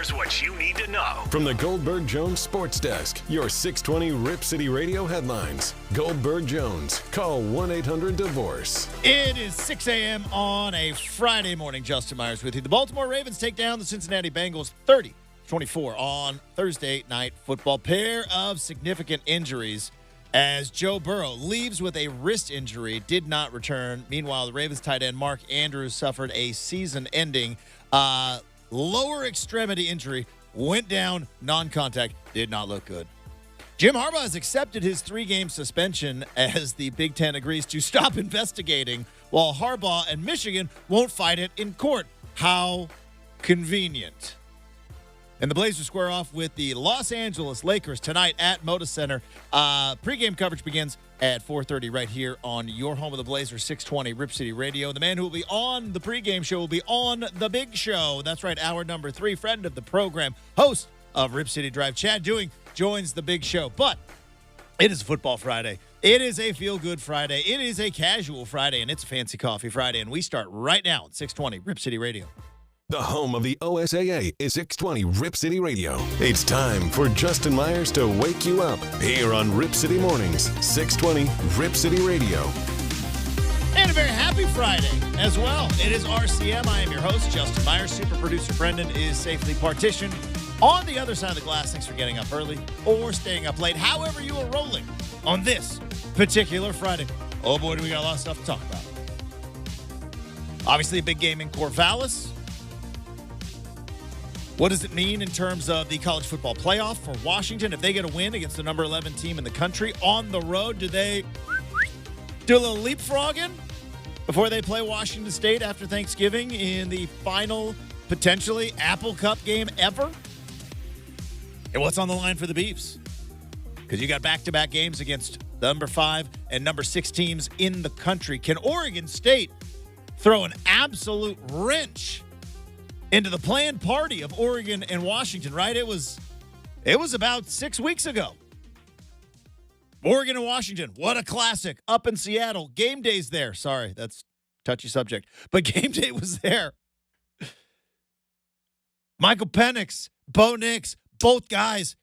Here's what you need to know. From the Goldberg Jones Sports Desk, your 620 Rip City Radio headlines. Goldberg Jones. Call 1-800-DIVORCE. It is 6 a.m. on a Friday morning. Justin Myers with you. The Baltimore Ravens take down the Cincinnati Bengals 30-24 on Thursday Night Football. Pair of significant injuries as Joe Burrow leaves with a wrist injury, did not return. Meanwhile, the Ravens tight end Mark Andrews suffered a season-ending lower extremity injury, went down, non-contact, did not look good. Jim Harbaugh has accepted his 3-game suspension as the Big Ten agrees to stop investigating, while Harbaugh and Michigan won't fight it in court. How convenient. And the Blazers square off with the Los Angeles Lakers tonight at Moda Center. Pre-game coverage begins at 4:30 right here on your home of the Blazers, 620 Rip City Radio. The man who will be on the pregame show will be on the big show. That's right, hour number 3, friend of the program, host of Rip City Drive, Chad Dewing, joins the big show. But it is Football Friday. It is a feel-good Friday. It is a casual Friday, and it's a Fancy Coffee Friday. And we start right now at 620 Rip City Radio. The home of the OSAA is 620 Rip City Radio. It's time for Justin Myers to wake you up here on Rip City Mornings, 620 Rip City Radio. And a very happy Friday as well. It is RCM. I am your host, Justin Myers. Super producer Brendan is safely partitioned on the other side of the glass. Thanks for getting up early or staying up late, however you are rolling on this particular Friday. Oh boy, do we got a lot of stuff to talk about. Obviously, a big game in Corvallis. What does it mean in terms of the college football playoff for Washington? If they get a win against the number 11 team in the country on the road, do they do a little leapfrogging before they play Washington State after Thanksgiving in the final, potentially, Apple Cup game ever? And what's on the line for the Beavs? Because you got back-to-back games against the number 5 and number 6 teams in the country. Can Oregon State throw an absolute wrench into the planned party of Oregon and Washington, right? It was about 6 weeks ago. Oregon and Washington, what a classic. Up in Seattle. Game day's there. Sorry, that's a touchy subject. But game day was there. Michael Penix, Bo Nix, both guys.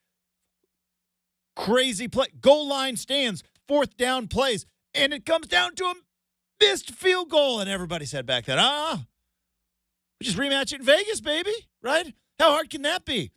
Crazy play. Goal line stands, 4th down plays. And it comes down to a missed field goal. And everybody said back then, we just rematch it in Vegas, baby, right? How hard can that be?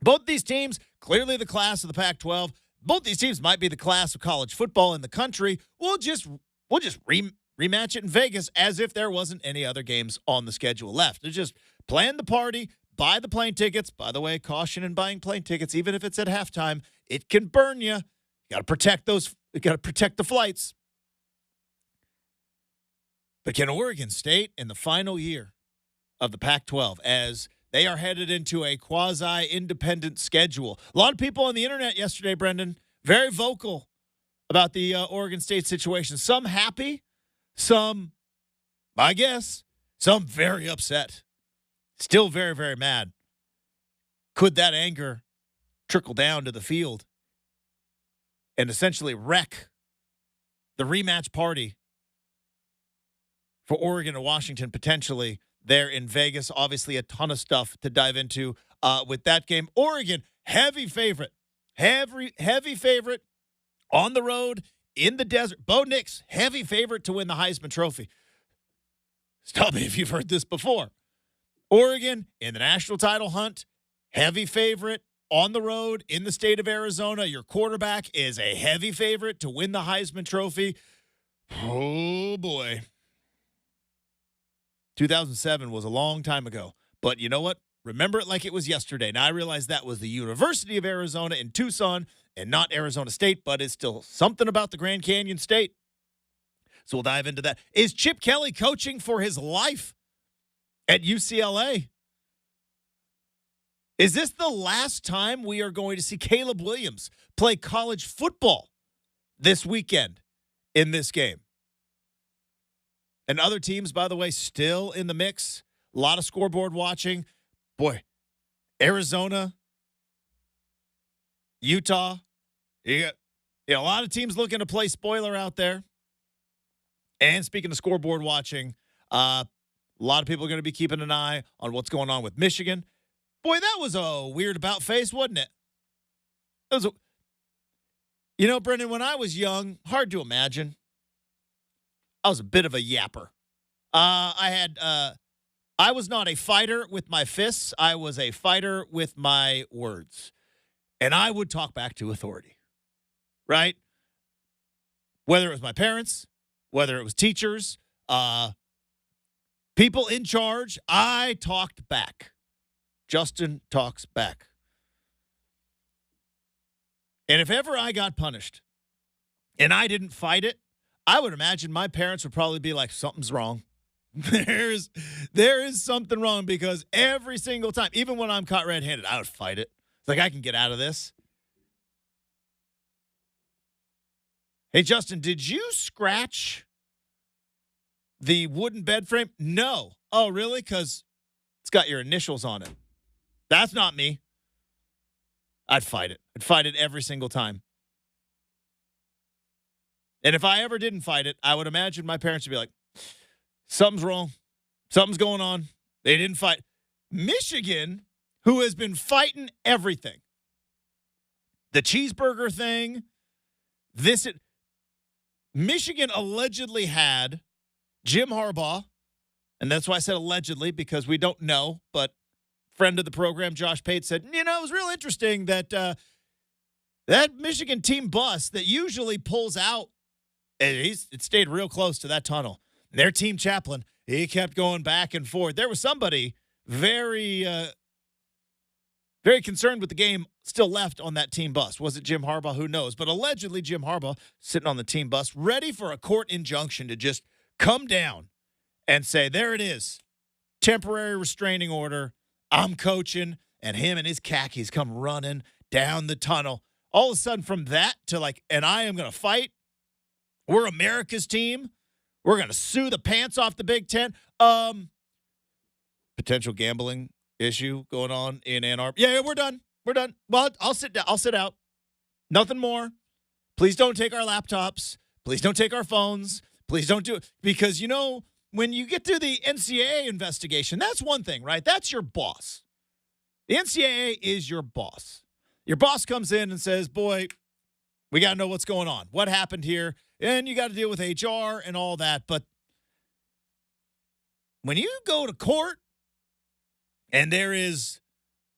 Both these teams, clearly the class of the Pac-12. Both these teams might be the class of college football in the country. We'll just rematch it in Vegas as if there wasn't any other games on the schedule left. It's just plan the party, buy the plane tickets. By the way, caution in buying plane tickets, even if it's at halftime, it can burn you. You got to protect those. You got to protect the flights. But can Oregon State in the final year of the Pac-12 as they are headed into a quasi-independent schedule? A lot of people on the internet yesterday, Brendan, very vocal about the Oregon State situation. Some happy, some, I guess, some very upset. Still very, very mad. Could that anger trickle down to the field and essentially wreck the rematch party for Oregon and Washington potentially there in Vegas? Obviously, a ton of stuff to dive into with that game. Oregon, heavy favorite. Heavy favorite on the road in the desert. Bo Nix, heavy favorite to win the Heisman Trophy. Stop me if you've heard this before. Oregon in the national title hunt, heavy favorite on the road in the state of Arizona. Your quarterback is a heavy favorite to win the Heisman Trophy. Oh, boy. 2007 was a long time ago. But you know what? Remember it like it was yesterday. Now, I realize that was the University of Arizona in Tucson and not Arizona State, but it's still something about the Grand Canyon State. So we'll dive into that. Is Chip Kelly coaching for his life at UCLA? Is this the last time we are going to see Caleb Williams play college football this weekend in this game? And other teams, by the way, still in the mix. A lot of scoreboard watching. Boy, Arizona, Utah. You got a lot of teams looking to play spoiler out there. And speaking of scoreboard watching, a lot of people are going to be keeping an eye on what's going on with Michigan. Boy, that was a weird about face, wasn't it? It was Brendan, when I was young, hard to imagine. I was a bit of a yapper. I was not a fighter with my fists. I was a fighter with my words. And I would talk back to authority, right? Whether it was my parents, whether it was teachers, people in charge, I talked back. Justin talks back. And if ever I got punished and I didn't fight it, I would imagine my parents would probably be like, something's wrong. There is something wrong, because every single time, even when I'm caught red-handed, I would fight it. It's like, I can get out of this. Hey, Justin, did you scratch the wooden bed frame? No. Oh, really? Because it's got your initials on it. That's not me. I'd fight it. I'd fight it every single time. And if I ever didn't fight it, I would imagine my parents would be like, something's wrong. Something's going on. They didn't fight. Michigan, who has been fighting everything. The cheeseburger thing. Michigan allegedly had Jim Harbaugh, and that's why I said allegedly, because we don't know, but friend of the program, Josh Pate, said, it was real interesting that that Michigan team bus that usually pulls out, it stayed real close to that tunnel. Their team chaplain, he kept going back and forth. There was somebody very, very concerned with the game still left on that team bus. Was it Jim Harbaugh? Who knows? But allegedly Jim Harbaugh sitting on the team bus, ready for a court injunction to just come down and say, there it is. Temporary restraining order. I'm coaching. And him and his khakis come running down the tunnel. All of a sudden from that to and I am going to fight. We're America's team. We're going to sue the pants off the Big Ten. Potential gambling issue going on in Ann Arbor. Yeah, we're done. We're done. Well, I'll sit down. I'll sit out. Nothing more. Please don't take our laptops. Please don't take our phones. Please don't do it. Because, when you get to the NCAA investigation, that's one thing, right? That's your boss. The NCAA is your boss. Your boss comes in and says, boy, we got to know what's going on. What happened here? And you got to deal with HR and all that. But when you go to court and there is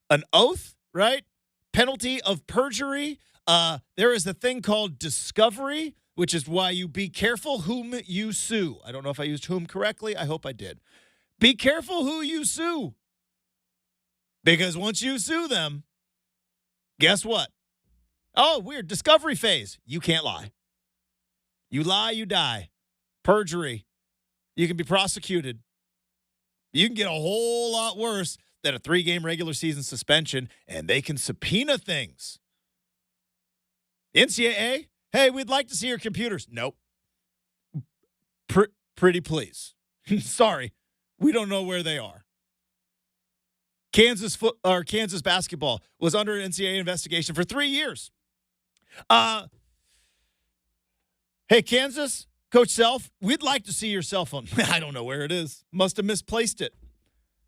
an oath, right? Penalty of perjury. There is a thing called discovery, which is why you be careful whom you sue. I don't know if I used whom correctly. I hope I did. Be careful who you sue. Because once you sue them, guess what? Oh, weird. Discovery phase. You can't lie. You lie, you die. Perjury. You can be prosecuted. You can get a whole lot worse than a 3-game regular season suspension, and they can subpoena things. NCAA, hey, we'd like to see your computers. Nope. Pretty please. Sorry. We don't know where they are. Kansas basketball was under NCAA investigation for 3 years. Hey, Kansas, Coach Self, we'd like to see your cell phone. I don't know where it is. Must have misplaced it.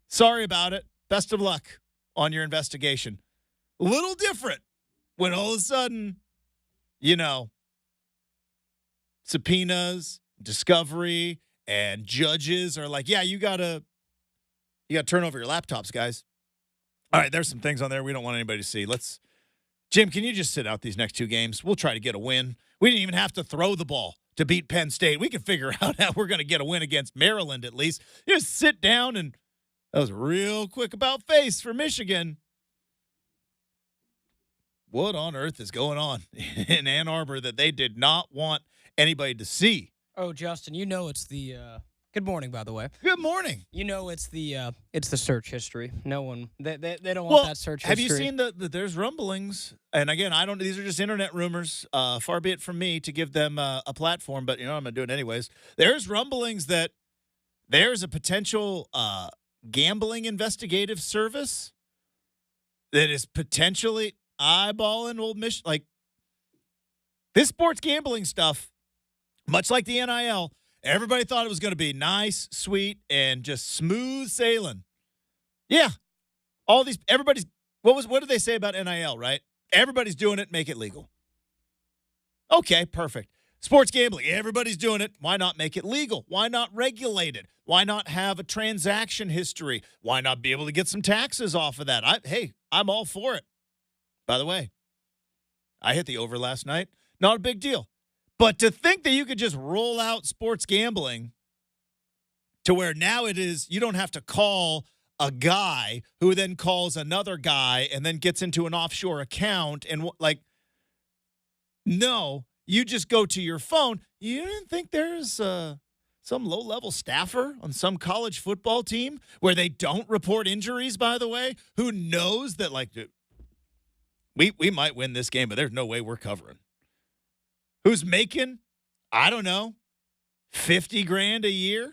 Sorry about it. Best of luck on your investigation. A little different when all of a sudden, subpoenas, discovery, and judges are like, yeah, you gotta turn over your laptops, guys. All right, there's some things on there we don't want anybody to see. Jim, can you just sit out these next 2 games? We'll try to get a win. We didn't even have to throw the ball to beat Penn State. We can figure out how we're going to get a win against Maryland at least. Just sit down, and that was real quick about face for Michigan. What on earth is going on in Ann Arbor that they did not want anybody to see? Oh, Justin, it's the good morning, by the way. Good morning. It's the search history. No one they don't want that search history. Have you seen there's rumblings? And again, these are just internet rumors. Far be it from me to give them a platform, but I'm going to do it anyways. There's rumblings that there's a potential gambling investigative service that is potentially eyeballing Old Michigan. Like, this sports gambling stuff, much like the NIL, everybody thought it was going to be nice, sweet, and just smooth sailing. Yeah. All these, everybody's, what did they say about NIL, right? Everybody's doing it, make it legal. Okay, perfect. Sports gambling, everybody's doing it. Why not make it legal? Why not regulate it? Why not have a transaction history? Why not be able to get some taxes off of that? I'm all for it. By the way, I hit the over last night. Not a big deal. But to think that you could just roll out sports gambling to where now it is, you don't have to call a guy who then calls another guy and then gets into an offshore account and no, you just go to your phone. You didn't think there's some low-level staffer on some college football team where they don't report injuries, by the way, who knows that, dude, we might win this game, but there's no way we're covering. Who's making, I don't know, $50,000 a year?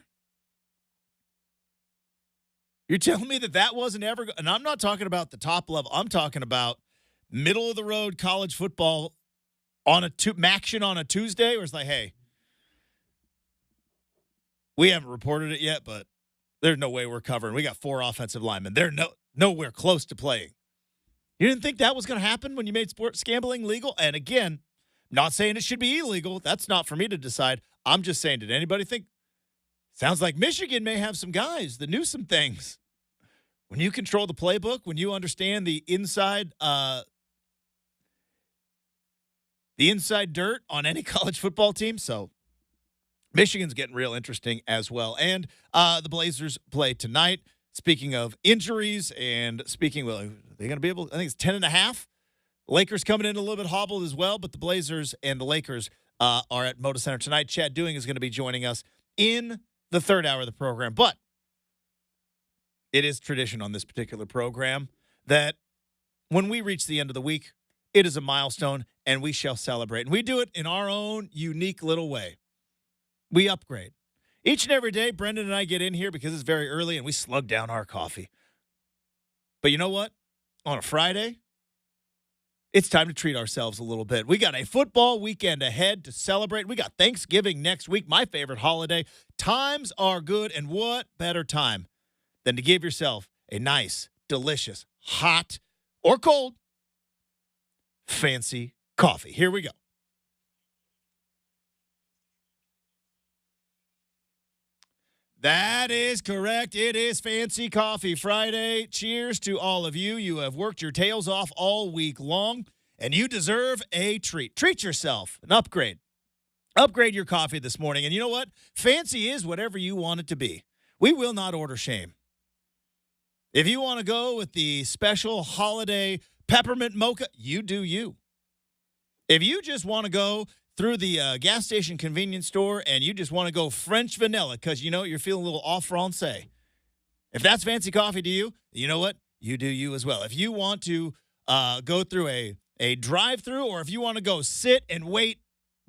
You're telling me that wasn't ever, and I'm not talking about the top level. I'm talking about middle-of-the-road college football on action on a Tuesday, where it's like, hey, we haven't reported it yet, but there's no way we're covering. We got 4 offensive linemen. They're nowhere close to playing. You didn't think that was going to happen when you made sports gambling legal? And again, not saying it should be illegal. That's not for me to decide. I'm just saying, did anybody think? Sounds like Michigan may have some guys that knew some things. When you control the playbook, when you understand the inside dirt on any college football team. So Michigan's getting real interesting as well. And the Blazers play tonight. Speaking of injuries and they're going to be able, I think it's 10.5. Lakers coming in a little bit hobbled as well, but the Blazers and the Lakers are at Moda Center tonight. Chad Doing is going to be joining us in the third hour of the program. But it is tradition on this particular program that when we reach the end of the week, it is a milestone, and we shall celebrate. And we do it in our own unique little way. We upgrade. Each and every day, Brendan and I get in here because it's very early, and we slug down our coffee. But you know what? On a Friday, it's time to treat ourselves a little bit. We got a football weekend ahead to celebrate. We got Thanksgiving next week, my favorite holiday. Times are good, and what better time than to give yourself a nice, delicious, hot or cold, fancy coffee. Here we go. That is correct. It is Fancy Coffee Friday. Cheers to all of you. You have worked your tails off all week long, and you deserve a treat. Treat yourself, an upgrade. Upgrade your coffee this morning. And you know what? Fancy is whatever you want it to be. We will not order shame. If you want to go with the special holiday peppermint mocha, you do you. If you just want to go through the gas station convenience store and you just want to go French vanilla because, you're feeling a little off francais. If that's fancy coffee to you, you know what? You do you as well. If you want to go through a drive-through, or if you want to go sit and wait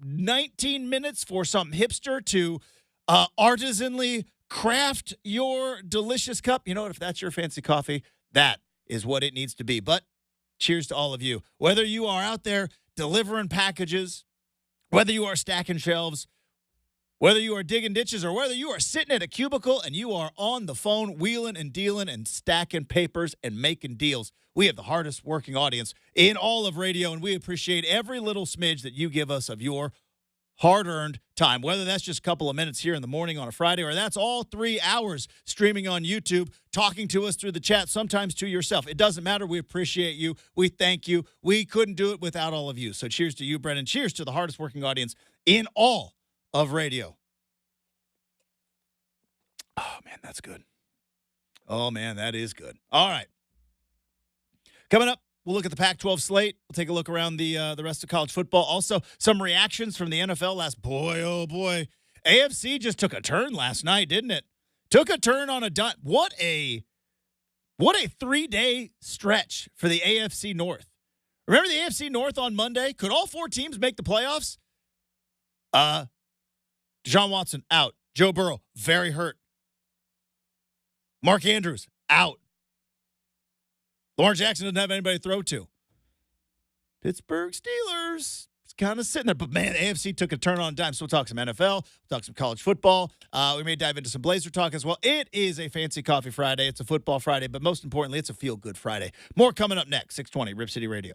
19 minutes for some hipster to artisanally craft your delicious cup, you know what? If that's your fancy coffee, that is what it needs to be. But cheers to all of you. Whether you are out there delivering packages, whether you are stacking shelves, whether you are digging ditches, or whether you are sitting at a cubicle and you are on the phone wheeling and dealing and stacking papers and making deals, we have the hardest working audience in all of radio, and we appreciate every little smidge that you give us of your hard-earned time, whether that's just a couple of minutes here in the morning on a Friday, or that's all 3 hours streaming on YouTube, talking to us through the chat, sometimes to yourself. It doesn't matter. We appreciate you. We thank you. We couldn't do it without all of you. So cheers to you, Brendan. Cheers to the hardest working audience in all of radio. Oh, man, that's good. Oh, man, that is good. All right. Coming up, we'll look at the Pac-12 slate. We'll take a look around the rest of college football. Also, some reactions from the NFL last. Boy, oh boy, AFC just took a turn last night, didn't it? Took a turn on a dime. What a 3-day stretch for the AFC North. Remember the AFC North on Monday? Could all 4 teams make the playoffs? Deshaun Watson out. Joe Burrow very hurt. Mark Andrews out. Lamar Jackson doesn't have anybody to throw to. Pittsburgh Steelers. It's kind of sitting there. But, man, AFC took a turn on a dime. So we'll talk some NFL. We'll talk some college football. We may dive into some Blazer talk as well. It is a Fancy Coffee Friday. It's a football Friday. But most importantly, it's a feel-good Friday. More coming up next, 620 Rip City Radio.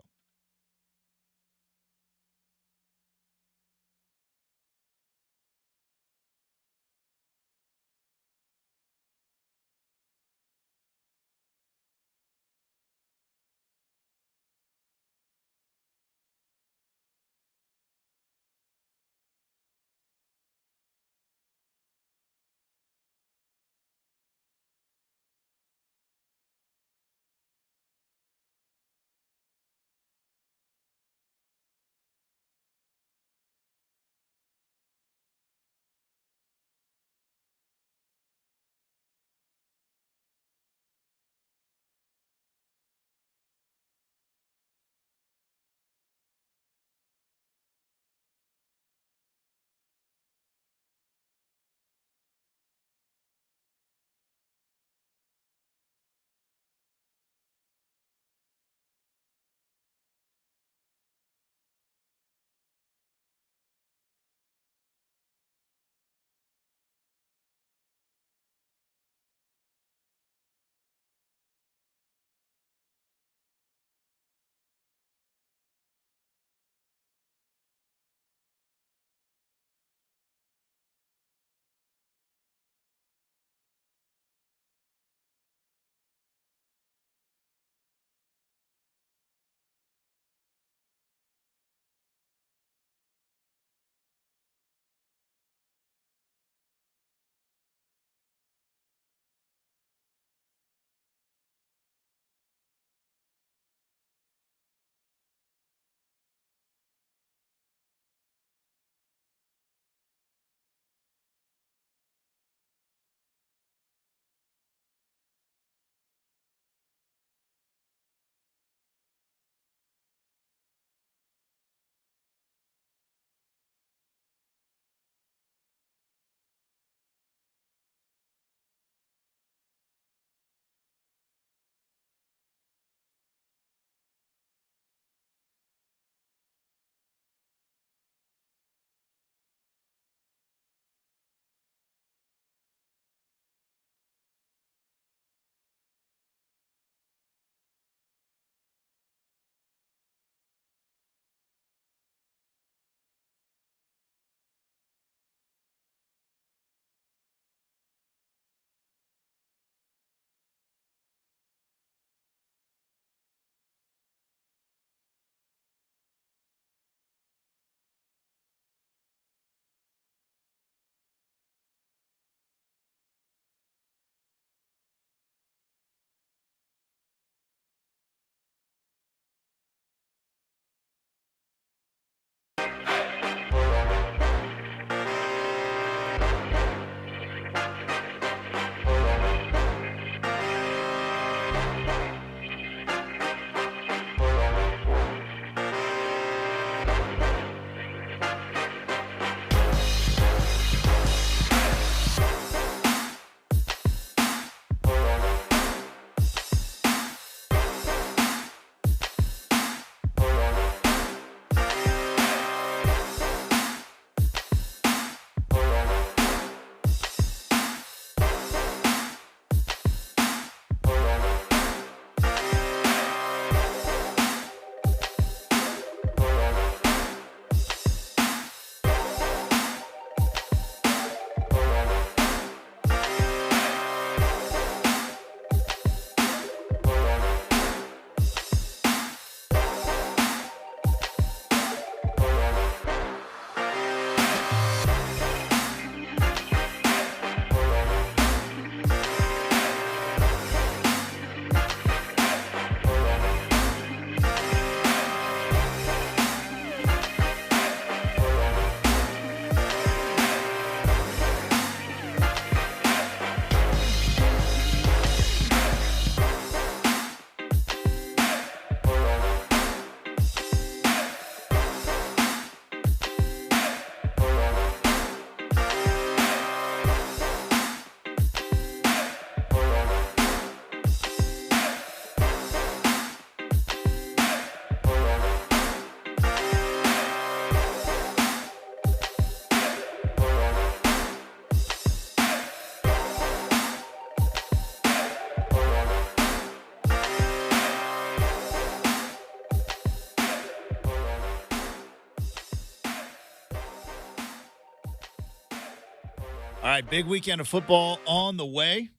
All right, big weekend of football on the way.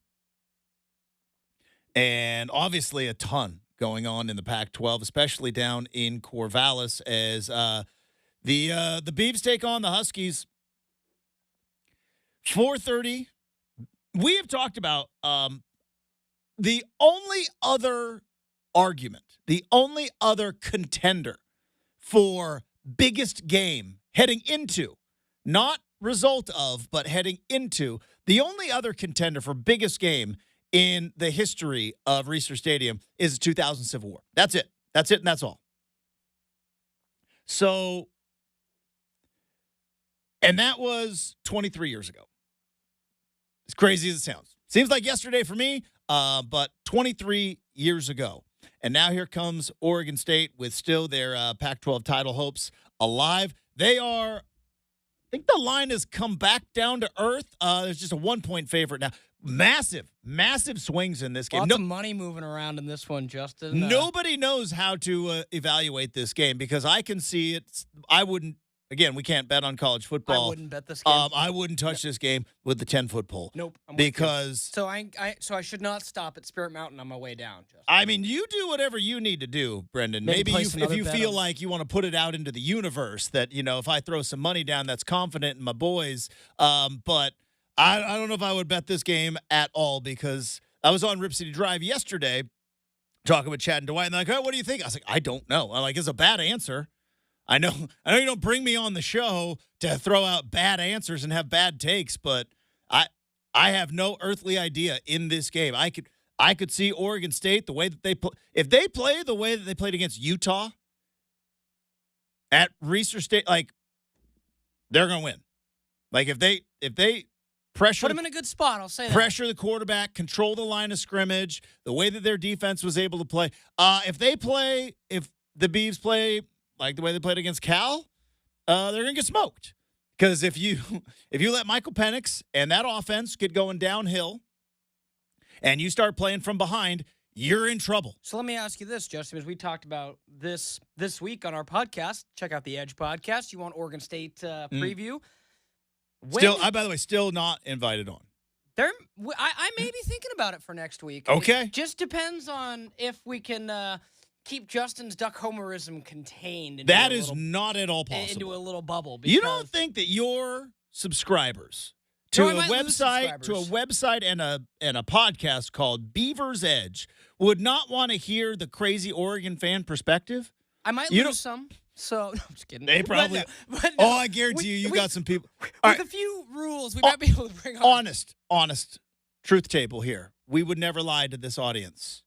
And obviously a ton going on in the Pac-12, especially down in Corvallis as the Beavs take on the Huskies. 4:30. We have talked about the only other argument, the only other contender for biggest game heading into, not result of, but heading into, the only other contender for biggest game in the history of Reser Stadium is the 2000 Civil War. That's it. That's it, and that's all. So, and that was 23 years ago. As crazy as it sounds. Seems like yesterday for me, but 23 years ago. And now here comes Oregon State with still their Pac-12 title hopes alive. They are, I think the line has come back down to earth. There's just a 1-point favorite now. Massive swings in this game. Lots of money moving around in this one, Justin. Nobody knows how to evaluate this game because I can see it. I wouldn't. Again, we can't bet on college football. I wouldn't bet this game. I wouldn't touch this game with the 10-foot pole. Nope. Because so I should not stop at Spirit Mountain on my way down. Justin. I mean, you do whatever you need to do, Brendan. Maybe if you feel like you want to put it out into the universe that, you know, if I throw some money down, that's confident in my boys. But I don't know if I would bet this game at all because I was on Rip City Drive yesterday talking with Chad and Dwight, and they're like, oh, what do you think? I was like, I don't know. I'm like, it's a bad answer. I know you don't bring me on the show to throw out bad answers and have bad takes, but I have no earthly idea in this game. I could see Oregon State the way that they play. If they play the way that they played against Utah at Reser State, like they're going to win. Like if they pressure, put them in a good spot. I'll say that. Pressure the quarterback, control the line of scrimmage, the way that their defense was able to play. If the Beavs play like the way they played against Cal, they're going to get smoked. Because if you let Michael Penix and that offense get going downhill and you start playing from behind, you're in trouble. So let me ask you this, Justin, as we talked about this week on our podcast. Check out the Edge podcast. You want Oregon State preview? By the way, still not invited on. I may be thinking about it for next week. Okay. It just depends on if we can keep Justin's Duck Homerism contained. That is not at all possible. Into a little bubble. You don't think that your subscribers to a website and a podcast called Beaver's Edge would not want to hear the crazy Oregon fan perspective? I might lose some. So, no, I'm just kidding. They probably. But no, I guarantee you got some people. With a few rules, we might be able to bring on. Honest truth table here. We would never lie to this audience.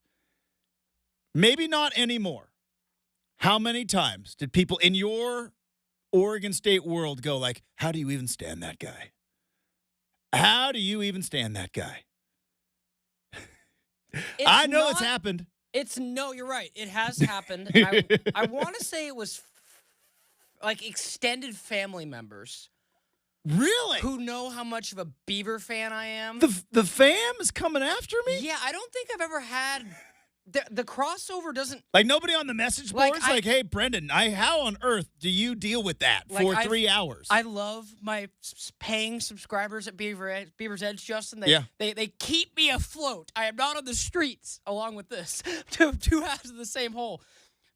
Maybe not anymore. How many times did people in your Oregon State world go like, how do you even stand that guy? How do you even stand that guy? I know it's happened. You're right. It has happened. I want to say it was like extended family members. Really? Who know how much of a Beaver fan I am. The fam is coming after me? Yeah, I don't think I've ever had... The crossover doesn't... Like, nobody on the message boards? Like, hey, Brendan, how on earth do you deal with that for 3 hours? I love my paying subscribers at Beaver's Edge, Justin. They keep me afloat. I am not on the streets, along with this. Two halves of the same hole.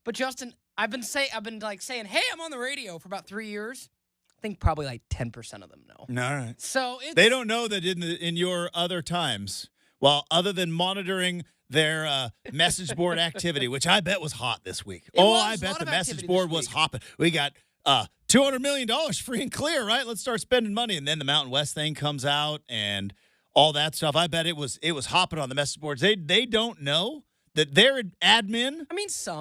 But, Justin, I've been saying, hey, I'm on the radio for about 3 years. I think probably like 10% of them know. All right. So they don't know that in your other times, well, other than monitoring their message board activity, which I bet was hot this week. I bet the message board was hopping. We got $200 million free and clear, right? Let's start spending money. And then the Mountain West thing comes out and all that stuff. I bet it was hopping on the message boards. They don't know that their admin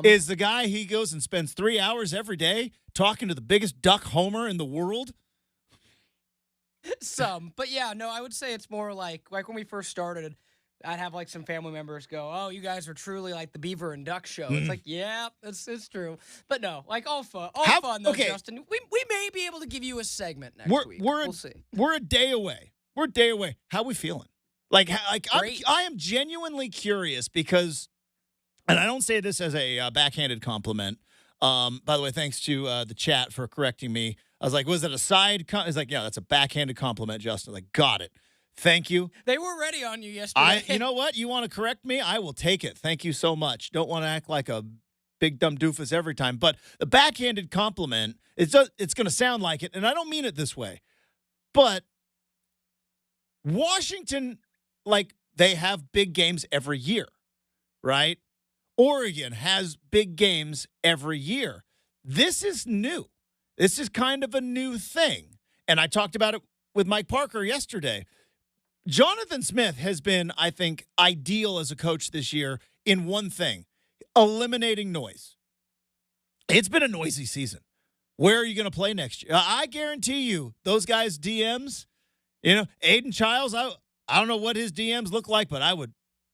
is the guy. He goes and spends 3 hours every day talking to the biggest duck homer in the world. But yeah, no, I would say it's more like when we first started, I'd have like some family members go, "Oh, you guys are truly like the Beaver and Duck show." It's like, yeah, it's true. But no, like all fun though, Justin. We may be able to give you a segment next week. We'll see. We're a day away. How we feeling? I am genuinely curious because, and I don't say this as a backhanded compliment. By the way, thanks to the chat for correcting me. I was like, was it a side? It's like, yeah, that's a backhanded compliment, Justin. Like, got it. Thank you. They were ready on you yesterday. You know what? You want to correct me? I will take it. Thank you so much. Don't want to act like a big dumb doofus every time. But the backhanded compliment, it's going to sound like it, and I don't mean it this way. But Washington, like, they have big games every year, right? Oregon has big games every year. This is new. This is kind of a new thing. And I talked about it with Mike Parker yesterday. Jonathan Smith has been, I think, ideal as a coach this year in one thing, eliminating noise. It's been a noisy season. Where are you going to play next year? I guarantee you, those guys' DMs, Aiden Childs, I don't know what his DMs look like, but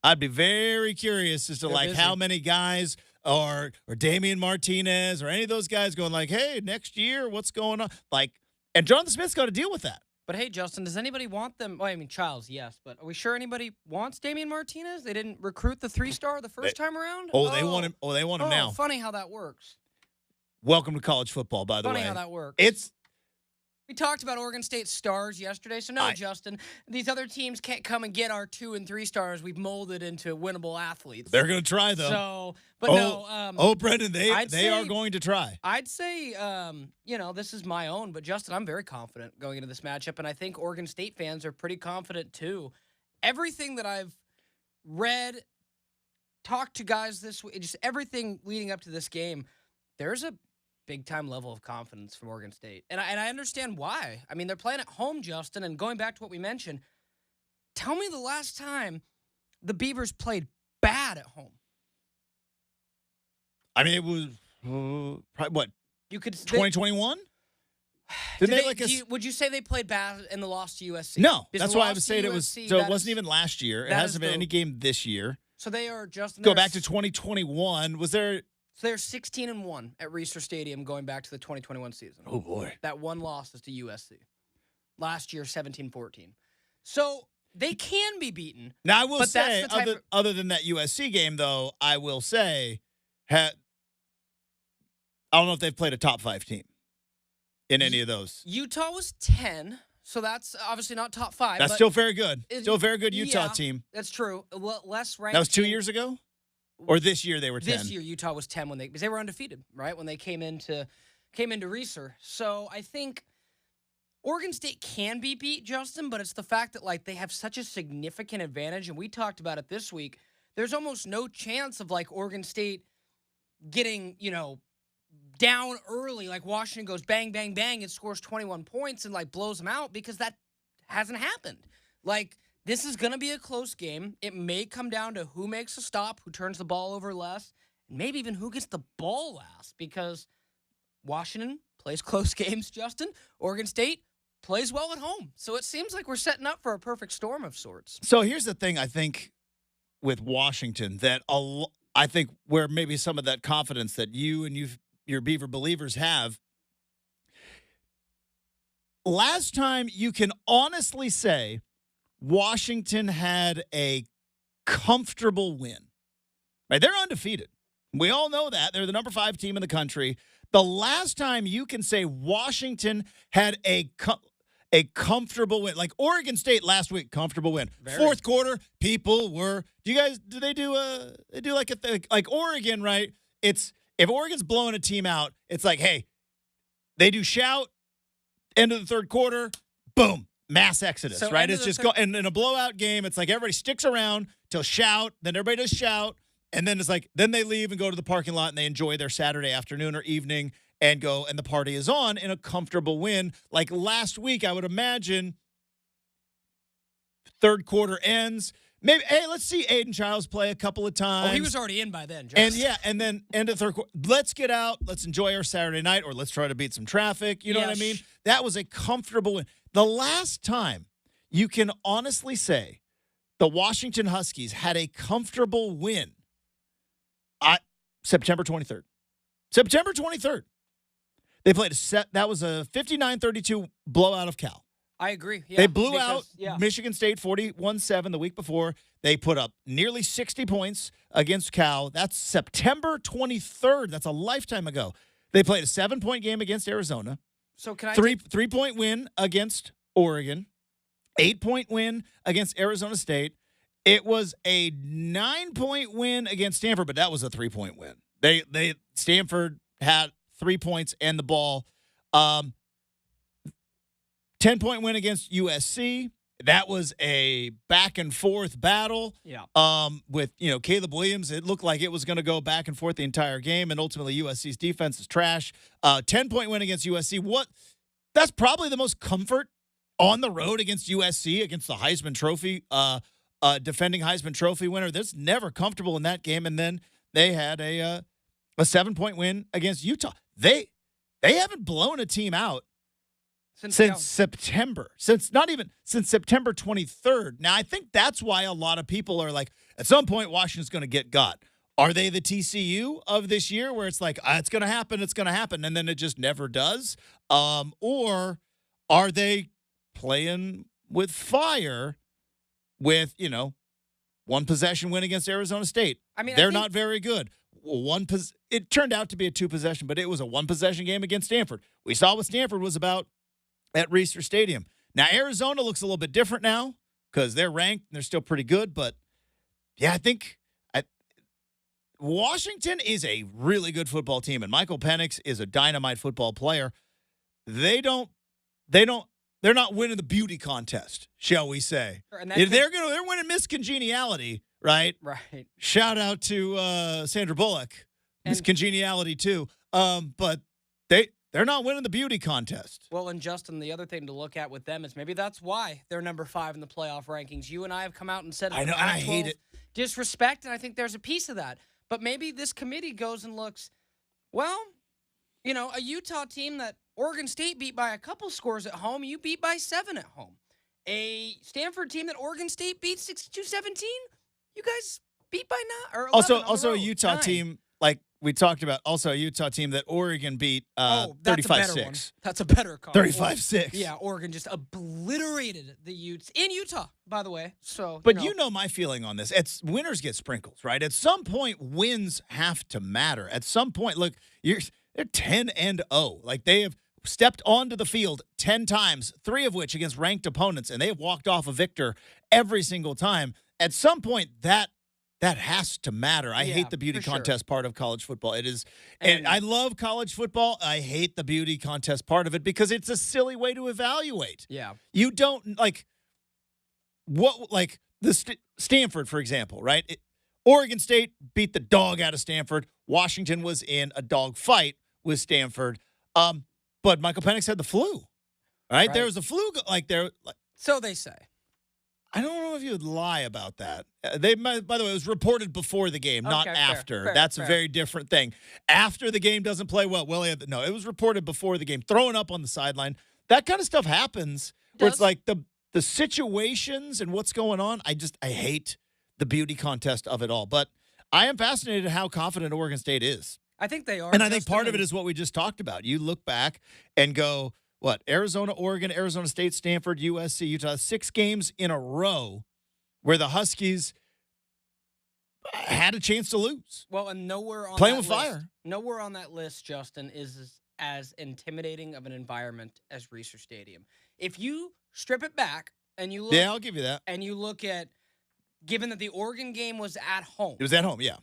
I'd be very curious as to how many guys or Damian Martinez or any of those guys going like, hey, next year, what's going on? And Jonathan Smith's got to deal with that. But hey, Justin, does anybody want them? Well, I mean, Childs, yes, but are we sure anybody wants Damian Martinez? They didn't recruit the 3-star the first time around? They want him. Oh, they want him now. Funny how that works. Welcome to college football, by the way. Funny how that works. We talked about Oregon State stars yesterday, so no, Justin, these other teams can't come and get our 2 and 3 stars we've molded into winnable athletes. They're going to try, though. So, but Brendan, they are going to try. I'd say, this is my own, but Justin, I'm very confident going into this matchup, and I think Oregon State fans are pretty confident too. Everything that I've read, talked to guys this week, just everything leading up to this game, there's a big-time level of confidence from Oregon State. And I understand why. I mean, they're playing at home, Justin, and going back to what we mentioned, tell me the last time the Beavers played bad at home. I mean, it was, probably, what, you could 2021? Would you say they played bad in the loss to USC? No, that's why I was saying it was, so it wasn't even last year. It hasn't been any game this year. So they are, Justin. Go back to 2021. Was there... So they're 16-1 at Reser Stadium going back to the 2021 season. Oh, boy. That one loss is to USC. Last year, 17-14. So they can be beaten. Now, I will say, other than that USC game, though, I will say, I don't know if they've played a top 5 team in any of those. Utah was 10, so that's obviously not top 5. That's still very good. Still a very good Utah team. That's true. Less ranked. That was 2 years ago? Or this year they were 10? This year Utah was 10 because they were undefeated, right? When they came into Reser. So I think Oregon State can be beat, Justin, but it's the fact that they have such a significant advantage, and we talked about it this week. There's almost no chance of Oregon State getting, down early, like Washington goes bang, bang, bang, and scores 21 points and blows them out, because that hasn't happened. This is going to be a close game. It may come down to who makes a stop, who turns the ball over less, and maybe even who gets the ball last, because Washington plays close games, Justin. Oregon State plays well at home. So it seems like we're setting up for a perfect storm of sorts. So here's the thing, I think, with Washington, that I think where maybe some of that confidence that you and your Beaver believers have, last time you can honestly say Washington had a comfortable win. Right? They're undefeated. We all know that. They're the number 5 team in the country. The last time you can say Washington had a comfortable win, like Oregon State last week, comfortable win. Very. Fourth quarter, people were. They do like a thing like Oregon, right? It's if Oregon's blowing a team out, it's like, hey, they do shout. End of the third quarter, boom. Mass exodus, so right? It's just and in a blowout game, it's like everybody sticks around till shout, then everybody does shout, and then it's like then they leave and go to the parking lot and they enjoy their Saturday afternoon or evening and go, and the party is on in a comfortable win. Like last week, I would imagine third quarter ends. Maybe, hey, let's see Aiden Childs play a couple of times. Oh, he was already in by then, Justin. And then end of third quarter. Let's get out. Let's enjoy our Saturday night, or let's try to beat some traffic. You know what I mean? That was a comfortable win. The last time you can honestly say the Washington Huskies had a comfortable win, September 23rd. September 23rd. They played that was a 59-32 blowout of Cal. I agree. Yeah, They blew out Michigan State 41-7 the week before. They put up nearly 60 points against Cal. That's September 23rd. That's a lifetime ago. They played a 7-point game against Arizona. So can I three-point win against Oregon, 8-point win against Arizona State. It was a 9-point win against Stanford, but that was a 3-point win. Stanford had 3 points and the ball. 10-point win against USC. That was a back and forth battle. Yeah. With Caleb Williams, it looked like it was going to go back and forth the entire game, and ultimately USC's defense is trash. 10-point win against USC. That's probably the most comfort on the road against USC, against the Heisman Trophy, defending Heisman Trophy winner. That's never comfortable in that game. And then they had a 7-point win against Utah. They haven't blown a team out since September. Since September 23rd. Now, I think that's why a lot of people are like, at some point, Washington's going to get got. Are they the TCU of this year where it's like, it's going to happen, and then it just never does? Or are they playing with fire with, one possession win against Arizona State? I mean, they're not very good. It turned out to be a 2-possession, but it was a 1-possession game against Stanford. We saw what Stanford was about at Reser Stadium. Now, Arizona looks a little bit different now because they're ranked and they're still pretty good. But, yeah, I think Washington is a really good football team, and Michael Penix is a dynamite football player. They're not winning the beauty contest, shall we say. They're winning Miss Congeniality, right? Right. Shout out to Sandra Bullock. Miss Congeniality, too. But they're not winning the beauty contest. Well, and Justin, the other thing to look at with them is maybe that's why they're number 5 in the playoff rankings. You and I have come out and said, I know, and I hate it. Disrespect, and I think there's a piece of that. But maybe this committee goes and looks, well, a Utah team that Oregon State beat by a couple scores at home, you beat by 7 at home. A Stanford team that Oregon State beat 62-17, you guys beat by 9 or 11 also a Utah team, like we talked about, also a Utah team that Oregon beat 35-6. That's a better call. 35-6. Yeah, Oregon just obliterated the Utes in Utah, by the way. So, but my feeling on this. It's winners get sprinkles, right? At some point, wins have to matter. At some point, look, they're 10-0. Like, they have stepped onto the field 10 times, 3 of which against ranked opponents, and they have walked off a victor every single time. At some point, that has to matter. I hate the beauty contest part of college football. It is, and I love college football. I hate the beauty contest part of it because it's a silly way to evaluate. Yeah. You don't, Stanford, for example, right? Oregon State beat the dog out of Stanford. Washington was in a dog fight with Stanford. But Michael Penix had the flu, right? There was a flu, so they say. I don't know if you would lie about that. By the way, it was reported before the game, not after. That's a very different thing. After the game doesn't play well. No, it was reported before the game. Throwing up on the sideline. That kind of stuff happens where it's like the situations and what's going on. I hate the beauty contest of it all. But I am fascinated at how confident Oregon State is. I think they are. And I think part of it is what we just talked about. You look back and go, what, Arizona, Oregon, Arizona State, Stanford, USC, Utah, 6 games in a row where the Huskies had a chance to lose. Well, and nowhere on playing that with list, fire. Nowhere on that list, Justin, is as intimidating of an environment as Reser Stadium. If you strip it back and you look, I'll give you that. And you look at, given that the Oregon game was at home. It was at home, yeah.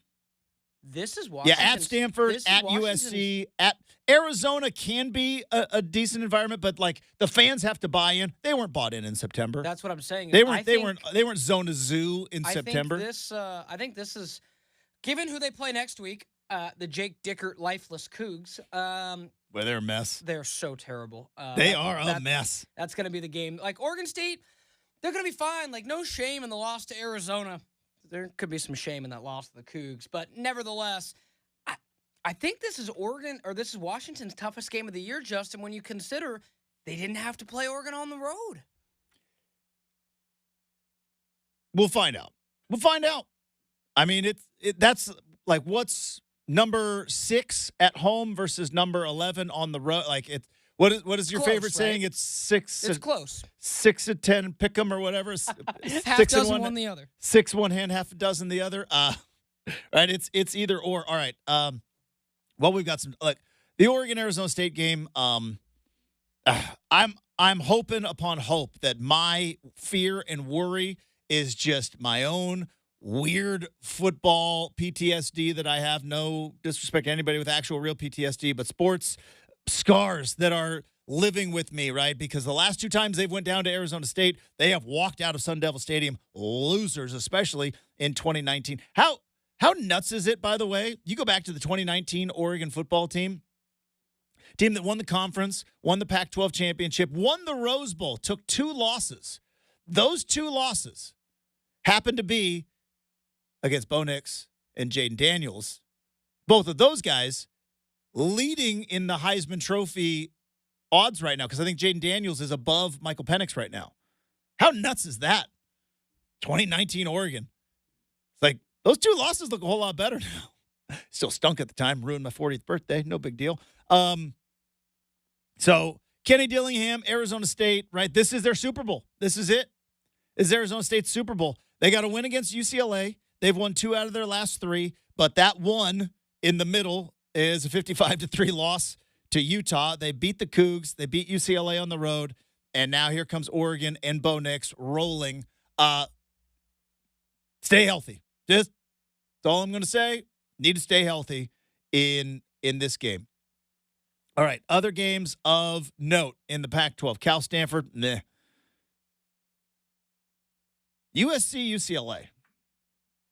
This is Washington. Yeah, at Stanford, at USC, at Arizona can be a decent environment, but the fans have to buy in. They weren't bought in September. That's what I'm saying. They weren't zone to zoo in September. I think this is, given who they play next week, the Jake Dickert lifeless Cougs. Well, they're a mess. They're so terrible. They are a mess. That's going to be the game. Oregon State, they're going to be fine. No shame in the loss to Arizona. There could be some shame in that loss to the Cougs, but nevertheless, I think this is Washington's toughest game of the year, Justin, when you consider they didn't have to play Oregon on the road. We'll find out. I mean, that's what's number 6 at home versus number 11 on the road. Like it's what is your close, favorite saying? right? It's 6. It's close. 6 of 10 pick 'em or whatever. Half dozen one the other. 6 one hand, half a dozen the other. Right. It's either or. All right. Well, we've got some like the Oregon Arizona State game. I'm hoping upon hope that my fear and worry is just my own weird football PTSD that I have. No disrespect to anybody with actual real PTSD, but sports scars that are living with me, right? Because the last 2 times they've went down to Arizona State, they have walked out of Sun Devil Stadium losers, especially in 2019. How nuts is it, by the way? You go back to the 2019 Oregon football team that won the conference, won the Pac-12 championship, won the Rose Bowl, took 2 losses. Those 2 losses happened to be against Bo Nix and Jaden Daniels. Both of those guys leading in the Heisman Trophy odds right now because I think Jaden Daniels is above Michael Penix right now. How nuts is that? 2019 Oregon. It's like those 2 losses look a whole lot better now. Still stunk at the time. Ruined my 40th birthday. No big deal. So Kenny Dillingham, Arizona State, right? This is their Super Bowl. This is it. This is Arizona State's Super Bowl. They got to win against UCLA. They've won 2 out of their last 3, but that one in the middle is a 55-3 loss to Utah. They beat the Cougs. They beat UCLA on the road, and now here comes Oregon and Bo Nix rolling. Stay healthy. That's all I'm going to say. Need to stay healthy in this game. All right, other games of note in the Pac-12. Cal Stanford, meh. USC, UCLA.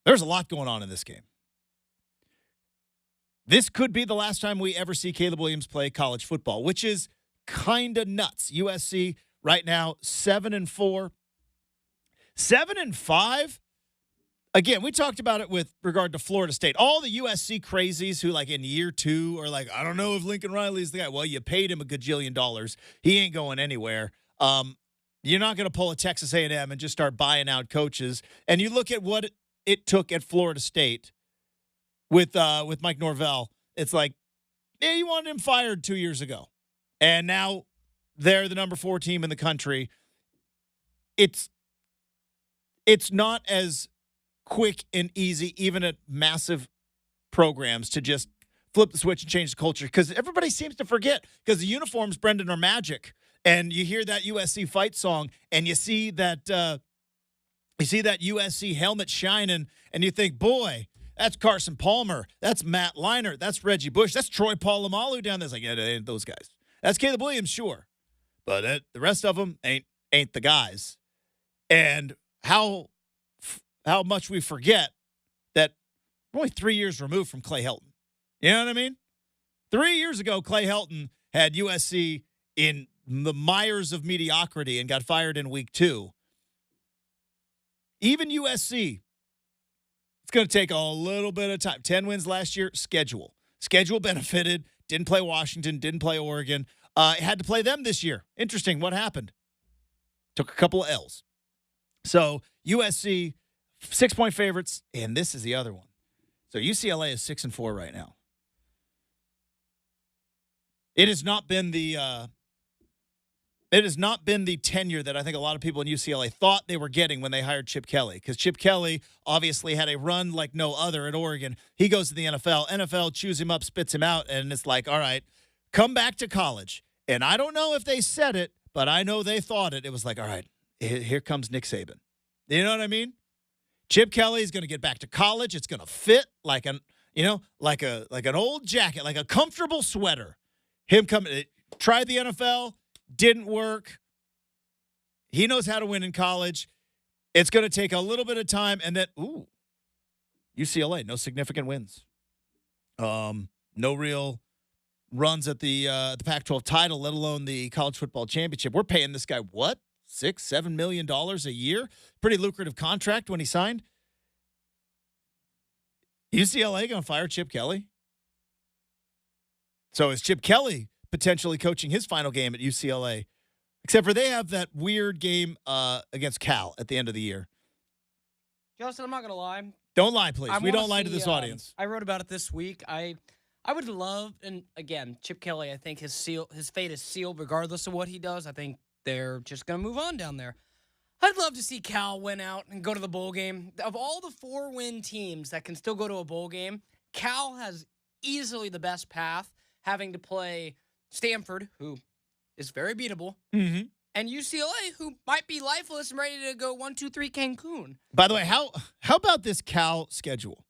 There's a lot going on in this game. This could be the last time we ever see Caleb Williams play college football, which is kind of nuts. USC right now 7-4, 7-5. Again, we talked about it with regard to Florida State. All the USC crazies who, like, in year 2 are like, I don't know if Lincoln Riley's the guy. Well, you paid him $1 gajillion. He ain't going anywhere. You're not going to pull a Texas A&M and just start buying out coaches. And you look at what it took at Florida State with Mike Norvell. It's like, yeah, you wanted him fired 2 years ago. And now they're the number 4 team in the country. It's not as quick and easy, even at massive programs, to just flip the switch and change the culture, because everybody seems to forget, because the uniforms, Brendan, are magic. And you hear that USC fight song, and you see that USC helmet shining, and you think, boy, that's Carson Palmer, that's Matt Leinart, that's Reggie Bush, that's Troy Polamalu down there. It's like, yeah, they ain't those guys. That's Caleb Williams, sure, but the rest of them ain't the guys. And how much we forget that we're only 3 years removed from Clay Helton. You know what I mean? 3 years ago, Clay Helton had USC in the mires of mediocrity and got fired in week 2. Even USC, it's going to take a little bit of time. 10 wins last year, schedule. Schedule benefited. Didn't play Washington, didn't play Oregon. Had to play them this year. Interesting. What happened? Took a couple of L's. So USC, 6-point favorites, and this is the other one. So UCLA is 6-4 right now. It has not been the tenure that I think a lot of people in UCLA thought they were getting when they hired Chip Kelly, because Chip Kelly obviously had a run like no other at Oregon. He goes to the NFL. NFL chews him up, spits him out, and it's like, all right, come back to college. And I don't know if they said it, but I know they thought it. It was like, all right, here comes Nick Saban. You know what I mean? Chip Kelly is going to get back to college. It's going to fit like an old jacket, like a comfortable sweater. Him coming, tried the NFL, didn't work. He knows how to win in college. It's going to take a little bit of time, and then UCLA, no significant wins. No real runs at the Pac-12 title, let alone the college football championship. We're paying this guy what? $6-7 million a year. Pretty lucrative contract when he signed. UCLA going to fire Chip Kelly? So is Chip Kelly potentially coaching his final game at UCLA? Except for they have that weird game against Cal at the end of the year. Justin, I'm not going to lie. Don't lie, please. We don't lie to this audience. I wrote about it this week. I would love, and again, Chip Kelly, I think his fate is sealed regardless of what he does. I think they're just going to move on down there. I'd love to see Cal win out and go to the bowl game. Of all the 4-win teams that can still go to a bowl game, Cal has easily the best path, having to play Stanford, who is very beatable, and UCLA, who might be lifeless and ready to go 1-2-3 Cancun. By the way, how about this Cal schedule?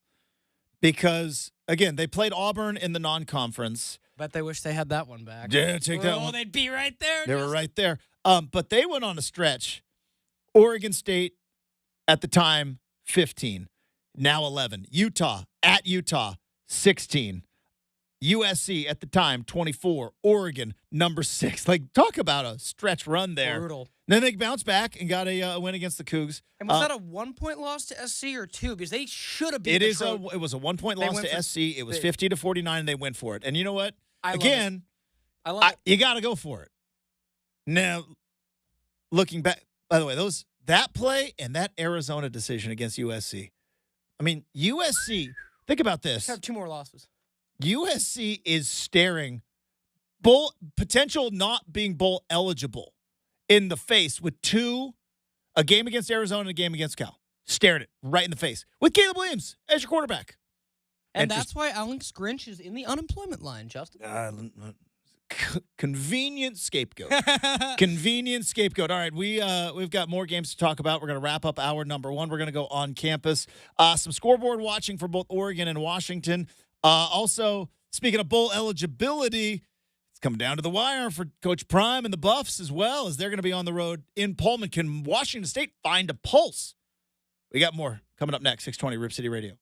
Because, again, they played Auburn in the non-conference. Bet they wish they had that one back. Yeah, take that one. Oh, they'd be right there. They were right there. But they went on a stretch. Oregon State, at the time, 15. Now 11. Utah, at Utah, 16. USC, at the time, 24. Oregon, number 6. Like, talk about a stretch run there. Brutal. Then they bounced back and got a win against the Cougs. And was that a 1-point loss to SC or 2? Because they should have beat It was a 1-point loss to SC. It was 50-49, and they went for it. And you know what? I love it. You got to go for it. Now, looking back, by the way, that play and that Arizona decision against USC. I mean, USC, think about this. Have 2 more losses. USC is staring potential not being bowl eligible in the face with a game against Arizona and a game against Cal. Stared it right in the face with Caleb Williams as your quarterback. And that's why Alex Grinch is in the unemployment line, Justin. Convenient scapegoat. Convenient scapegoat. All right, we've got more games to talk about. We're going to wrap up hour number 1. We're going to go on campus. Some scoreboard watching for both Oregon and Washington. Also, speaking of bowl eligibility, it's coming down to the wire for Coach Prime and the Buffs as well, as they're going to be on the road in Pullman. Can Washington State find a pulse? We got more coming up next. 620 Rip City Radio.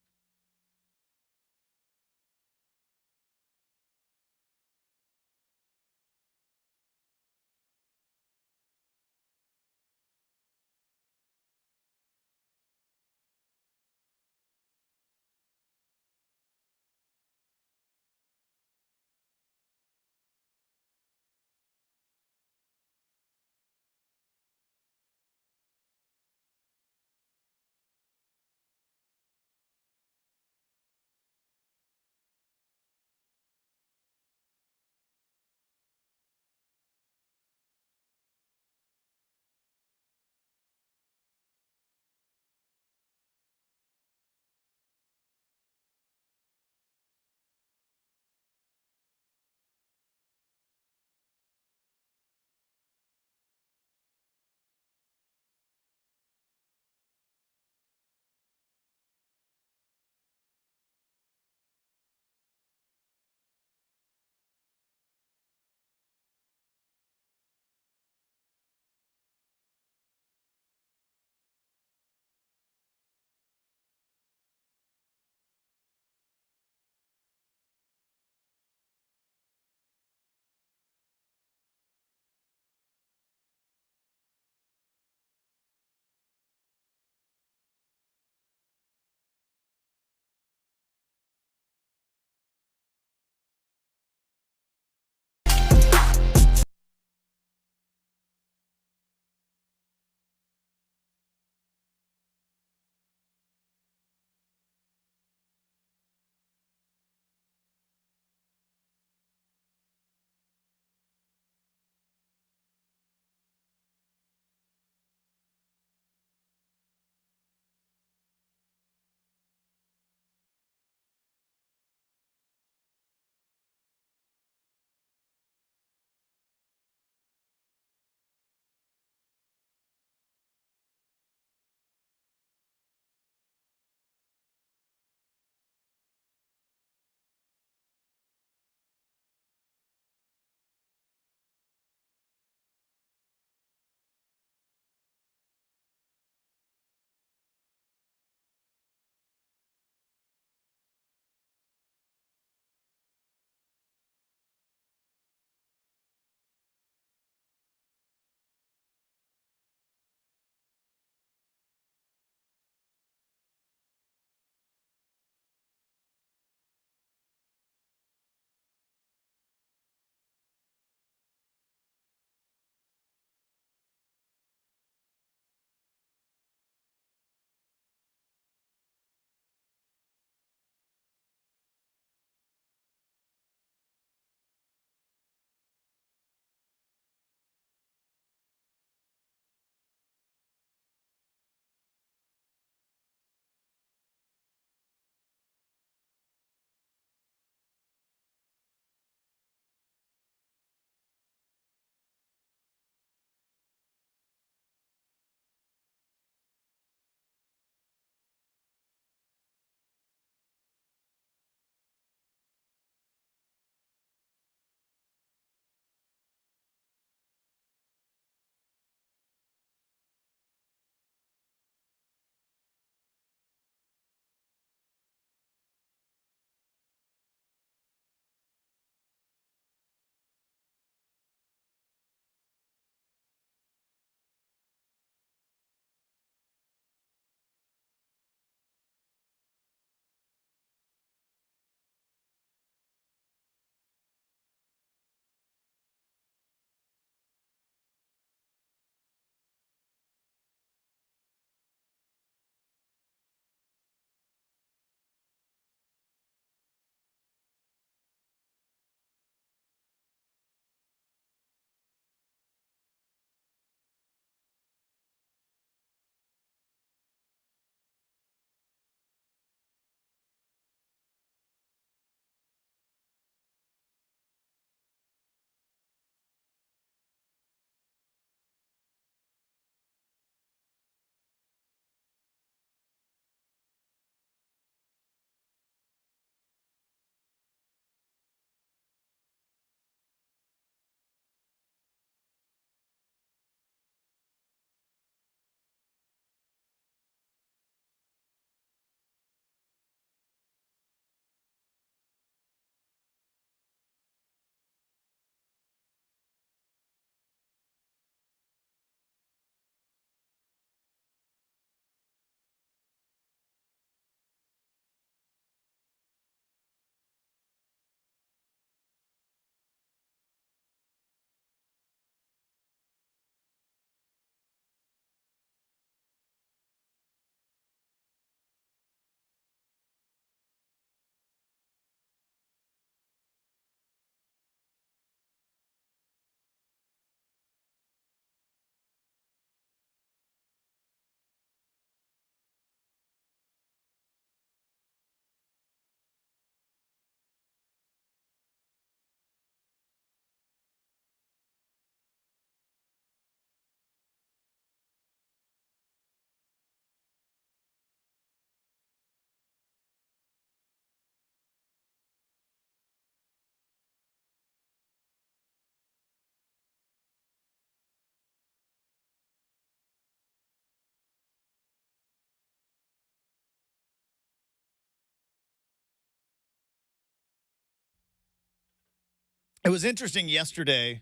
It was interesting yesterday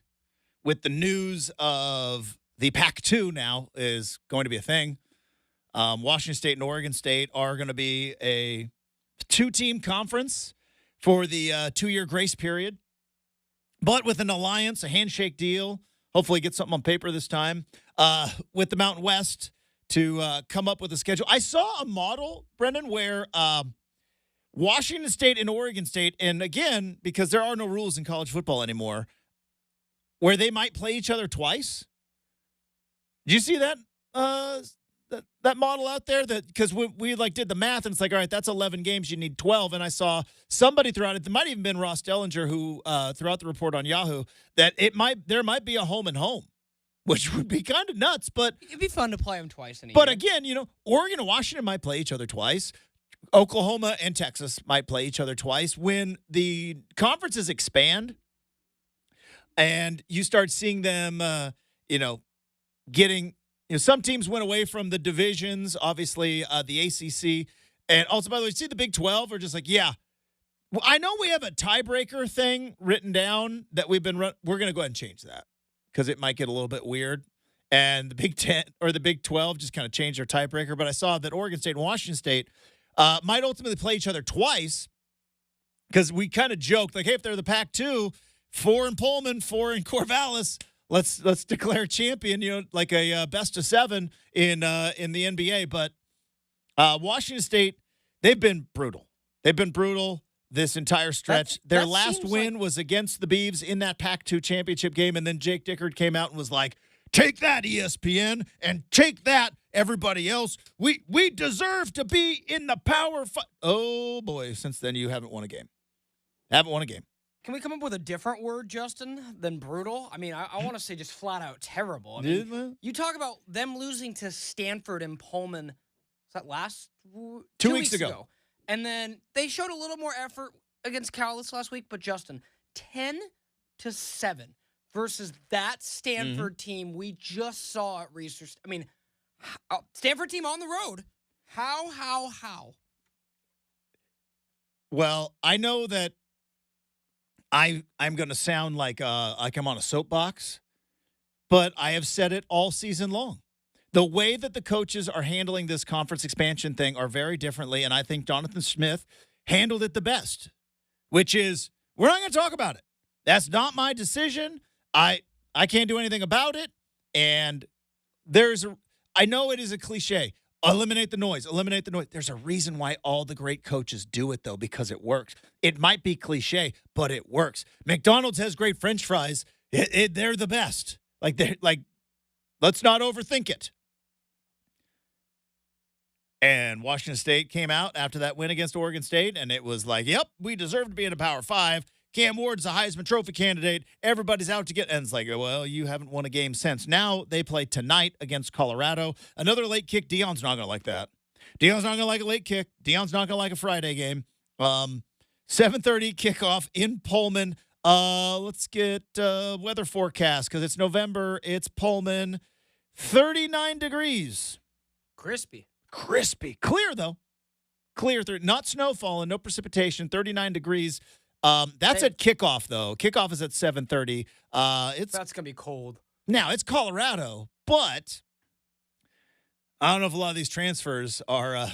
with the news of the Pac-12 now is going to be a thing. Washington State and Oregon State are going to be a 2-team conference for the 2-year grace period, but with an alliance, a handshake deal. Hopefully get something on paper this time with the Mountain West to come up with a schedule. I saw a model, Brendan, where Washington State and Oregon State, and again, because there are no rules in college football anymore, where they might play each other twice. Did you see that that model out there? That because we like did the math, and it's like, all right, that's 11 games. You need 12. And I saw somebody throughout it. It might even been Ross Dellinger who throughout the report on Yahoo that there might be a home and home, which would be kind of nuts. But it'd be fun to play them twice in a But year. again, Oregon and Washington might play each other twice. Oklahoma and Texas might play each other twice. When the conferences expand and you start seeing them, getting, some teams went away from the divisions, obviously the ACC. And also, by the way, see the Big 12 are just like, yeah. Well, I know we have a tiebreaker thing written down that we're going to go ahead and change that because it might get a little bit weird. And the Big 10 or the Big 12 just kind of changed their tiebreaker. But I saw that Oregon State and Washington State might ultimately play each other twice because we kind of joked, like, hey, if they're the Pac-2, 4 in Pullman, 4 in Corvallis, let's declare champion, like a best of 7 in the NBA. But Washington State, they've been brutal. They've been brutal this entire stretch. Their last win was against the Beavs in that Pac-2 championship game, and then Jake Dickert came out and was like, take that, ESPN, and take that, everybody else. We deserve to be in the Power 5. Oh, boy, since then you haven't won a game. Haven't won a game. Can we come up with a different word, Justin, than brutal? I mean, I want to say just flat out terrible. I mean, you talk about them losing to Stanford and Pullman. Was that last 2 weeks ago? And then they showed a little more effort against Cal this last week. But, Justin, 10-7 versus that Stanford team we just saw at Research. I mean, Stanford team on the road. How? Well, I know that I'm going to sound like I'm on a soapbox, but I have said it all season long. The way that the coaches are handling this conference expansion thing are very differently, and I think Jonathan Smith handled it the best, which is we're not going to talk about it. That's not my decision. I can't do anything about it, and I know it is a cliche. Eliminate the noise. Eliminate the noise. There's a reason why all the great coaches do it, though, because it works. It might be cliche, but it works. McDonald's has great French fries. They're the best. Let's not overthink it. And Washington State came out after that win against Oregon State, and it was like, yep, we deserve to be in a Power 5. Cam Ward's a Heisman Trophy candidate. Everybody's out to get. And it's like, well, you haven't won a game since. Now they play tonight against Colorado. Another late kick. Deion's not going to like that. Deion's not going to like a late kick. Deion's not going to like a Friday game. 7:30 kickoff in Pullman. Let's get weather forecast because it's November. It's Pullman. 39 degrees. Crispy. Clear, though. Clear. Not snowfall and no precipitation. 39 degrees. That's at kickoff, though. Kickoff is at 7:30. That's gonna be cold. Now it's Colorado, but I don't know if a lot of these transfers are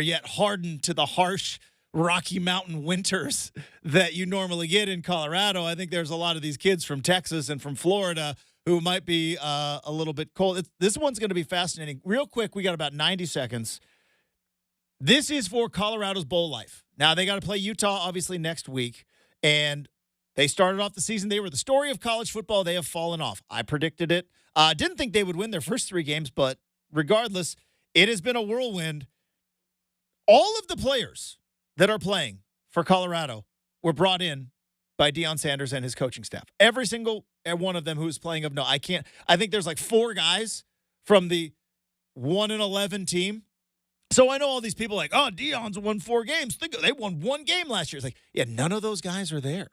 yet hardened to the harsh Rocky Mountain winters that you normally get in Colorado. I think there's a lot of these kids from Texas and from Florida who might be a little bit cold. This one's going to be fascinating. Real quick, we got about 90 seconds. This is for Colorado's bowl life. Now they got to play Utah, obviously, next week. And they started off the season. They were the story of college football. They have fallen off. I predicted it. Didn't think they would win their first 3 games, but regardless, it has been a whirlwind. All of the players that are playing for Colorado were brought in by Deion Sanders and his coaching staff. Every single one of them who's playing I think there's like 4 guys from the 1-11 team. So I know all these people like, oh, Deion's won 4 games. They won 1 game last year. It's like, yeah, none of those guys are there.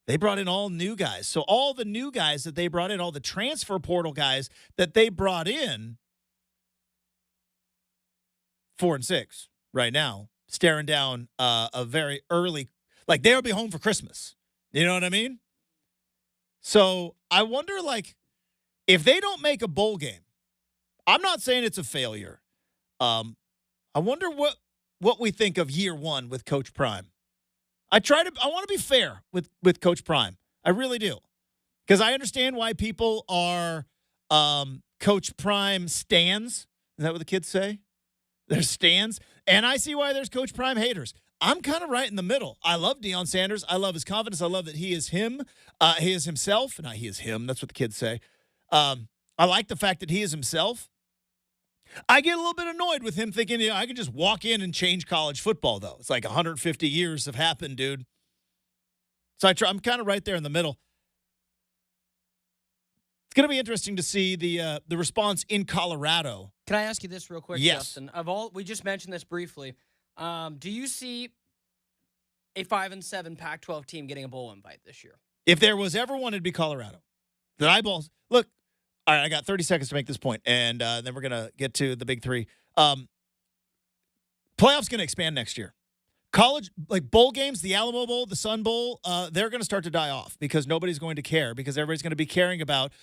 They brought in all new guys. So all the new guys that they brought in, all the transfer portal guys that they brought in, 4-6 right now, staring down a very early, like they'll be home for Christmas. You know what I mean? So I wonder, if they don't make a bowl game, I'm not saying it's a failure. I wonder what we think of year one with Coach Prime. I want to be fair with Coach Prime. I really do. Because I understand why people are Coach Prime stans. Is that what the kids say? They're stans. And I see why there's Coach Prime haters. I'm kind of right in the middle. I love Deion Sanders. I love his confidence. I love that he is him. He is himself. Not he is him. That's what the kids say. I like the fact that he is himself. I get a little bit annoyed with him thinking, I can just walk in and change college football, though. It's like 150 years have happened, dude. So I'm kind of right there in the middle. It's going to be interesting to see the response in Colorado. Can I ask you this real quick, Yes. Justin? We just mentioned this briefly. Do you see a 5-7 Pac-12 team getting a bowl invite this year? If there was ever one, it'd be Colorado. The eyeballs. Look, all right, I got 30 seconds to make this point, and then we're going to get to the big three. Playoffs going to expand next year. College, bowl games, the Alamo Bowl, the Sun Bowl, they're going to start to die off because nobody's going to care because everybody's going to be caring about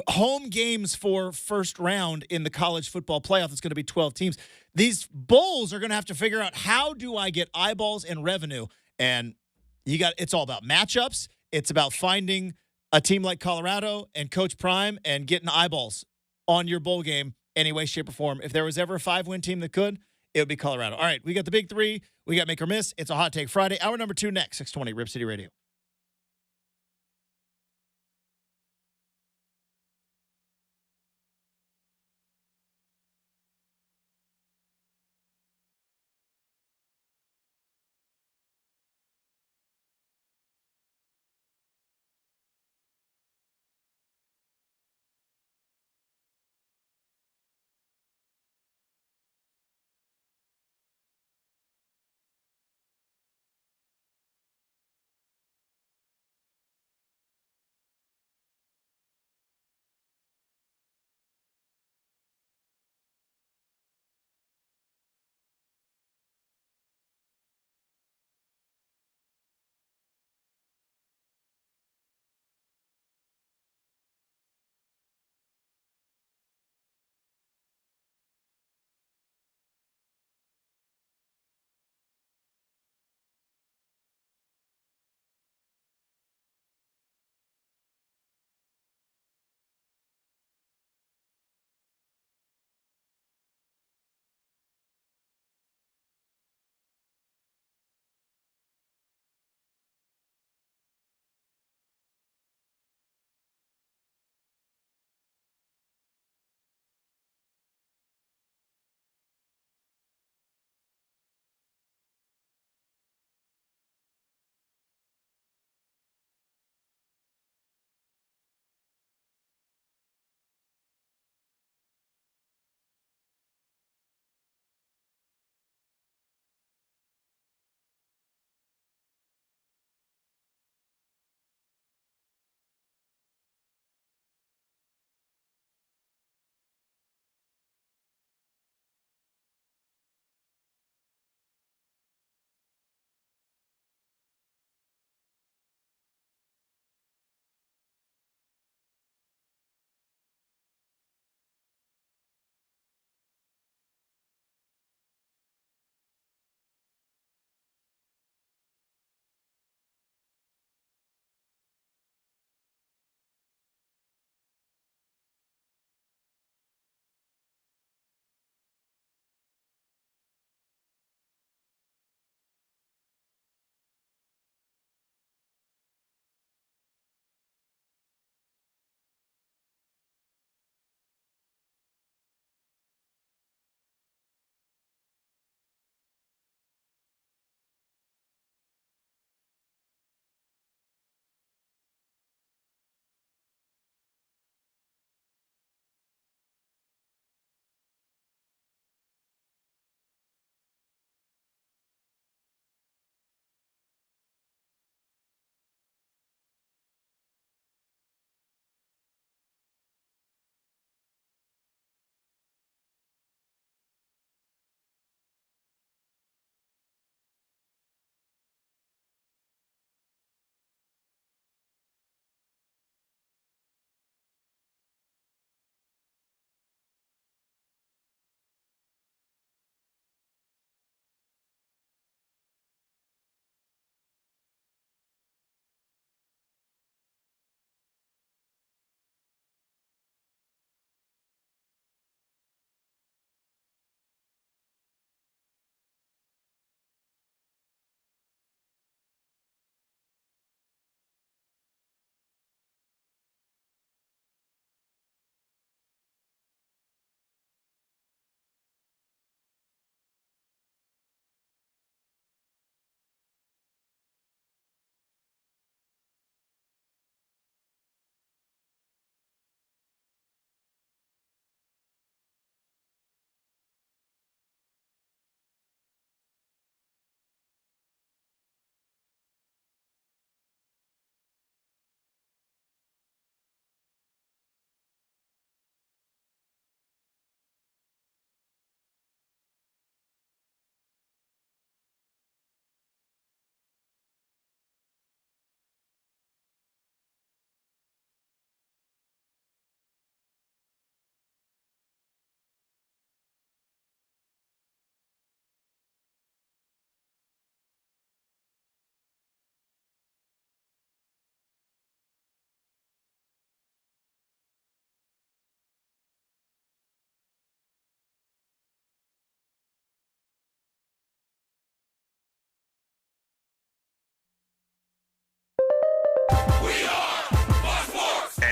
home games for first round in the college football playoff. It's going to be 12 teams. These bowls are going to have to figure out how do I get eyeballs and revenue, and it's all about matchups. It's about finding a team like Colorado and Coach Prime and getting eyeballs on your bowl game any way, shape, or form. If there was ever a 5-win team that could, it would be Colorado. All right, we got the big three. We got Make or Miss. It's a Hot Take Friday. Hour number 2 next, 620 Rip City Radio.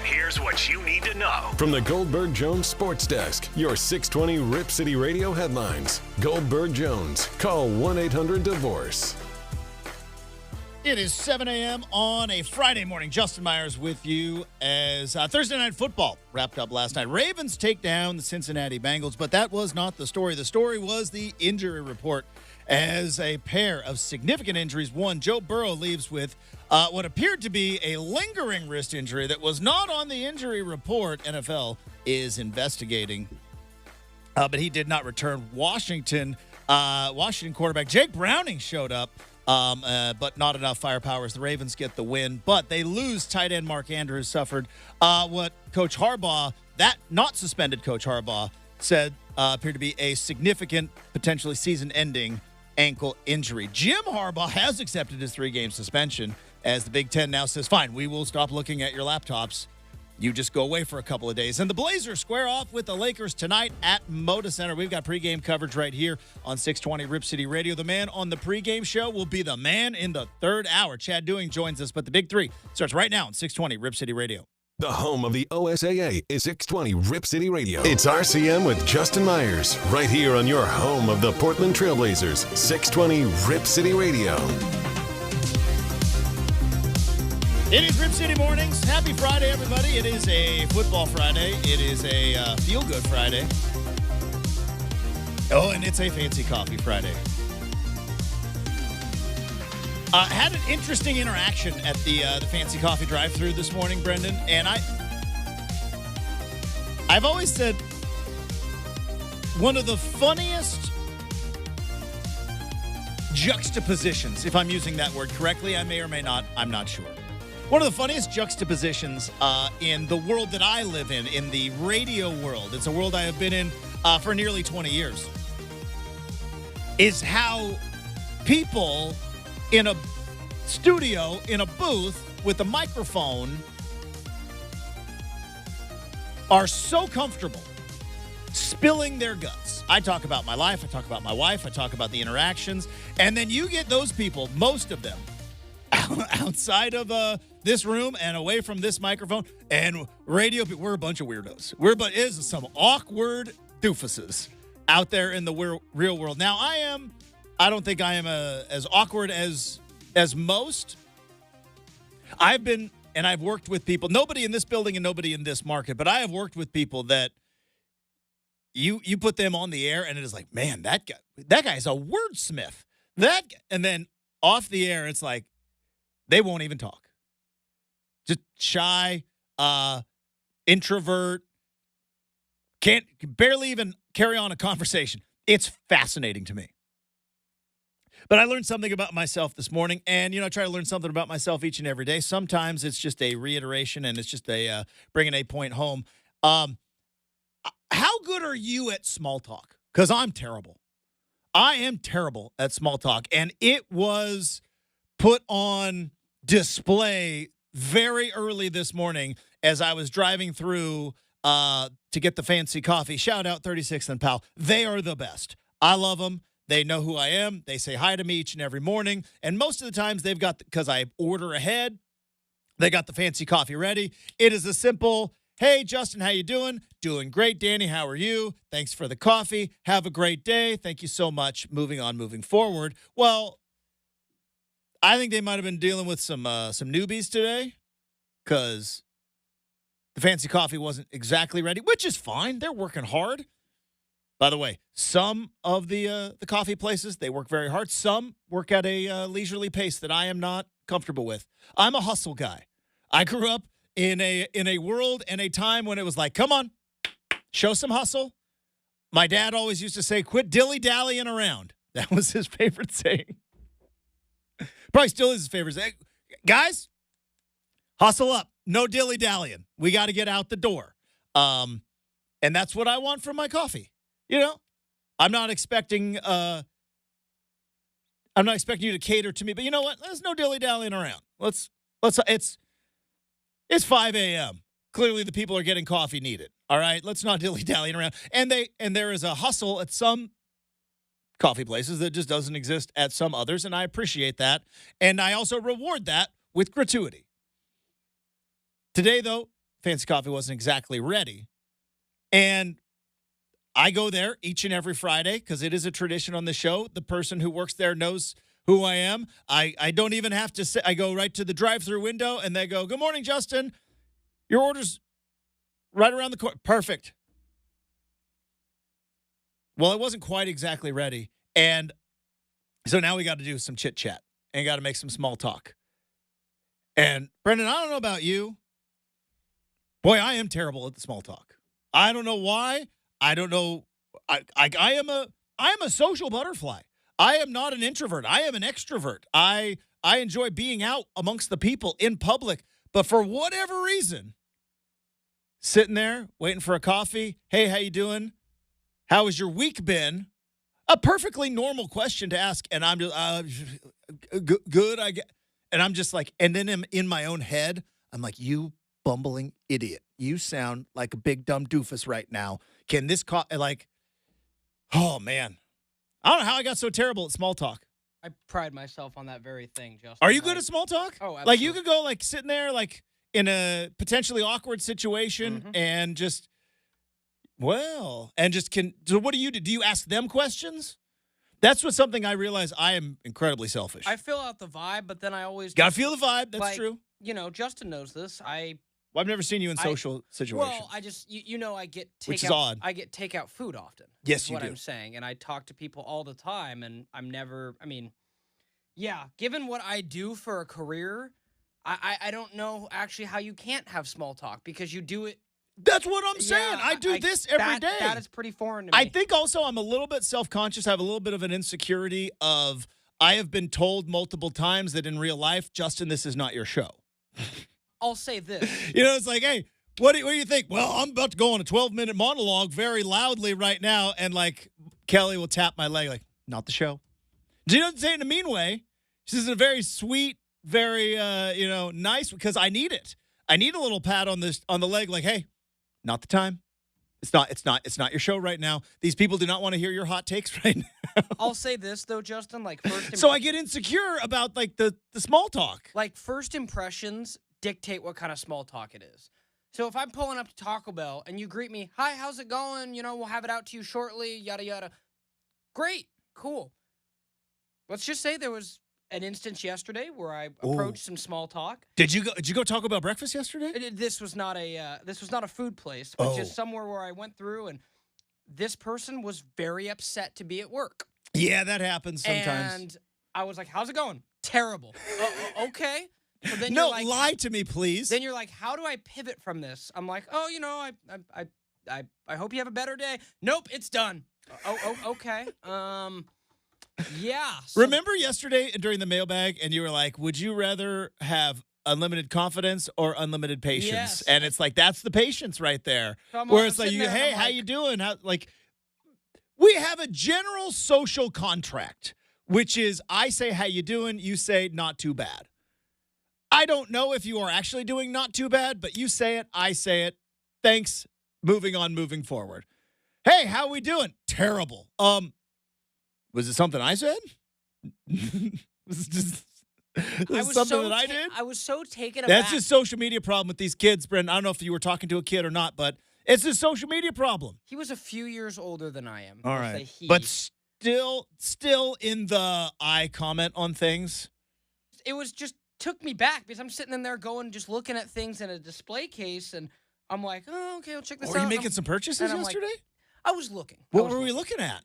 And here's what you need to know. From the Goldberg Jones Sports Desk, your 620 Rip City Radio headlines. Goldberg Jones. Call 1-800-DIVORCE. It is 7 a.m. on a Friday morning. Justin Myers with you as Thursday Night Football wrapped up last night. Ravens take down the Cincinnati Bengals, but that was not the story. The story was the injury report as a pair of significant injuries. One, Joe Burrow leaves with what appeared to be a lingering wrist injury that was not on the injury report. NFL is investigating, but he did not return. Washington quarterback Jake Browning showed up. But not enough firepower as the Ravens get the win. But they lose tight end Mark Andrews suffered what Coach Harbaugh, that not suspended Coach Harbaugh, said appeared to be a significant, potentially season-ending ankle injury. Jim Harbaugh has accepted his 3-game suspension as the Big Ten now says, fine, we will stop looking at your laptops. You just go away for a couple of days. And the Blazers square off with the Lakers tonight at Moda Center. We've got pregame coverage right here on 620 Rip City Radio. The man on the pregame show will be the man in the third hour. Chad Dewing joins us, but the Big Three starts right now on 620 Rip City Radio. The home of the OSAA is 620 Rip City Radio. It's RCM with Justin Myers, right here on your home of the Portland Trailblazers, 620 Rip City Radio. It is Rip City Mornings. Happy Friday, everybody. It is a football Friday. It is a feel-good Friday. Oh, and it's a fancy coffee Friday. Had an interesting interaction at the fancy coffee drive-thru this morning, Brendan. And I've always said one of the funniest juxtapositions, if I'm using that word correctly, I may or may not, I'm not sure. One of the funniest juxtapositions in the world that I live in the radio world, it's a world I have been in for nearly 20 years, is how people in a studio, in a booth with a microphone are so comfortable spilling their guts. I talk about my life, I talk about my wife, I talk about the interactions, and then you get those people, most of them, outside of this room and away from this microphone and radio. We're a bunch of weirdos. It is some awkward doofuses out there in the real world. Now, I don't think I am as awkward as most. I've worked with people, nobody in this building and nobody in this market, but I have worked with people that you put them on the air and it is like, man, that guy is a wordsmith. And then off the air, it's like, they won't even talk. Just shy, introvert, can't barely even carry on a conversation. It's fascinating to me. But I learned something about myself this morning, and, I try to learn something about myself each and every day. Sometimes it's just a reiteration, and it's just a bringing a point home. How good are you at small talk? Because I'm terrible. I am terrible at small talk, and it was put on display very early this morning as I was driving through to get the fancy coffee. Shout out 36th and Powell. They are the best. I love them. They know who I am. They say hi to me each and every morning. And most of the times they've got, because I order ahead, they got the fancy coffee ready. It is a simple, hey, Justin, how you doing? Doing great, Danny. How are you? Thanks for the coffee. Have a great day. Thank you so much. Moving on, moving forward. Well, I think they might have been dealing with some newbies today because the fancy coffee wasn't exactly ready, which is fine. They're working hard. By the way, some of the coffee places, they work very hard. Some work at a leisurely pace that I am not comfortable with. I'm a hustle guy. I grew up in a world and a time when it was like, come on, show some hustle. My dad always used to say, quit dilly-dallying around. That was his favorite saying. Probably still is his favorite saying. Guys, hustle up. No dilly-dallying. We got to get out the door. And that's what I want from my coffee. I'm not expecting you to cater to me, but you know what? There's no dilly-dallying around. It's 5 a.m. Clearly the people are getting coffee needed. All right, let's not dilly-dallying around. And there is a hustle at some coffee places that just doesn't exist at some others, and I appreciate that. And I also reward that with gratuity. Today, though, Fancy Coffee wasn't exactly ready. And I go there each and every Friday because it is a tradition on the show. The person who works there knows who I am. I don't even have to say, I go right to the drive-thru window and they go, "Good morning, Justin. Your order's right around the corner." Perfect. Well, it wasn't quite exactly ready. And so now we got to do some chit-chat and got to make some small talk. And Brendan, I don't know about you. Boy, I am terrible at the small talk. I don't know why. I don't know. I am a social butterfly. I am not an introvert. I am an extrovert. I enjoy being out amongst the people in public. But for whatever reason, sitting there waiting for a coffee. "Hey, how you doing? How has your week been?" A perfectly normal question to ask. And I'm just, good, I guess. And I'm just like, and then in my own head, I'm like, "You bumbling idiot. You sound like a big dumb doofus right now. Can this oh, man. I don't know how I got so terrible at small talk. I pride myself on that very thing, Justin. Are you good at small talk? Oh, absolutely. Like, you could go, like, sitting there, like, in a potentially awkward situation and just, so what do you do? Do you ask them questions? That's something I realize I am incredibly selfish. I fill out the vibe, but then I always... Gotta feel the vibe. That's true. Justin knows this. I've never seen you in social situations. Well, I just, I get takeout. Which is odd. I get takeout food often. Yes, you do. What I'm saying. And I talk to people all the time, and I'm never, given what I do for a career, I don't know actually how you can't have small talk because you do it. That's what I'm saying. I do this every day. That is pretty foreign to me. I think also I'm a little bit self-conscious. I have a little bit of an insecurity of I have been told multiple times that in real life, Justin, this is not your show. I'll say this. It's like, "Hey, what do you think?" "Well, I'm about to go on a 12-minute monologue very loudly right now." And like Kelly will tap my leg like, "Not the show." She doesn't say it in a mean way. She's a very sweet, very, nice because I need it. I need a little pat on the leg like, "Hey, not the time. It's not your show right now. These people do not want to hear your hot takes right now." I'll say this though, Justin, so I get insecure about like the small talk. Like first impressions dictate what kind of small talk it is. So if I'm pulling up to Taco Bell and you greet me, "Hi, how's it going? We'll have it out to you shortly, yada yada." Great, cool. Let's just say there was an instance yesterday where I approached some small talk. Did you go Taco Bell breakfast yesterday? This was not a food place, but just somewhere where I went through, and this person was very upset to be at work. Yeah, that happens sometimes. And I was like, "How's it going?" "Terrible." Okay. So then no, lie to me, please. Then you're like, "How do I pivot from this?" I'm like, "Oh, I hope you have a better day." "Nope, it's done." Okay. Yeah. So remember yesterday during the mailbag, and you were like, "Would you rather have unlimited confidence or unlimited patience?" Yes. And it's like, that's the patience right there. So where it's like, "Hey, how you doing?" We have a general social contract, which is I say, "How you doing?" You say, "Not too bad." I don't know if you are actually doing not too bad, but you say it, I say it. Thanks. Moving on, moving forward. "Hey, how we doing?" "Terrible." Was it something I said? Was it something that I did? I was so taken That's aback. just social media problem with these kids, Brendan. I don't know if you were talking to a kid or not, but it's a social media problem. He was a few years older than I am. All right. But still in the I comment on things. It was just took me back because I'm sitting in there just looking at things in a display case, and I'm like, "Oh, okay, I'll check this out." Were you making some purchases yesterday? I was looking. What were we looking at?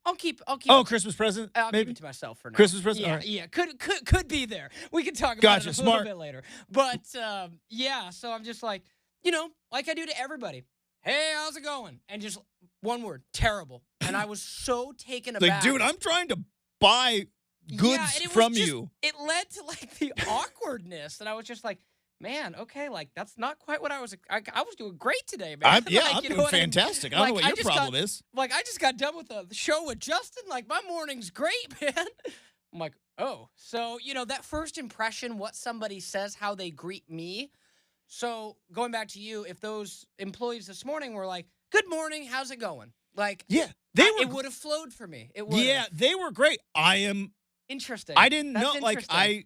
I'll keep. Oh, Christmas present? I'll maybe? keep it to myself for now. Christmas present? Yeah, all right. yeah. Could be there. We could talk about it a little bit later. But, so I'm just like, like I do to everybody. "Hey, how's it going?" And just one word, terrible. And I was so taken aback. Like, dude, I'm trying to buy goods from you. It led to, the awkwardness. And I was just like, man, okay, that's not quite what I was doing great today, man. I'm doing fantastic. I don't know what your problem is. I just got done with the show with Justin. My morning's great, man. I'm like, oh. So, that first impression, what somebody says, how they greet me. So, going back to you, if those employees this morning were like, "Good morning, how's it going?" It would have flowed for me. It would. Yeah, they were great. I am interesting. I didn't know. I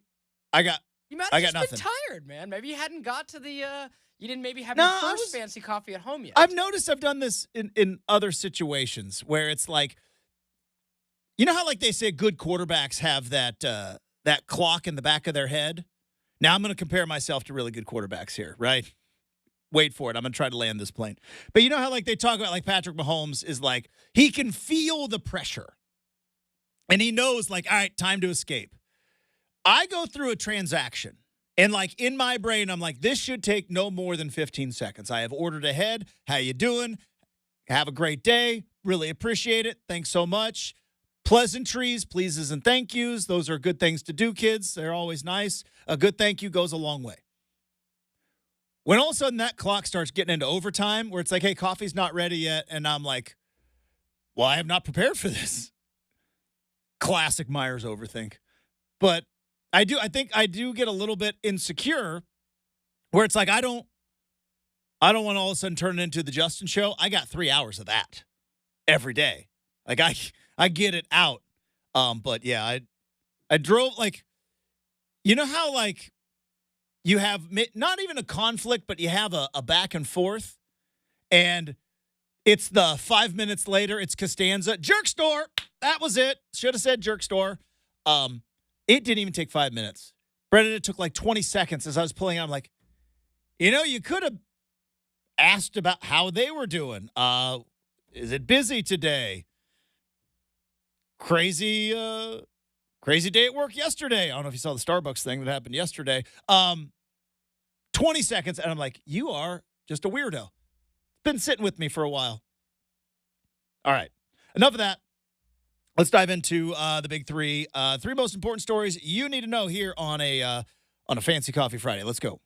got. You might have just been tired, man. Maybe you hadn't got to the You didn't maybe have No, your first fancy coffee at home yet. I've noticed I've done this in other situations where it's like, you know how like they say good quarterbacks have that clock in the back of their head? Now I'm going to compare myself to really good quarterbacks here, right? Wait for it. I'm going to try to land this plane. But you know how like they talk about like Patrick Mahomes is like, he can feel the pressure. And he knows like, all right, time to escape. I go through a transaction. And like in my brain, I'm like, this should take no more than 15 seconds. I have ordered ahead. How you doing? Have a great day. Really appreciate it. Thanks so much. Pleasantries, pleases, and thank yous. Those are good things to do, kids. They're always nice. A good thank you goes a long way. When all of a sudden that clock starts getting into overtime where it's like, hey, coffee's not ready yet. And I'm like, well, I have not prepared for this. Classic Myers overthink. But I think I do get a little bit insecure where it's like, I don't want to all of a sudden turn it into the Justin show. I got 3 hours of that every day. Like I get it out. But yeah, I drove like, you know how like you have not even a conflict, but you have a back and forth, and it's the 5 minutes later, it's Costanza, jerk store. That was it. Should have said jerk store. It didn't even take 5 minutes. Brendan, it took like 20 seconds as I was pulling out. I'm like, you could have asked about how they were doing. Is it busy today? Crazy day at work yesterday. I don't know if you saw the Starbucks thing that happened yesterday. 20 seconds, and I'm like, you are just a weirdo. Been sitting with me for a while. All right. Enough of that. Let's dive into the big three. Three most important stories you need to know here on a Fancy Coffee Friday. Let's go.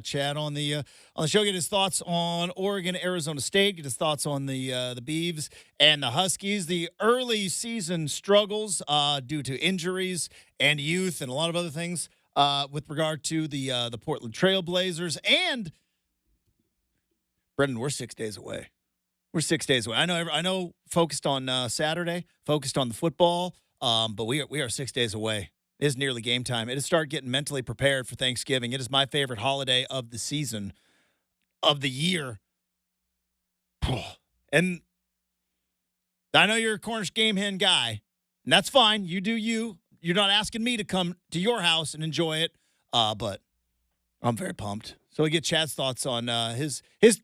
Chad on the show. Get his thoughts on Oregon, Arizona State. Get his thoughts on the Beavs and the Huskies. The early season struggles due to injuries and youth and a lot of other things with regard to the Portland Trail Blazers. And Brendan, we're 6 days away. We're 6 days away. I know. Focused on Saturday, focused on the football, but we are 6 days away. It is nearly game time. It has started getting mentally prepared for Thanksgiving. It is my favorite holiday of the season, of the year. And I know you're a Cornish game hen guy, and that's fine. You do you. You're not asking me to come to your house and enjoy it, but I'm very pumped. So we get Chad's thoughts on his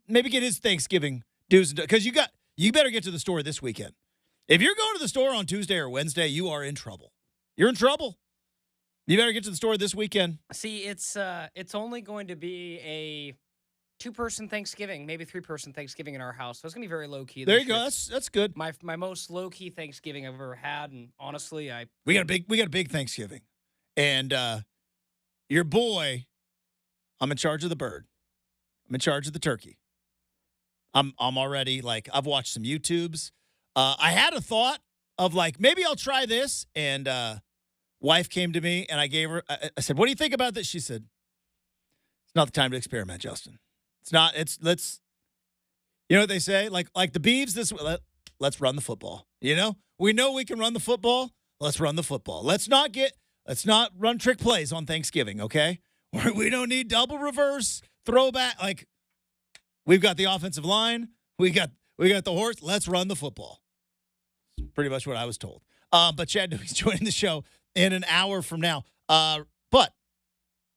maybe get his Thanksgiving do's, because you better get to the store this weekend. If you're going to the store on Tuesday or Wednesday, you are in trouble. You're in trouble. You better get to the store this weekend. See, it's only going to be a 2-person Thanksgiving, maybe 3-person Thanksgiving in our house. So it's gonna be very low key. There you go. That's good. My most low key Thanksgiving I've ever had, and honestly, we got a big Thanksgiving, and your boy, I'm in charge of the bird. I'm in charge of the turkey. I'm already I've watched some YouTubes. I had a thought of maybe I'll try this, and wife came to me and I gave her. I said, "What do you think about this?" She said, "It's not the time to experiment, Justin. It's not. Let's. You know what they say? Like the Beavs this way. Let's run the football. We know we can run the football. Let's run the football. Let's not run trick plays on Thanksgiving. Okay, we don't need double reverse throwback. We've got the offensive line. We got the horse. Let's run the football." Pretty much what I was told. But Chad Dewey's joining the show in an hour from now. But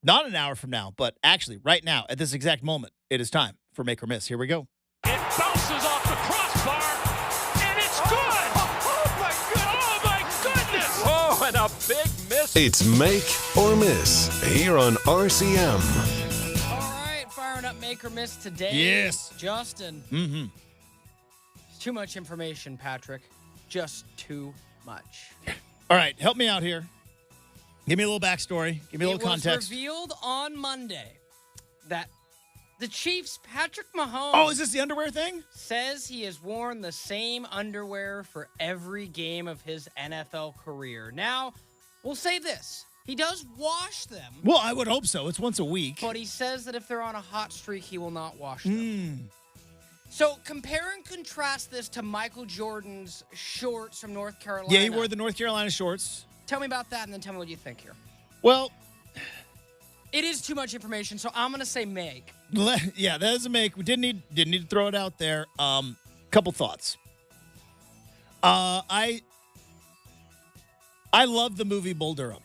not an hour from now, but actually right now at this exact moment, it is time for Make or Miss. Here we go. It bounces off the crossbar, and it's good. Oh my goodness. Oh, and a big miss. It's Make or Miss here on RCM. All right, firing up Make or Miss today. Yes. Justin. Mm-hmm. It's too much information, Patrick. Just too much. All right, help me out here. Give me a little backstory. Give me a little context. It was revealed on Monday that the Chiefs' Patrick Mahomes... Oh, is this the underwear thing? ...says he has worn the same underwear for every game of his NFL career. Now, we'll say this. He does wash them. Well, I would hope so. It's once a week. But he says that if they're on a hot streak, he will not wash them. So compare and contrast this to Michael Jordan's shorts from North Carolina. Yeah, he wore the North Carolina shorts. Tell me about that, and then tell me what you think here. Well, it is too much information, so I'm gonna say make. Yeah, that is a make. We didn't need to throw it out there. Couple thoughts. I love the movie Bull Durham.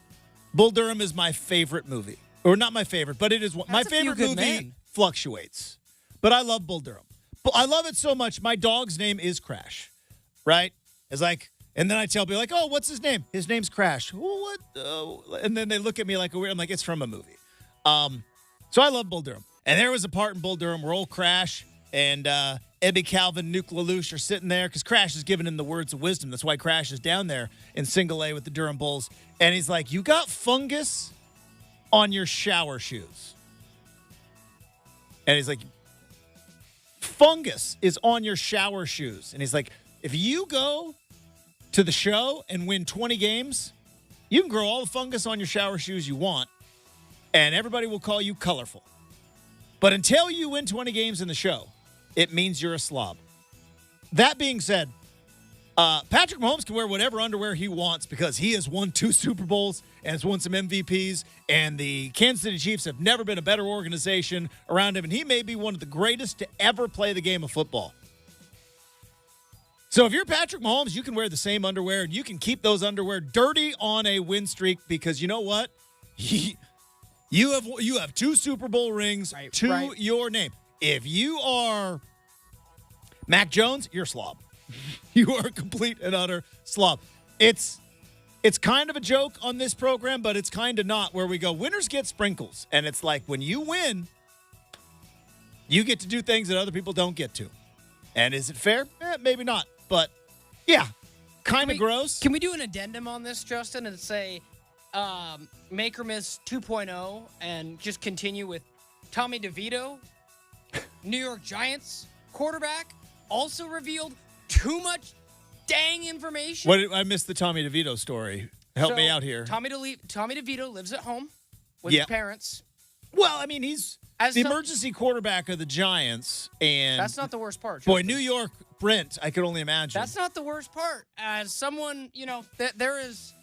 Bull Durham is my favorite movie, or not my favorite, but it is my favorite movie. Man. Fluctuates, but I love Bull Durham. I love it so much. My dog's name is Crash, right? It's and then I tell people "Oh, what's his name? His name's Crash." Well, what? And then they look at me like a weird. I'm like, it's from a movie. So I love Bull Durham. And there was a part in Bull Durham where old Crash and Ebby Calvin, Nuke LaLoosh are sitting there because Crash is giving him the words of wisdom. That's why Crash is down there in single A with the Durham Bulls. And he's like, "You got fungus on your shower shoes." And he's like, "Fungus is on your shower shoes." And he's like, "If you go to the show and win 20 games, you can grow all the fungus on your shower shoes you want, and everybody will call you colorful. But until you win 20 games in the show, it means you're a slob." That being said, Patrick Mahomes can wear whatever underwear he wants because he has won 2 Super Bowls and has won some MVPs, and the Kansas City Chiefs have never been a better organization around him, and he may be one of the greatest to ever play the game of football. So if you're Patrick Mahomes, you can wear the same underwear, and you can keep those underwear dirty on a win streak because you know what? You have 2 Super Bowl rings to your name. If you are Mac Jones, you're a slob. You are a complete and utter slob. It's kind of a joke on this program, but it's kind of not, where we go, winners get sprinkles. And it's like when you win, you get to do things that other people don't get to. And is it fair? Maybe not. But, yeah, kind of gross. Can we do an addendum on this, Justin, and say Make or Miss 2.0 and just continue with Tommy DeVito, New York Giants quarterback, also revealed too much dang information. I missed the Tommy DeVito story. Help me out here. Tommy DeVito lives at home with his parents. Well, I mean, he's the emergency quarterback of the Giants, and that's not the worst part. Boy, New York, Brent, I could only imagine. That's not the worst part. As someone, there is,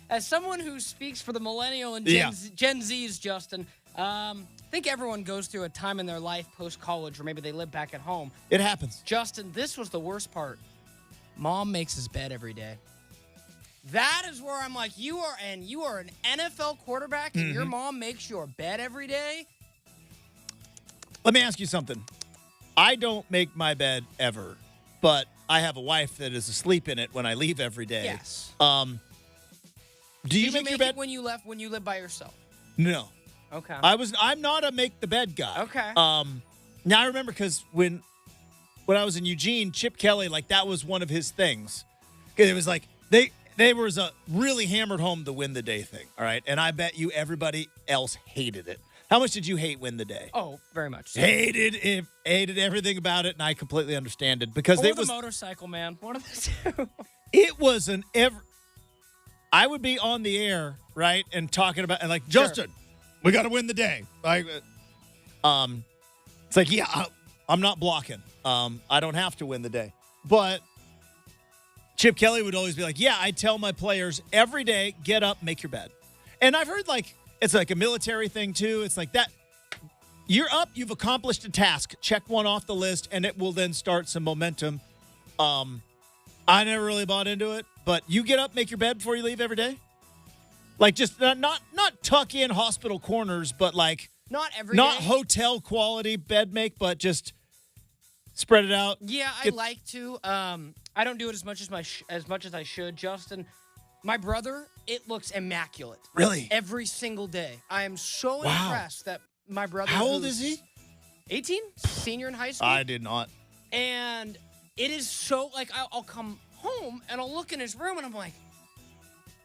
as someone who speaks for the millennial and Gen Zs, Justin, I think everyone goes through a time in their life post-college, or maybe they live back at home. It happens. Justin, this was the worst part. Mom makes his bed every day. That is where I'm like, you are an NFL quarterback, and your mom makes your bed every day? Let me ask you something. I don't make my bed ever, but I have a wife that is asleep in it when I leave every day. Yes. Do you make your bed it when you lived by yourself? No. Okay. I'm not a make the bed guy. Okay. Now I remember because when I was in Eugene, Chip Kelly, like that was one of his things. Because it was like they was a really hammered home the win the day thing. All right. And I bet you everybody else hated it. How much did you hate win the day? Oh, very much. So. Hated everything about it, and I completely understand it because it was the motorcycle man. One of the two. It was I would be on the air, right, and talking about and like Justin, we got to win the day. It's like I'm not blocking. I don't have to win the day, but Chip Kelly would always be like, I tell my players every day, get up, make your bed. And I've heard like it's like a military thing too. It's like that. You're up, you've accomplished a task. Check one off the list, and it will then start some momentum. I never really bought into it, but you get up, make your bed before you leave every day? Like just not tuck in hospital corners, but like not every not day. Hotel quality bed make, but just spread it out. Yeah, I like to. I don't do it as much as I should, Justin. My brother, it looks immaculate. Really? Every single day. I am so impressed that my brother. How old is he? 18, senior in high school. I did not. And it is so like I'll come home and I'll look in his room and I'm like,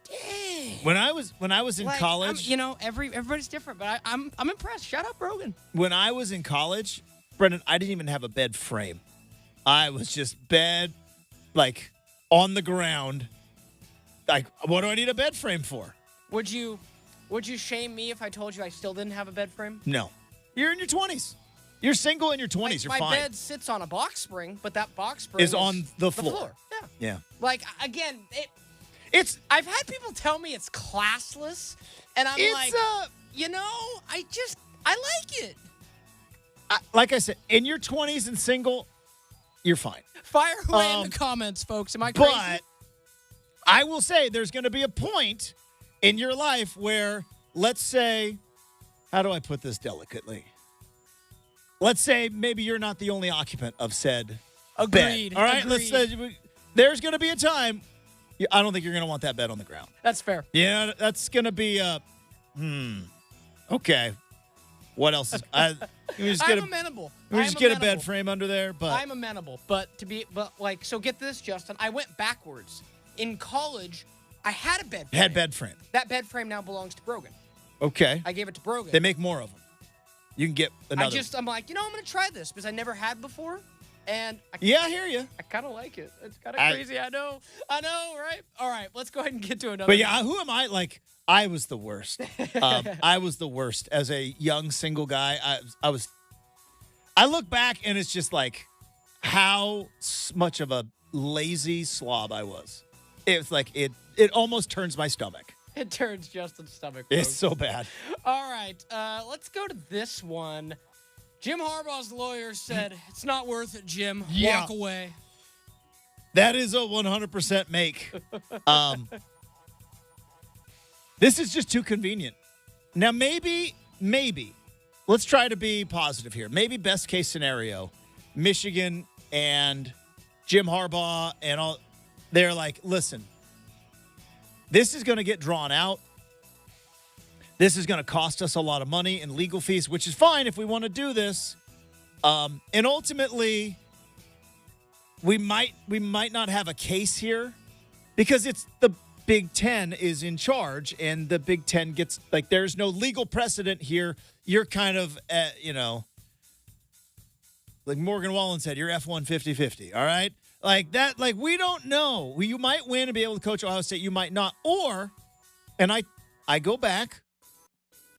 dang. When I was in college, everybody's different, but I'm impressed. Shout out Brogan. When I was in college, Brendan, I didn't even have a bed frame. I was just bed, like on the ground. Like, what do I need a bed frame for? Would you shame me if I told you I still didn't have a bed frame? No. You're in your 20s. You're single in your 20s. You're fine. My bed sits on a box spring, but that box spring is on the floor. Yeah. Yeah. Like, again, I've had people tell me it's classless, and I'm like, I like it. Like I said, in your 20s and single, you're fine. Fire away in the comments, folks. Am I crazy? But I will say there's going to be a point in your life where, let's say, how do I put this delicately? Let's say maybe you're not the only occupant of said Agreed. bed. All right? Agreed. Let's say there's going to be a time, I don't think you're going to want that bed on the ground. That's fair. Yeah, that's going to be okay. What else? I'm amenable. We just get a bed frame under there, but I'm amenable. So get this, Justin. I went backwards. In college, I had a bed frame. Had bed frame. That bed frame now belongs to Brogan. Okay. I gave it to Brogan. They make more of them. You can get another. I'm like, I'm going to try this because I never had before. And I hear you. I kind of like it. It's kind of crazy. I know, right? All right, let's go ahead and get to another. But who am I? Like, I was the worst. I was the worst as a young single guy. I look back and it's just like how much of a lazy slob I was. It's like it almost turns my stomach. It turns Justin's stomach. It's so bad. All right, let's go to this one. Jim Harbaugh's lawyer said, it's not worth it, Jim. Yeah. Walk away. That is a 100% make. This is just too convenient. Now, maybe, let's try to be positive here. Maybe best case scenario, Michigan and Jim Harbaugh and all, they're like, listen, this is going to get drawn out. This is going to cost us a lot of money in legal fees, which is fine if we want to do this. And ultimately, we might not have a case here because it's the Big Ten is in charge and the Big Ten gets, like, there's no legal precedent here. you're kind of, like Morgan Wallen said, you're F1 50-50, all right? Like that, like we don't know. You might win and be able to coach Ohio State. You might not. And I go back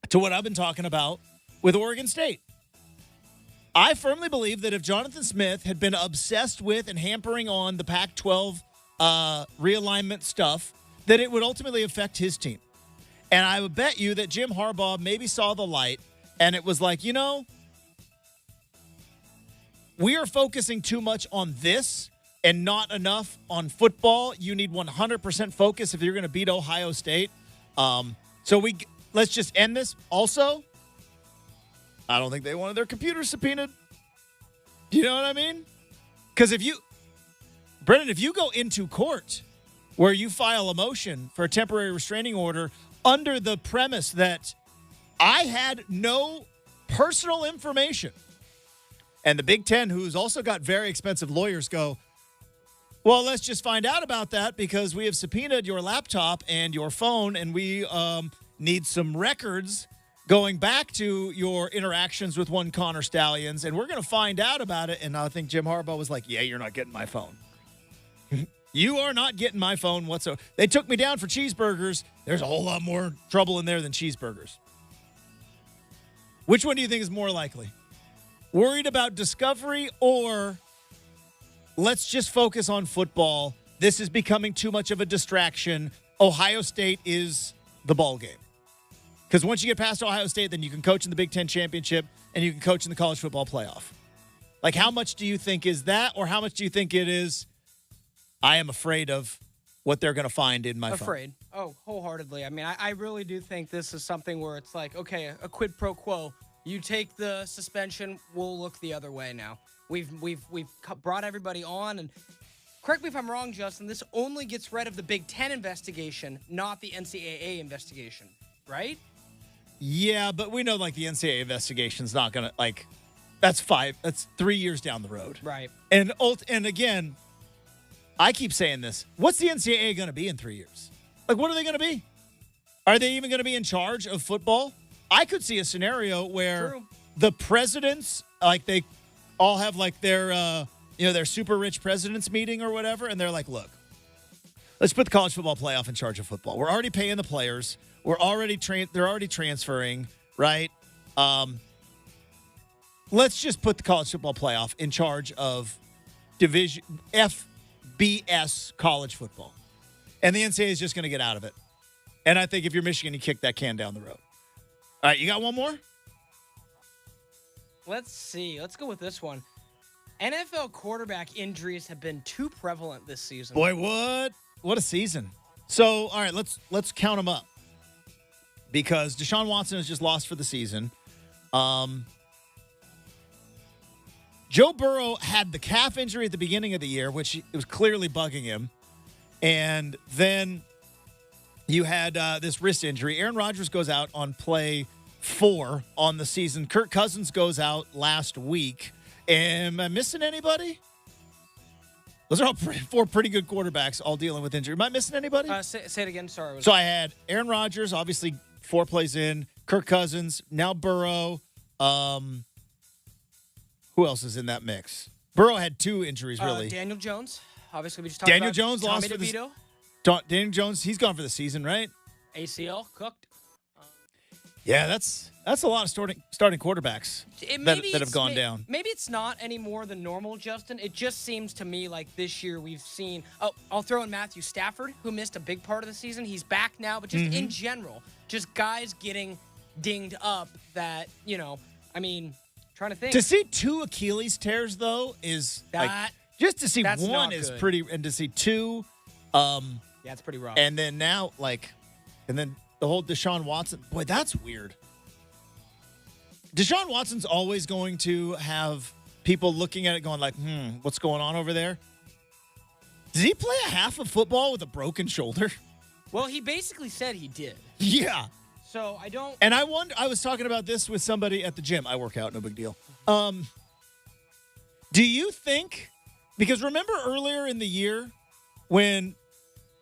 to what I've been talking about with Oregon State. I firmly believe that if Jonathan Smith had been obsessed with and hampering on the Pac-12 realignment stuff, that it would ultimately affect his team. And I would bet you that Jim Harbaugh maybe saw the light and it was like, we are focusing too much on this and not enough on football. You need 100% focus if you're going to beat Ohio State. Let's just end this. Also, I don't think they wanted their computers subpoenaed. Do you know what I mean? Because Brendan, if you go into court where you file a motion for a temporary restraining order under the premise that I had no personal information, and the Big Ten, who's also got very expensive lawyers, go, well, let's just find out about that because we have subpoenaed your laptop and your phone, and we need some records going back to your interactions with one Connor Stallions, and we're going to find out about it. And I think Jim Harbaugh was like, yeah, you're not getting my phone. You are not getting my phone whatsoever. They took me down for cheeseburgers. There's a whole lot more trouble in there than cheeseburgers. Which one do you think is more likely? Worried about discovery or let's just focus on football. This is becoming too much of a distraction. Ohio State is the ball game. Because once you get past Ohio State, then you can coach in the Big Ten Championship and you can coach in the college football playoff. Like, how much do you think is that, or how much do you think it is, I am afraid of what they're going to find in my phone? Afraid. Oh, wholeheartedly. I mean, I really do think this is something where it's like, okay, a quid pro quo. You take the suspension, we'll look the other way now. We've brought everybody on, and correct me if I'm wrong, Justin, this only gets rid of the Big Ten investigation, not the NCAA investigation, right? Yeah, but we know, like, the NCAA investigation's not going to, like, that's 3 years down the road. Right. And again, I keep saying this. What's the NCAA going to be in 3 years? Like, what are they going to be? Are they even going to be in charge of football? I could see a scenario where the presidents, like, they all have, like, their super rich presidents meeting or whatever, and they're like, look, let's put the college football playoff in charge of football. We're already paying the players. They're already transferring, right? Let's just put the college football playoff in charge of division FBS college football. And the NCAA is just going to get out of it. And I think if you're Michigan, you kick that can down the road. All right, you got one more? Let's see. Let's go with this one. NFL quarterback injuries have been too prevalent this season. Boy, what a season. So, all right, let's count them up. Because Deshaun Watson has just lost for the season. Joe Burrow had the calf injury at the beginning of the year, which it was clearly bugging him. And then you had this wrist injury. Aaron Rodgers goes out on play 4 on the season. Kirk Cousins goes out last week. Am I missing anybody? Those are all 4 pretty good quarterbacks all dealing with injury. Am I missing anybody? Say it again. Sorry. So I had Aaron Rodgers, obviously 4 plays in. Kirk Cousins, now Burrow. Who else is in that mix? Burrow had 2 injuries, really. Daniel Jones. Obviously, we just talked Daniel about Jones Tommy lost for DeVito. Daniel Jones, he's gone for the season, right? ACL cooked. Yeah, that's a lot of starting quarterbacks that have gone down. Maybe it's not any more than normal, Justin. It just seems to me like this year we've seen. Oh, I'll throw in Matthew Stafford, who missed a big part of the season. He's back now, but just in general, just guys getting dinged up that, trying to think. To see 2 Achilles tears, though, is just to see one is pretty, and to see 2. Yeah, it's pretty rough. And then now, and then the whole Deshaun Watson. Boy, that's weird. Deshaun Watson's always going to have people looking at it going like, what's going on over there? Did he play a half of football with a broken shoulder? Well, he basically said he did. Yeah. So I don't. And I was talking about this with somebody at the gym. I work out, no big deal. Do you think, because remember earlier in the year when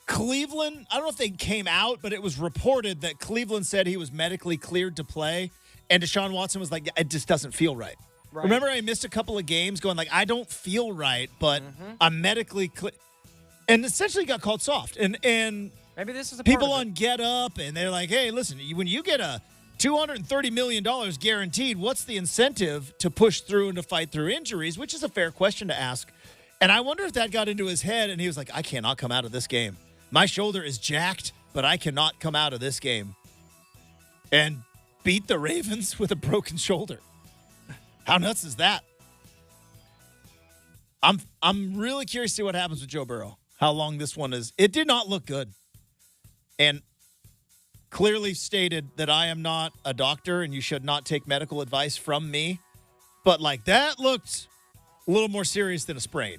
Cleveland, I don't know if they came out, but it was reported that Cleveland said he was medically cleared to play. And Deshaun Watson was like, it just doesn't feel right. Remember, I missed a couple of games going like, I don't feel right, but I'm medically and essentially got called soft. And maybe this is a people on Get Up, and they're like, hey, listen, when you get a $230 million guaranteed, what's the incentive to push through and to fight through injuries, which is a fair question to ask. And I wonder if that got into his head, and he was like, I cannot come out of this game. My shoulder is jacked, but I cannot come out of this game. And beat the Ravens with a broken shoulder. How nuts is that? I'm really curious to see what happens with Joe Burrow. How long this one is. It did not look good. And clearly stated that I am not a doctor and you should not take medical advice from me. But like that looked a little more serious than a sprain.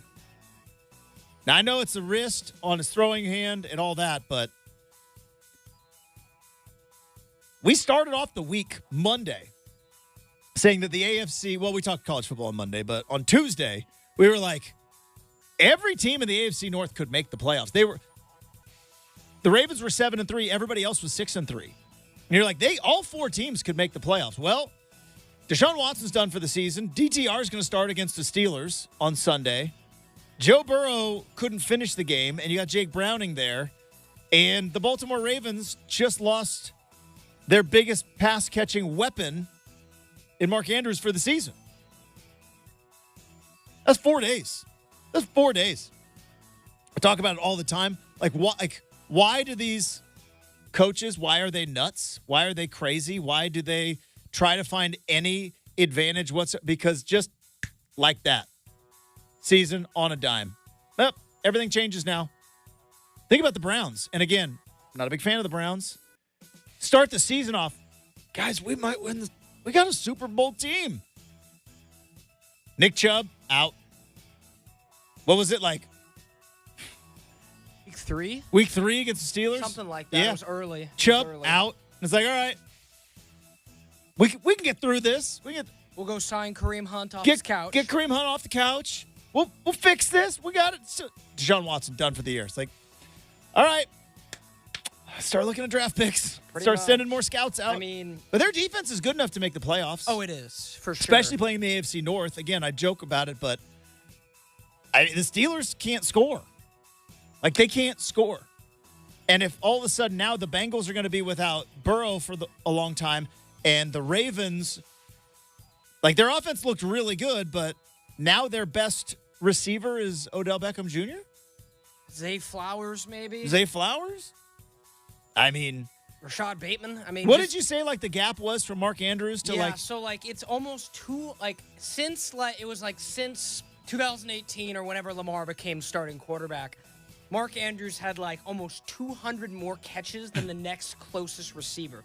Now I know it's a wrist on his throwing hand and all that, but we started off the week Monday saying that the AFC, well, we talked college football on Monday, but on Tuesday, we were like, every team in the AFC North could make the playoffs. The Ravens were 7-3, everybody else was 6-3. And you're like, all four teams could make the playoffs. Well, Deshaun Watson's done for the season. DTR is going to start against the Steelers on Sunday. Joe Burrow couldn't finish the game, and you got Jake Browning there. And the Baltimore Ravens just lost their biggest pass-catching weapon in Mark Andrews for the season. That's 4 days. That's 4 days. I talk about it all the time. Why do these coaches, why are they nuts? Why are they crazy? Why do they try to find any advantage whatsoever? Because just like that, season on a dime. Well, everything changes now. Think about the Browns. And again, I'm not a big fan of the Browns. Start the season off. Guys, we might win. We got a Super Bowl team. Nick Chubb, out. What was it like? Week 3? Week 3 against the Steelers? Something like that. Yeah. It was early. Chubb, out. It's like, all right. We can get through this. We'll go sign Kareem Hunt off his couch. Get Kareem Hunt off the couch. We'll fix this. We got it. Deshaun Watson done for the year. It's like, all right. Start looking at draft picks. Start sending more scouts out. I mean, but their defense is good enough to make the playoffs. Oh, it is, for sure. Especially playing the AFC North. Again, I joke about it, but the Steelers can't score. Like, they can't score. And if all of a sudden now the Bengals are going to be without Burrow for a long time, and the Ravens, like, their offense looked really good, but now their best receiver is Odell Beckham Jr.? Zay Flowers, maybe? Zay Flowers? I mean, Rashad Bateman. I mean, what did you say? Like the gap was from Mark Andrews to so it's almost since 2018 or whenever Lamar became starting quarterback, Mark Andrews had almost 200 more catches than the next closest receiver.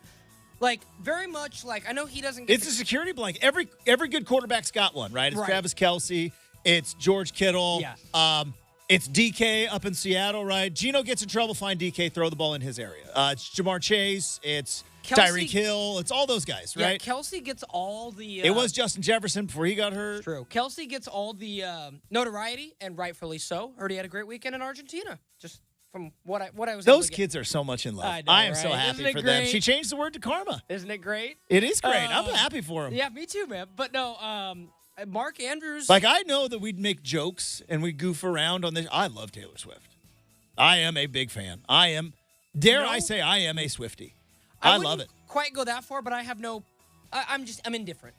Very much I know he doesn't. It's a security blanket. Every good quarterback's got one, right? It's Travis Kelce. It's George Kittle. Yeah. It's DK up in Seattle, right? Geno gets in trouble, find DK, throw the ball in his area. It's Jamar Chase. It's Tyreek Hill. It's all those guys, right? Yeah, Kelce gets all the... it was Justin Jefferson before he got hurt. True. Kelce gets all the notoriety, and rightfully so. Heard he had a great weekend in Argentina. Just from what I was Those kids are so much in love. I am so happy for great? them. She changed the word to karma. Isn't it great? It is great. I'm happy for him. Yeah, me too, man. But no, Mark Andrews. I know that we'd make jokes and we'd goof around on this. I love Taylor Swift. I am a big fan. I am a Swiftie. I love it. Quite go that far, but I have no. I'm indifferent.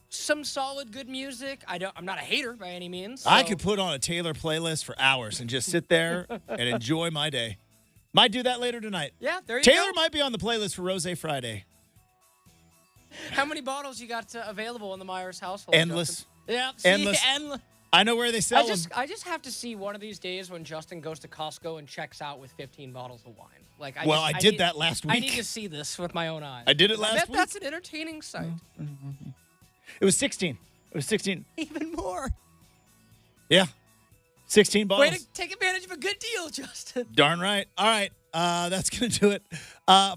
Some solid, good music. I'm not a hater by any means. So. I could put on a Taylor playlist for hours and just sit there and enjoy my day. Might do that later tonight. Yeah, there you go. Taylor might be on the playlist for Rose Friday. How many bottles you got available in the Myers household? Endless. Justin? Yeah, endless. I know where they sell them. I just have to see one of these days when Justin goes to Costco and checks out with 15 bottles of wine. I did that last week. I need to see this with my own eyes. I did it last week. That's an entertaining sight. It was 16. It was 16. Even more. Yeah. 16 bottles. Way to take advantage of a good deal, Justin. Darn right. All right. That's going to do it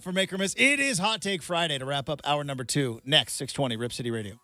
for Make or Miss. It is Hot Take Friday to wrap up hour number 2. Next, 620 Rip City Radio.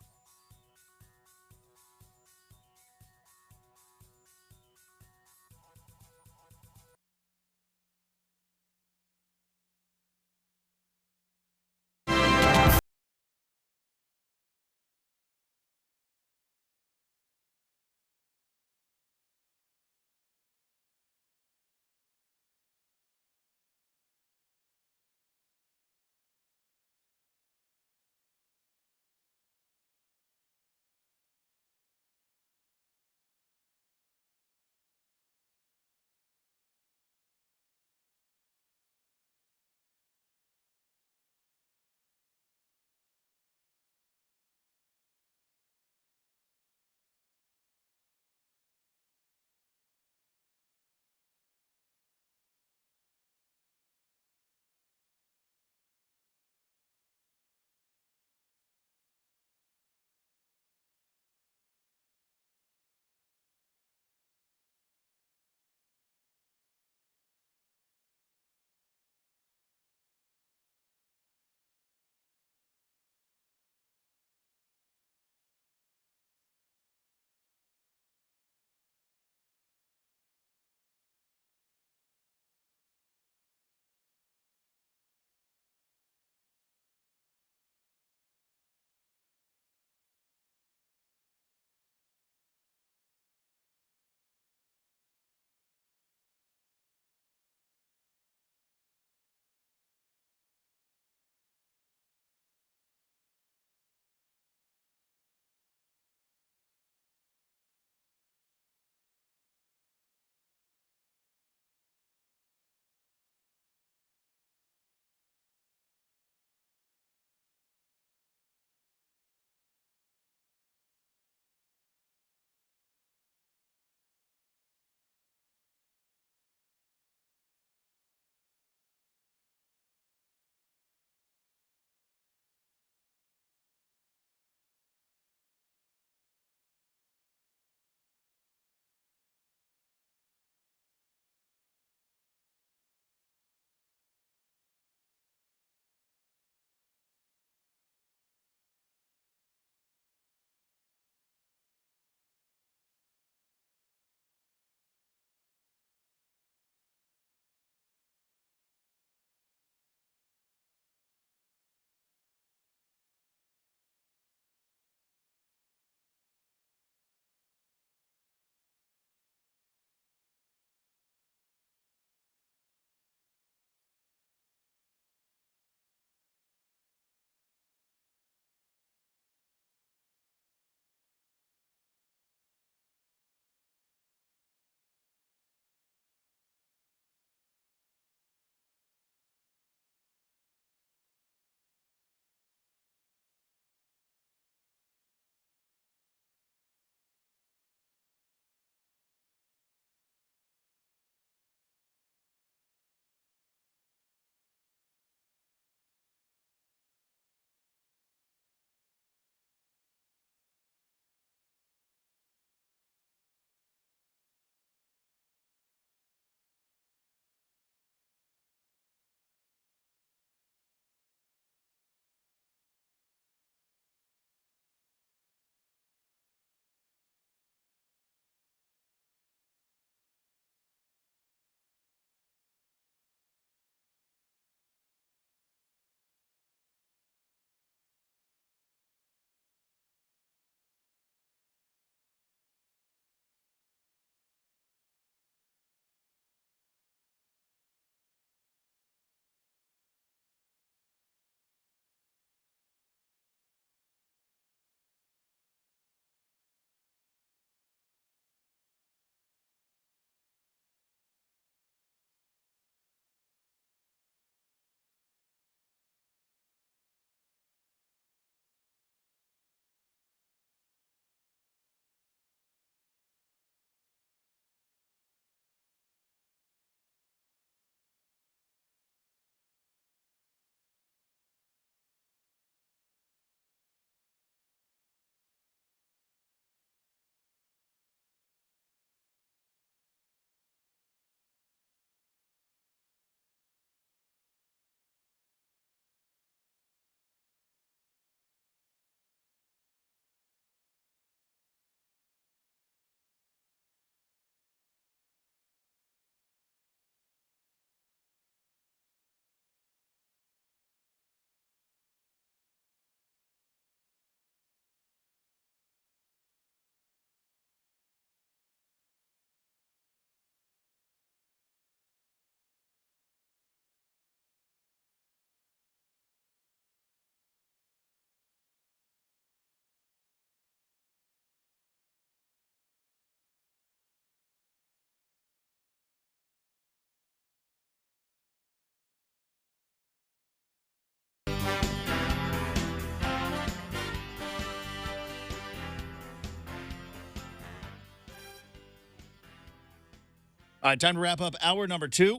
All right, time to wrap up hour number 2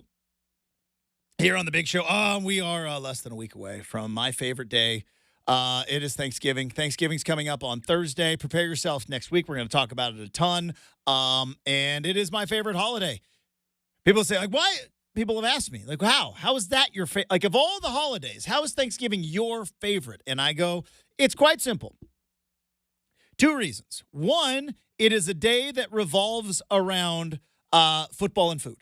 here on the Big Show. We are less than a week away from my favorite day. It is Thanksgiving. Thanksgiving's coming up on Thursday. Prepare yourself next week. We're going to talk about it a ton. And it is my favorite holiday. People say, like, why? People have asked me, like, how is that your favorite? Like, of all the holidays, how is Thanksgiving your favorite? And I go, it's quite simple. 2 reasons. One, it is a day that revolves around football and food.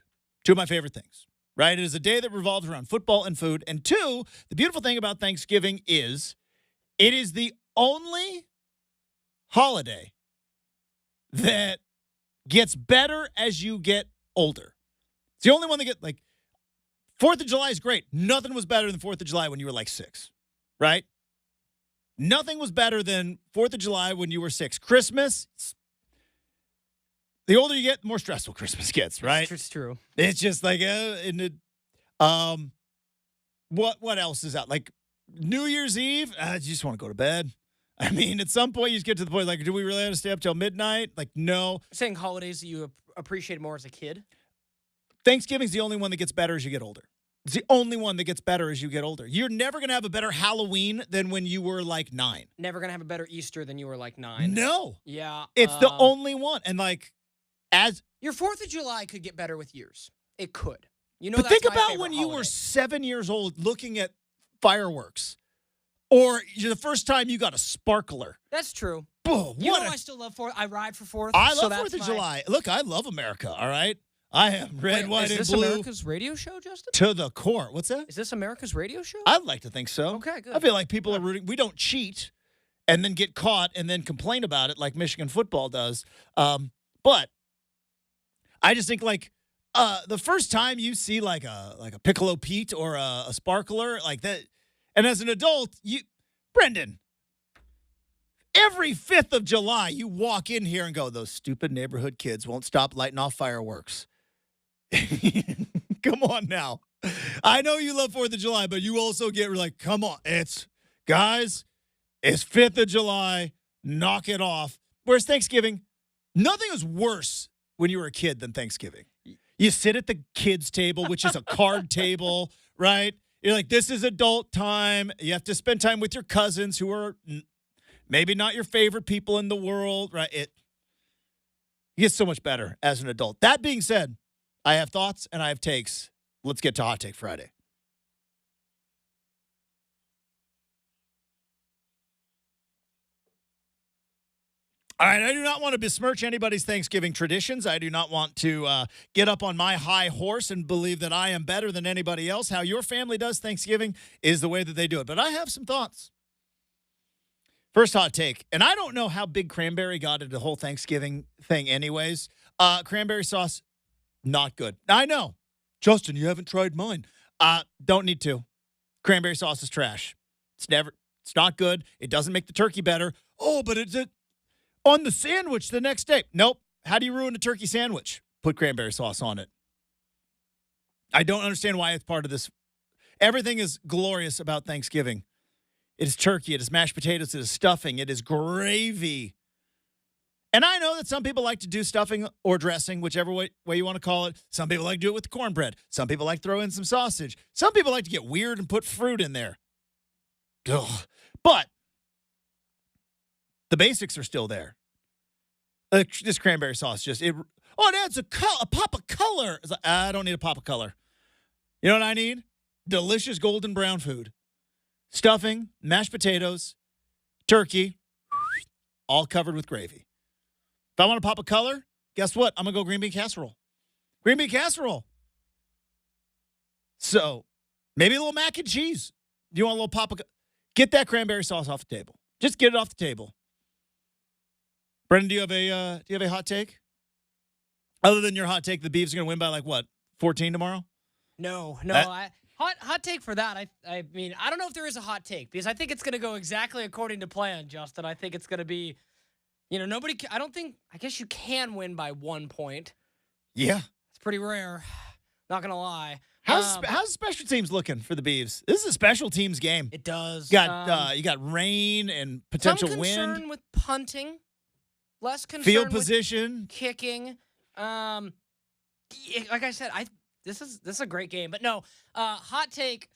2 of my favorite things, right? It is a day that revolves around football and food. And 2, the beautiful thing about Thanksgiving is it is the only holiday that gets better as you get older. It's the only one that gets, like, 4th of July is great. Nothing was better than 4th of July when you were like 6, right? Nothing was better than 4th of July when you were 6. Christmas, the older you get, the more stressful Christmas gets, right? It's true. It's just like, what else is out? Like, New Year's Eve, you just want to go to bed. I mean, at some point, you just get to the point, like, do we really have to stay up till midnight? Like, no. Saying holidays that you appreciate more as a kid? Thanksgiving's the only one that gets better as you get older. It's the only one that gets better as you get older. You're never going to have a better Halloween than when you were like 9. Never going to have a better Easter than you were like 9. No. Yeah. It's the only one. And like, as your 4th of July could get better with years. It could. You know, but think about when you were 7 years old looking at fireworks. Or the first time you got a sparkler. That's true. Boom. I still love 4th. I ride for 4th. I love 4th of July. Look, I love America, all right? I am red, white, and blue. Is this America's radio show, Justin? To the core. What's that? Is this America's radio show? I'd like to think so. Okay, good. I feel like people are rooting. We don't cheat and then get caught and then complain about it like Michigan football does. But I just think, like, the first time you see like a Piccolo Pete or a sparkler like that, and as an adult, Brendan, every 5th of July, you walk in here and go, those stupid neighborhood kids won't stop lighting off fireworks. Come on now. I know you love 4th of July, but you also get like, come on. It's 5th of July. Knock it off. Whereas Thanksgiving, nothing is worse when you were a kid than Thanksgiving. You sit at the kids' table, which is a card table, right? You're like, this is adult time. You have to spend time with your cousins who are maybe not your favorite people in the world, right? It gets so much better as an adult. That being said, I have thoughts and I have takes. Let's get to Hot Take Friday. All right, I do not want to besmirch anybody's Thanksgiving traditions. I do not want to get up on my high horse and believe that I am better than anybody else. How your family does Thanksgiving is the way that they do it. But I have some thoughts. First hot take, and I don't know how big cranberry got into the whole Thanksgiving thing anyways. Cranberry sauce, not good. I know. Justin, you haven't tried mine. Don't need to. Cranberry sauce is trash. It's not good. It doesn't make the turkey better. Oh, but it's on the sandwich the next day. Nope. How do you ruin a turkey sandwich? Put cranberry sauce on it. I don't understand why it's part of this. Everything is glorious about Thanksgiving. It is turkey. It is mashed potatoes. It is stuffing. It is gravy. And I know that some people like to do stuffing or dressing, whichever way you want to call it. Some people like to do it with cornbread. Some people like to throw in some sausage. Some people like to get weird and put fruit in there. Ugh. But the basics are still there. This cranberry sauce it adds a pop of color. It's like, I don't need a pop of color. You know what I need? Delicious golden brown food. Stuffing, mashed potatoes, turkey, all covered with gravy. If I want to pop a color, guess what? I'm going to go green bean casserole. Green bean casserole. So, maybe a little mac and cheese. Do you want a little pop of... Get that cranberry sauce off the table. Just get it off the table. Brendan, do you have a hot take? Other than your hot take, the Beavs are going to win by, like, what, 14 tomorrow? No. Hot take for that. I mean, I don't know if there is a hot take because I think it's going to go exactly according to plan, Justin. I think it's going to be, I guess you can win by 1 point. Yeah. It's pretty rare. Not going to lie. How's special teams looking for the Beavs? This is a special teams game. It does. You got rain and potential some wind. Concern with punting. Less concern field with position. Kicking. like I said, this is a great game. But no, hot take.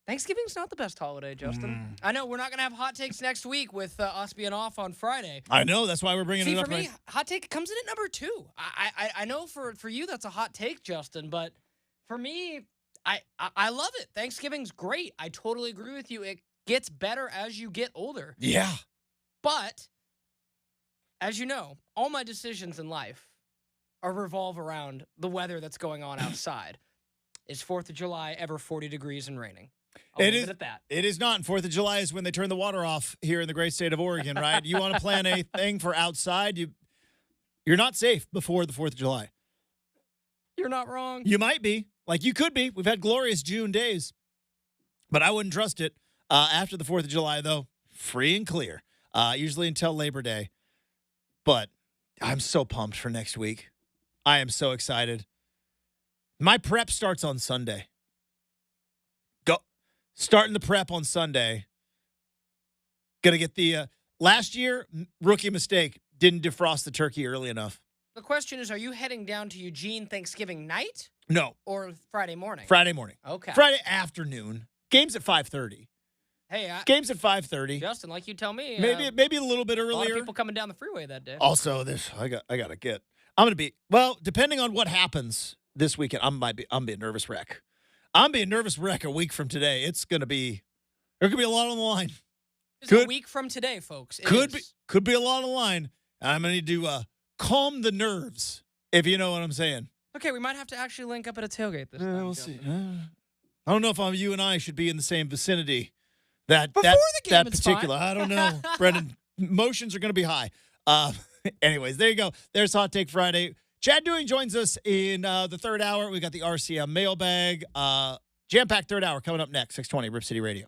Thanksgiving's not the best holiday, Justin. I know we're not going to have hot takes next week with us being off on Friday. I know. That's why we're bringing it up. For me, hot take comes in at number 2. I know for you that's a hot take, Justin, but for me, I love it. Thanksgiving's great. I totally agree with you. It gets better as you get older. Yeah. But, as you know, all my decisions in life revolve around the weather that's going on outside. Is 4th of July ever 40 degrees and raining? I'll leave it at that. It is not. 4th of July is when they turn the water off here in the great state of Oregon, right? You want to plan a thing for outside, you're not safe before the 4th of July. You're not wrong. You might be. Like, you could be. We've had glorious June days. But I wouldn't trust it. After the 4th of July, though, free and clear. Usually until Labor Day. But I'm so pumped for next week. I am so excited. My prep starts on Sunday. Starting the prep on Sunday. Going to get the last year, rookie mistake, didn't defrost the turkey early enough. The question is, are you heading down to Eugene Thanksgiving night? No. Or Friday morning? Friday morning. Okay. Friday afternoon. Game's at 5:30. Hey, game's at 5:30. Justin, like you tell me. Maybe a little bit earlier. A lot of people coming down the freeway that day. Also, I got to get. I'm going to be, well, depending on what happens this weekend, I'm be a nervous wreck. I'm being nervous wreck a week from today. There could be a lot on the line. It's a week from today, folks. Could be a lot on the line. I'm going to need to calm the nerves, if you know what I'm saying. Okay, we might have to actually link up at a tailgate this time. We'll see. I don't know if you and I should be in the same vicinity. Before the game, that particular. fine. I don't know, Brendan. Emotions are going to be high. Anyways, there you go. There's Hot Take Friday. Chad Dewing joins us in the third hour. We got the RCM mailbag. Jam-packed third hour coming up next, 620 Rip City Radio.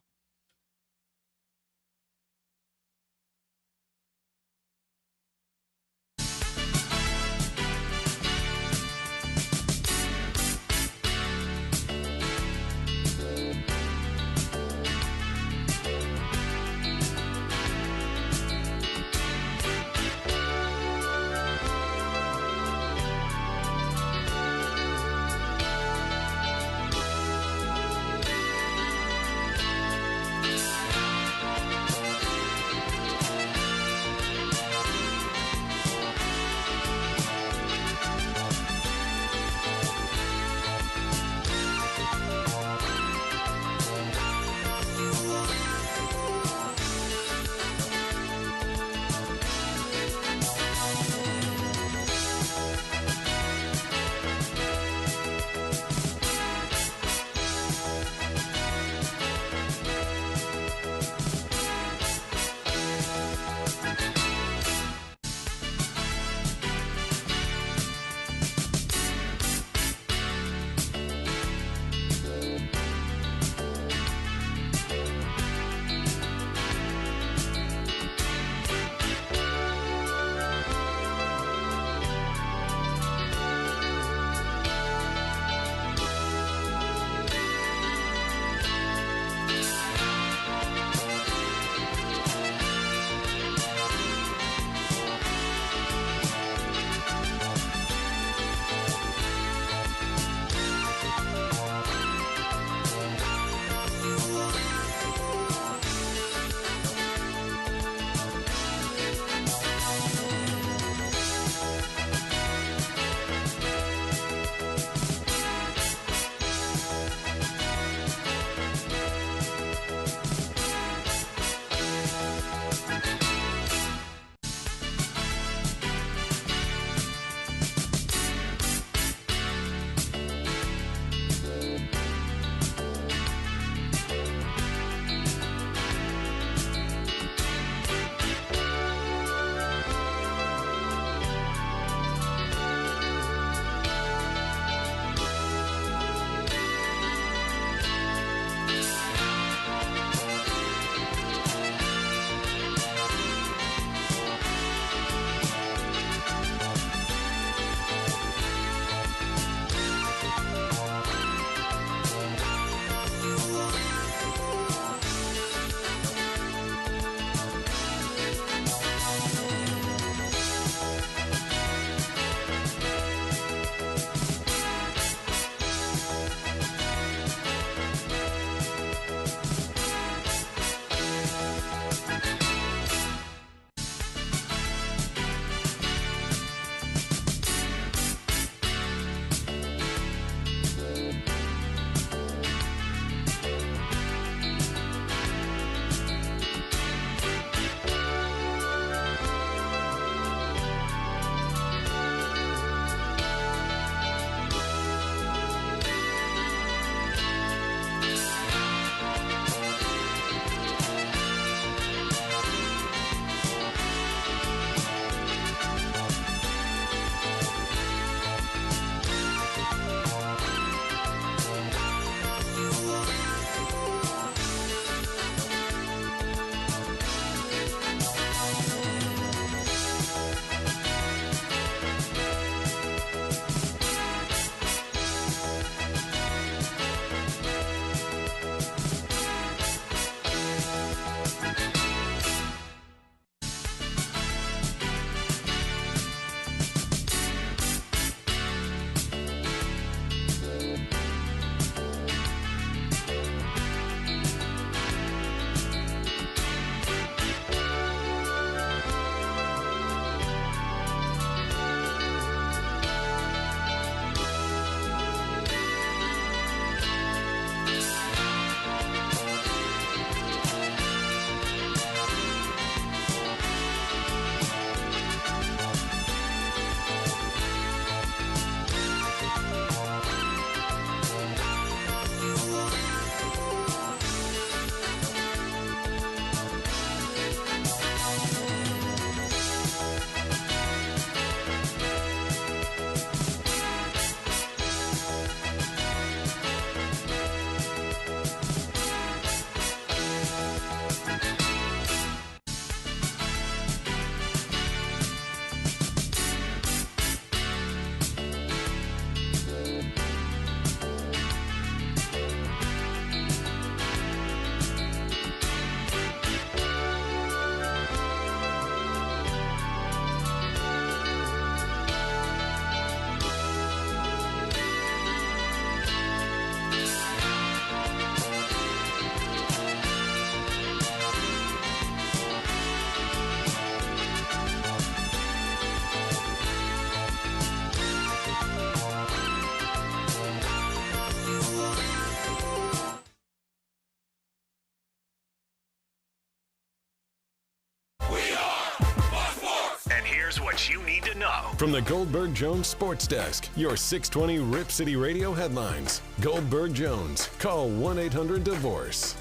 Here's what you need to know. From the Goldberg Jones Sports Desk, your 620 Rip City Radio headlines. Goldberg Jones. Call 1-800-DIVORCE.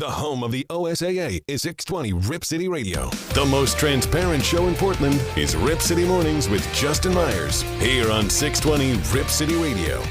The home of the OSAA is 620 Rip City Radio. The most transparent show in Portland is Rip City Mornings with Justin Myers, here on 620 Rip City Radio.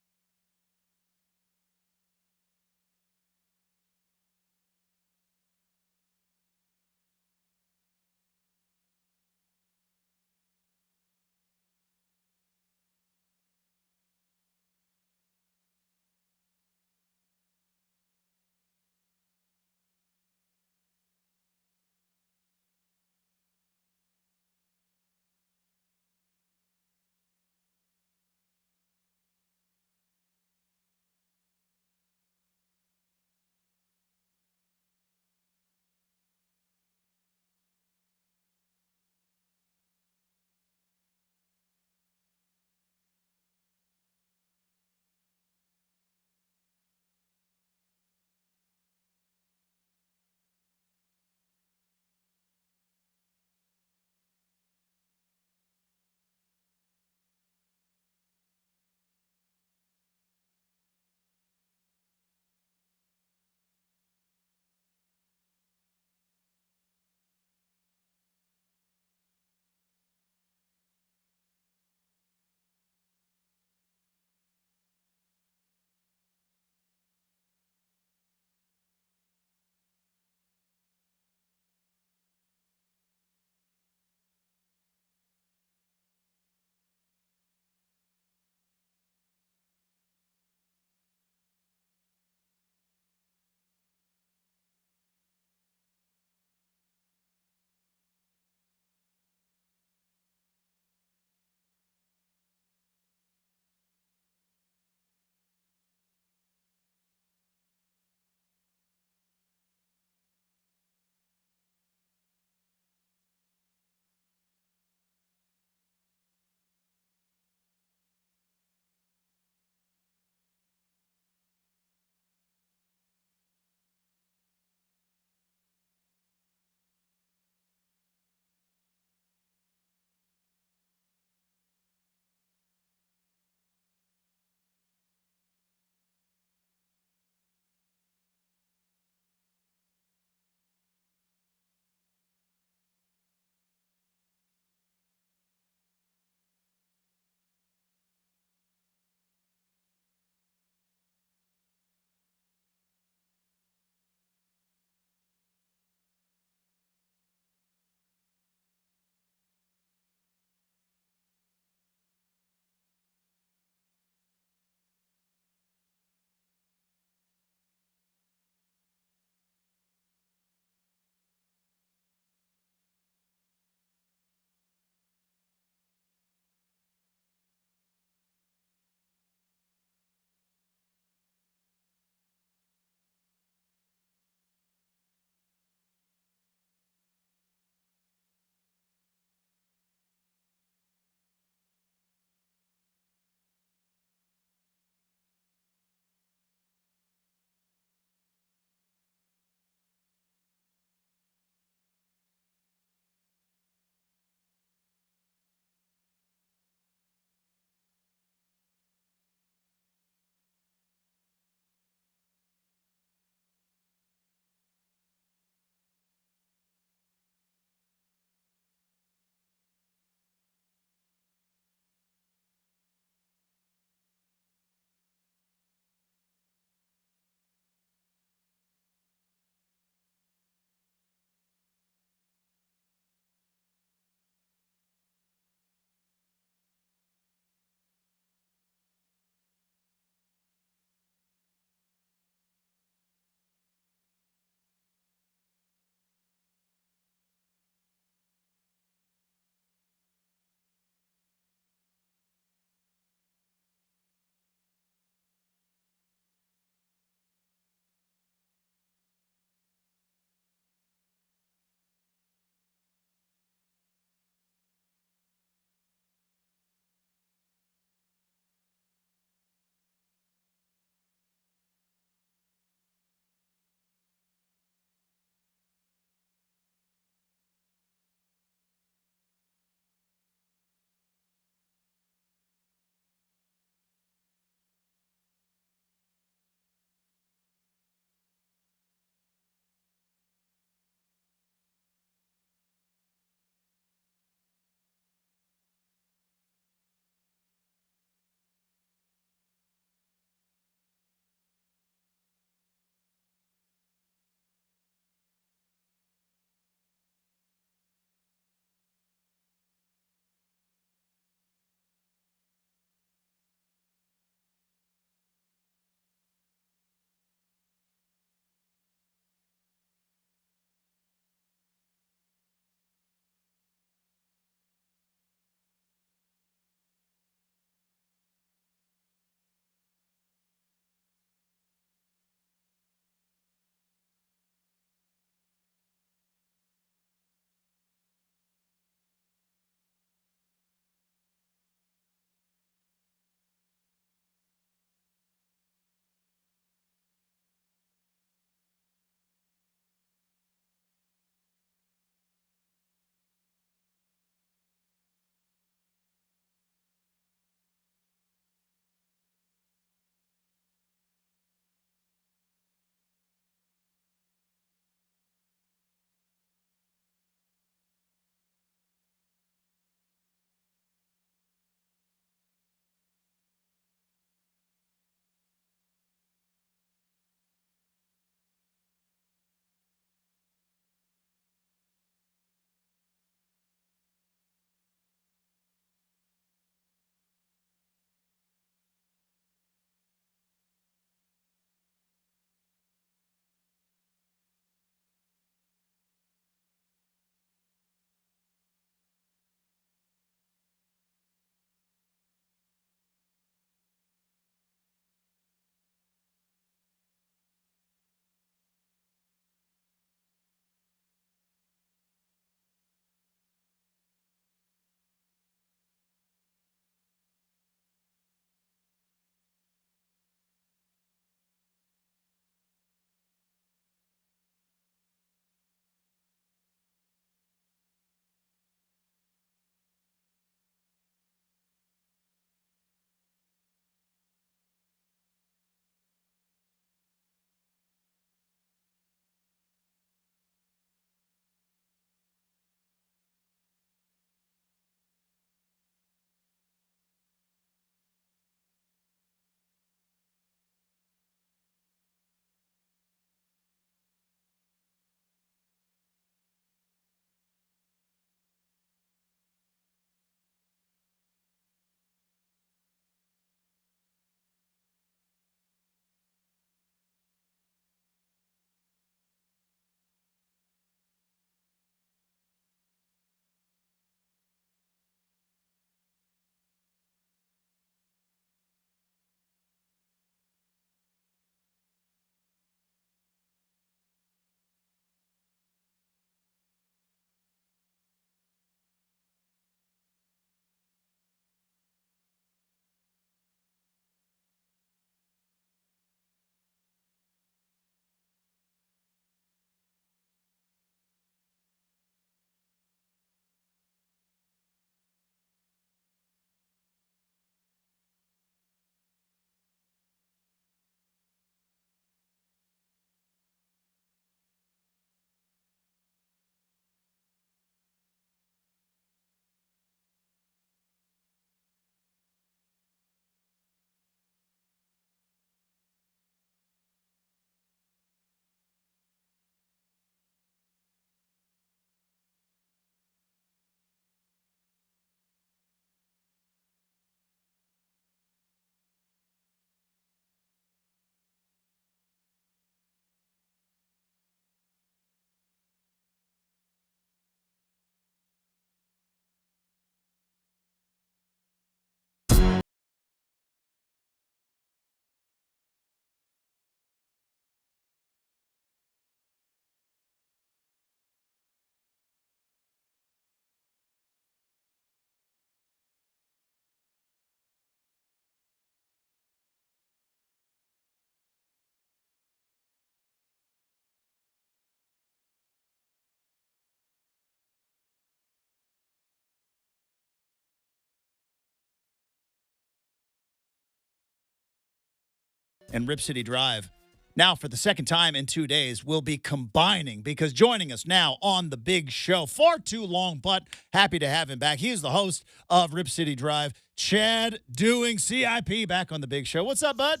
and Rip City Drive, now for the second time in 2 days, will be combining, because joining us now on the big show, far too long, but happy to have him back. He is the host of Rip City Drive, Chad Doing, CIP, back on the big show. What's up, bud?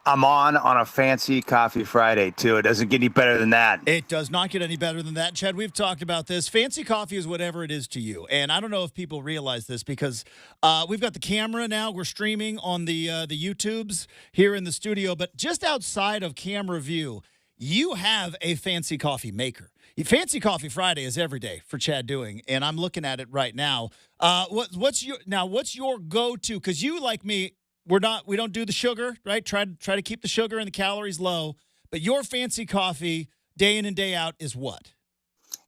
I'm on a fancy coffee Friday, too. It doesn't get any better than that. It does not get any better than that. Chad, we've talked about this. Fancy coffee is whatever it is to you. And I don't know if people realize this, because we've got the camera now. We're streaming on the YouTubes here in the studio. But just outside of camera view, you have a fancy coffee maker. Fancy Coffee Friday is every day for Chad Doing, and I'm looking at it right now. What's your go-to? Because you, like me, we don't do the sugar, right? Try to keep the sugar and the calories low. But your fancy coffee, day in and day out, is what?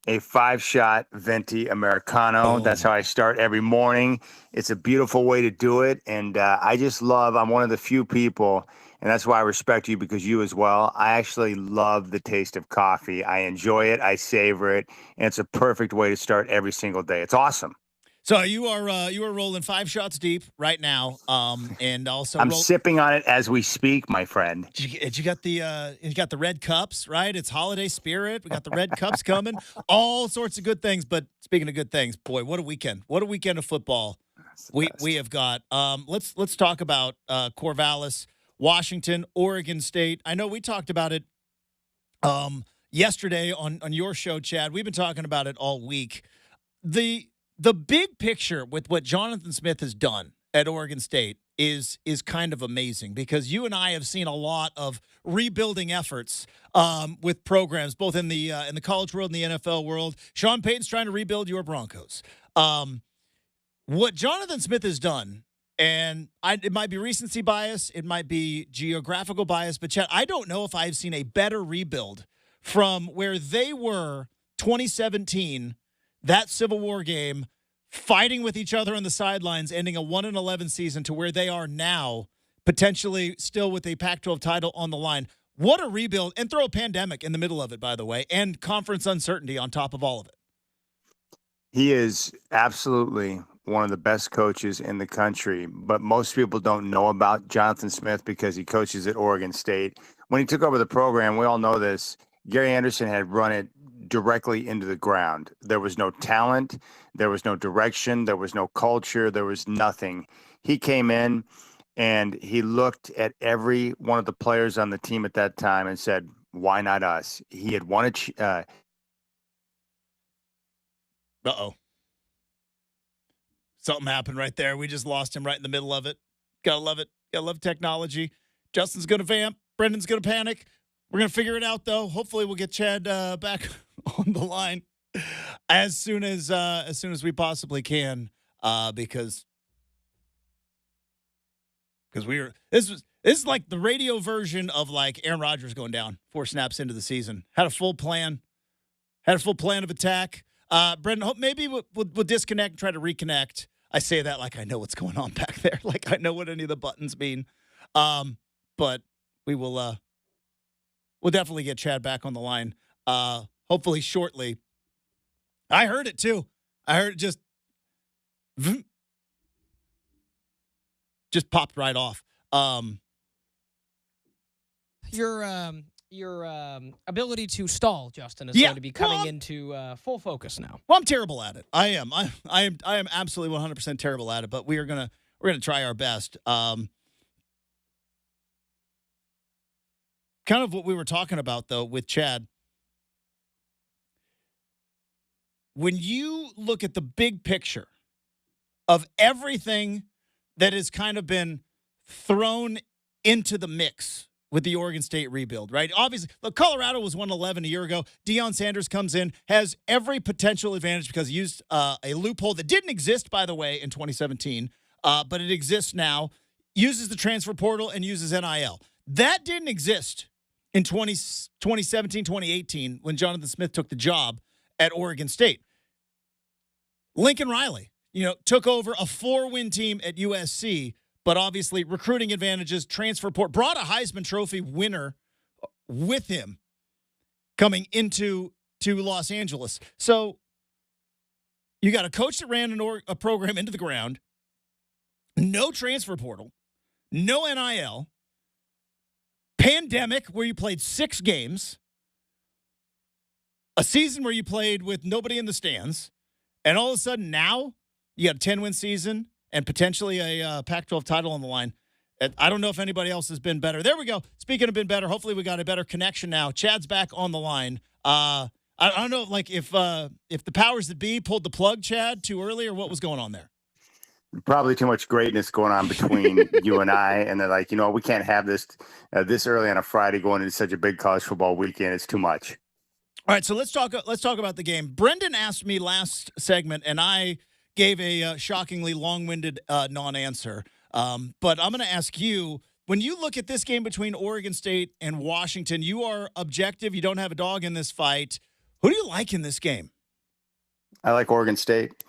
A 5-shot venti Americano. Oh. That's how I start every morning. It's a beautiful way to do it. And I'm one of the few people, and that's why I respect you, because you as well. I actually love the taste of coffee. I enjoy it. I savor it. And it's a perfect way to start every single day. It's awesome. So you are rolling 5 shots deep right now, and also I'm sipping on it as we speak, my friend. You got the red cups, right? It's holiday spirit. We got the red cups coming, all sorts of good things. But speaking of good things, boy, what a weekend! What a weekend of football we have got. Let's talk about Corvallis, Washington, Oregon State. I know we talked about it yesterday on your show, Chad. We've been talking about it all week. The big picture with what Jonathan Smith has done at Oregon State is kind of amazing, because you and I have seen a lot of rebuilding efforts with programs, both in the college world and the NFL world. Sean Payton's trying to rebuild your Broncos. What Jonathan Smith has done, and it might be recency bias, it might be geographical bias, but Chad, I don't know if I've seen a better rebuild from where they were 2017, that Civil War game, fighting with each other on the sidelines, ending a 1-11 season, to where they are now, potentially still with a Pac-12 title on the line. What a rebuild, and throw a pandemic in the middle of it, by the way, and conference uncertainty on top of all of it. He is absolutely one of the best coaches in the country, but most people don't know about Jonathan Smith because he coaches at Oregon State. When he took over the program, we all know this, Gary Anderson had run it directly into the ground. There was no talent, there was no direction, there was no culture, there was nothing. He came in and he looked at every one of the players on the team at that time and said, why not us? He had wanted Something happened right there. We just lost him right in the middle of it. Gotta love it. Gotta love technology. Justin's gonna vamp. Brendan's gonna panic. We're gonna figure it out, though. Hopefully, we'll get Chad back on the line as soon as we possibly can, because this is like the radio version of like Aaron Rodgers going down 4 snaps into the season. Had a full plan of attack. Brendan, maybe we'll disconnect and try to reconnect. I say that like I know what's going on back there, like I know what any of the buttons mean. But we will. We'll definitely get Chad back on the line, hopefully shortly. I heard it, too. I heard it just popped right off. Your ability to stall, Justin, is going to be coming into full focus now. Well, I'm terrible at it. I am. I am absolutely 100% terrible at it, but we're gonna try our best. Kind of what we were talking about, though, with Chad. When you look at the big picture of everything that has kind of been thrown into the mix with the Oregon State rebuild, right? Obviously, look, Colorado was 1-11 a year ago. Deion Sanders comes in, has every potential advantage because he used a loophole that didn't exist, by the way, in 2017, but it exists now, uses the transfer portal and uses NIL. That didn't exist in 2017, 2018, when Jonathan Smith took the job at Oregon State. Lincoln Riley, took over a 4-win team at USC, but obviously recruiting advantages, transfer portal, brought a Heisman Trophy winner with him coming into Los Angeles. So you got a coach that ran a program into the ground, no transfer portal, no NIL, pandemic where you played 6 games, a season where you played with nobody in the stands, and all of a sudden now you got a 10-win season and potentially a Pac-12 title on the line. I don't know if anybody else has been better. There we go. Speaking of been better, hopefully we got a better connection now. Chad's back on the line. I don't know, like if the powers that be pulled the plug, Chad, too early, or what was going on there? Probably too much greatness going on between you and I, and they're like, we can't have this this early on a Friday going into such a big college football weekend. It's too much. All right, so let's talk about the game. Brendan asked me last segment, and I gave a shockingly long-winded non-answer. But I'm going to ask you, when you look at this game between Oregon State and Washington, you are objective. You don't have a dog in this fight. Who do you like in this game? I like Oregon State.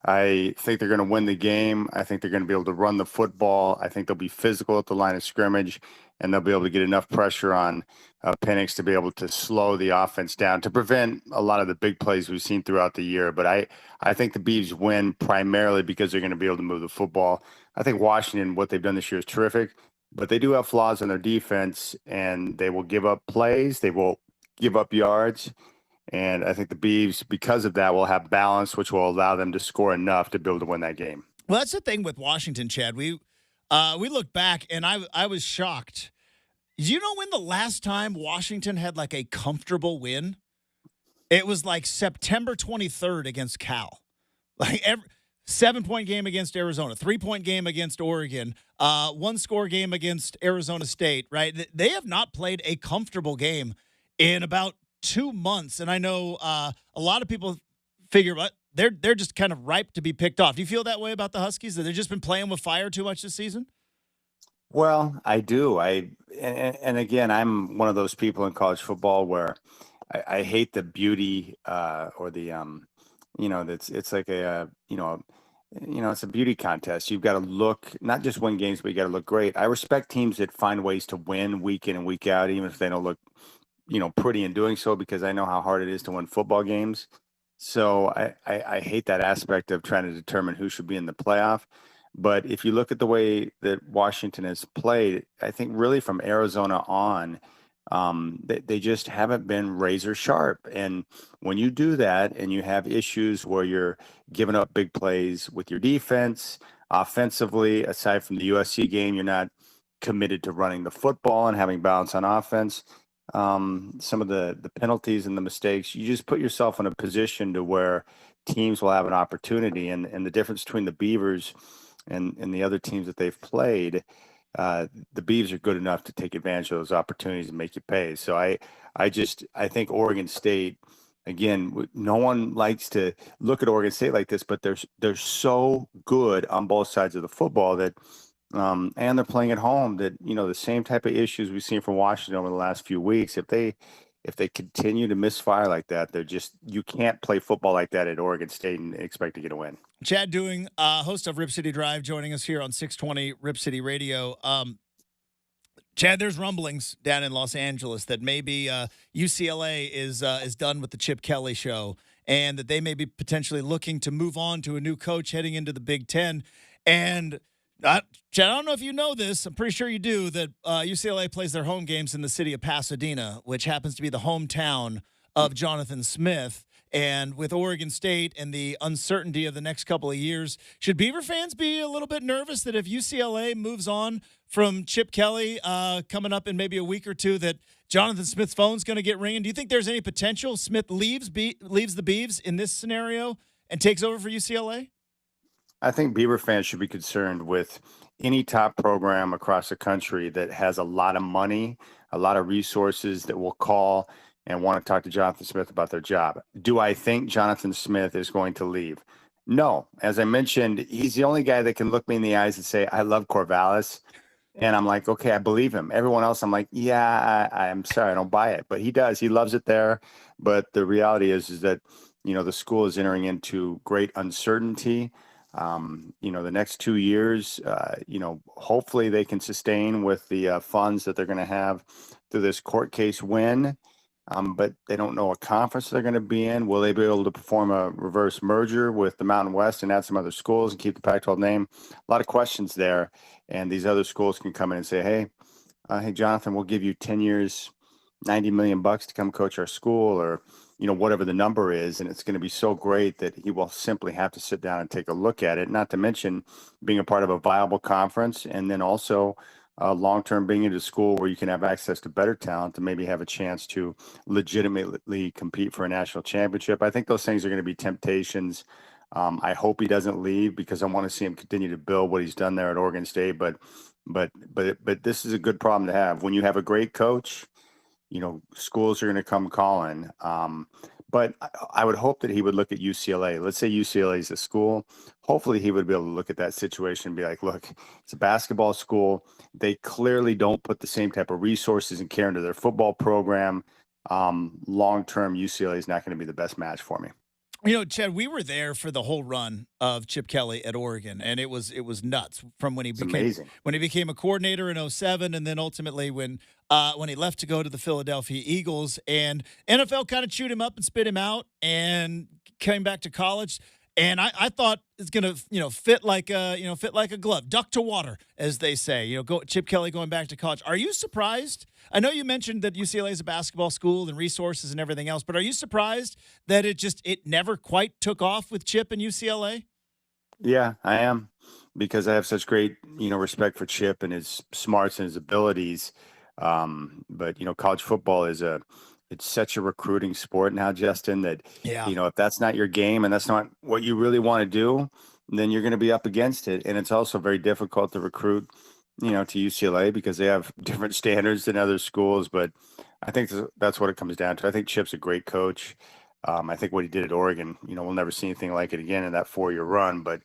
I think they're going to win the game. I think they're going to be able to run the football. I think they'll be physical at the line of scrimmage, and they'll be able to get enough pressure on Penix to be able to slow the offense down to prevent a lot of the big plays we've seen throughout the year. But I think the Beavs win primarily because they're going to be able to move the football. I think Washington, what they've done this year is terrific, but they do have flaws in their defense, and they will give up plays. They will give up yards. And I think the Beavs, because of that, will have balance, which will allow them to score enough to be able to win that game. Well, that's the thing with Washington, Chad. We look back, and I was shocked. Do you know when the last time Washington had like a comfortable win? It was like September 23rd against Cal. Like 7-point game against Arizona, 3-point game against Oregon, 1-score game against Arizona State, right? They have not played a comfortable game in about 2 months, and I know a lot of people figure they're just kind of ripe to be picked off. Do you feel that way about the Huskies, that they've just been playing with fire too much this season? Well, I do. And again, I'm one of those people in college football where I hate the beauty or the it's like it's a beauty contest. You've got to look, not just win games, but you got to look great. I respect teams that find ways to win week in and week out, even if they don't look pretty in doing so, because I know how hard it is to win football games. So I hate that aspect of trying to determine who should be in the playoff. But if you look at the way that Washington has played, I think really from Arizona on, they just haven't been razor sharp. And when you do that and you have issues where you're giving up big plays with your defense, offensively, aside from the USC game, you're not committed to running the football and having balance on offense. Some of the penalties and the mistakes, you just put yourself in a position to where teams will have an opportunity. And the difference between the Beavers and the other teams that they've played, the Beavs are good enough to take advantage of those opportunities and make you pay. So I think Oregon State, again, no one likes to look at Oregon State like this, but they're so good on both sides of the football that and they're playing at home, that the same type of issues we've seen from Washington over the last few weeks, if they continue to misfire like that, you can't play football like that at Oregon State and expect to get a win. Chad Doing, host of Rip City Drive, joining us here on 620 Rip City Radio. Chad, there's rumblings down in Los Angeles that maybe UCLA is done with the Chip Kelly show, and that they may be potentially looking to move on to a new coach heading into the Big Ten. And Chad, I don't know if you know this. I'm pretty sure you do, that UCLA plays their home games in the city of Pasadena, which happens to be the hometown of Jonathan Smith. And with Oregon State and the uncertainty of the next couple of years, should Beaver fans be a little bit nervous that if UCLA moves on from Chip Kelly coming up in maybe a week or two, that Jonathan Smith's phone's going to get ringing? Do you think there's any potential Smith leaves the Beavs in this scenario and takes over for UCLA? I think Beaver fans should be concerned with any top program across the country that has a lot of money, a lot of resources, that will call and want to talk to Jonathan Smith about their job. Do I think Jonathan Smith is going to leave? No. As I mentioned, he's the only guy that can look me in the eyes and say, I love Corvallis. And I'm like, okay, I believe him. Everyone else, I'm like, yeah, I'm sorry, I don't buy it. But he does. He loves it there. But the reality is that, the school is entering into great uncertainty. The next 2 years, hopefully they can sustain with the funds that they're going to have through this court case win. But they don't know what conference they're going to be in. Will they be able to perform a reverse merger with the Mountain West and add some other schools and keep the Pac-12 name? A lot of questions there. And these other schools can come in and say, hey, hey, Jonathan, we'll give you 10 years, $90 million to come coach our school, or, whatever the number is. And it's going to be so great that he will simply have to sit down and take a look at it, not to mention being a part of a viable conference. And then also long-term being into school where you can have access to better talent to maybe have a chance to legitimately compete for a national championship. I think those things are going to be temptations. I hope he doesn't leave because I want to see him continue to build what he's done there at Oregon State. But this is a good problem to have when you have a great coach. Schools are going to come calling. But I would hope that he would look at UCLA. Let's say UCLA is a school. Hopefully he would be able to look at that situation and be like, look, it's a basketball school. They clearly don't put the same type of resources and care into their football program. Long-term, UCLA is not going to be the best match for me. Chad, we were there for the whole run of Chip Kelly at Oregon, and it was nuts from when he became a coordinator in 2007, and then ultimately when he left to go to the Philadelphia Eagles, and NFL kind of chewed him up and spit him out, and came back to college. And I thought it's gonna, fit like a glove, duck to water, as they say. Chip Kelly going back to college. Are you surprised? I know you mentioned that UCLA is a basketball school and resources and everything else, but are you surprised that it never quite took off with Chip and UCLA? Yeah, I am, because I have such great, respect for Chip and his smarts and his abilities. But college football it's such a recruiting sport now, Justin, that, if that's not your game and that's not what you really want to do, then you're going to be up against it. And it's also very difficult to recruit, to UCLA because they have different standards than other schools. But I think that's what it comes down to. I think Chip's a great coach. I think what he did at Oregon, we'll never see anything like it again in that 4-year run. But,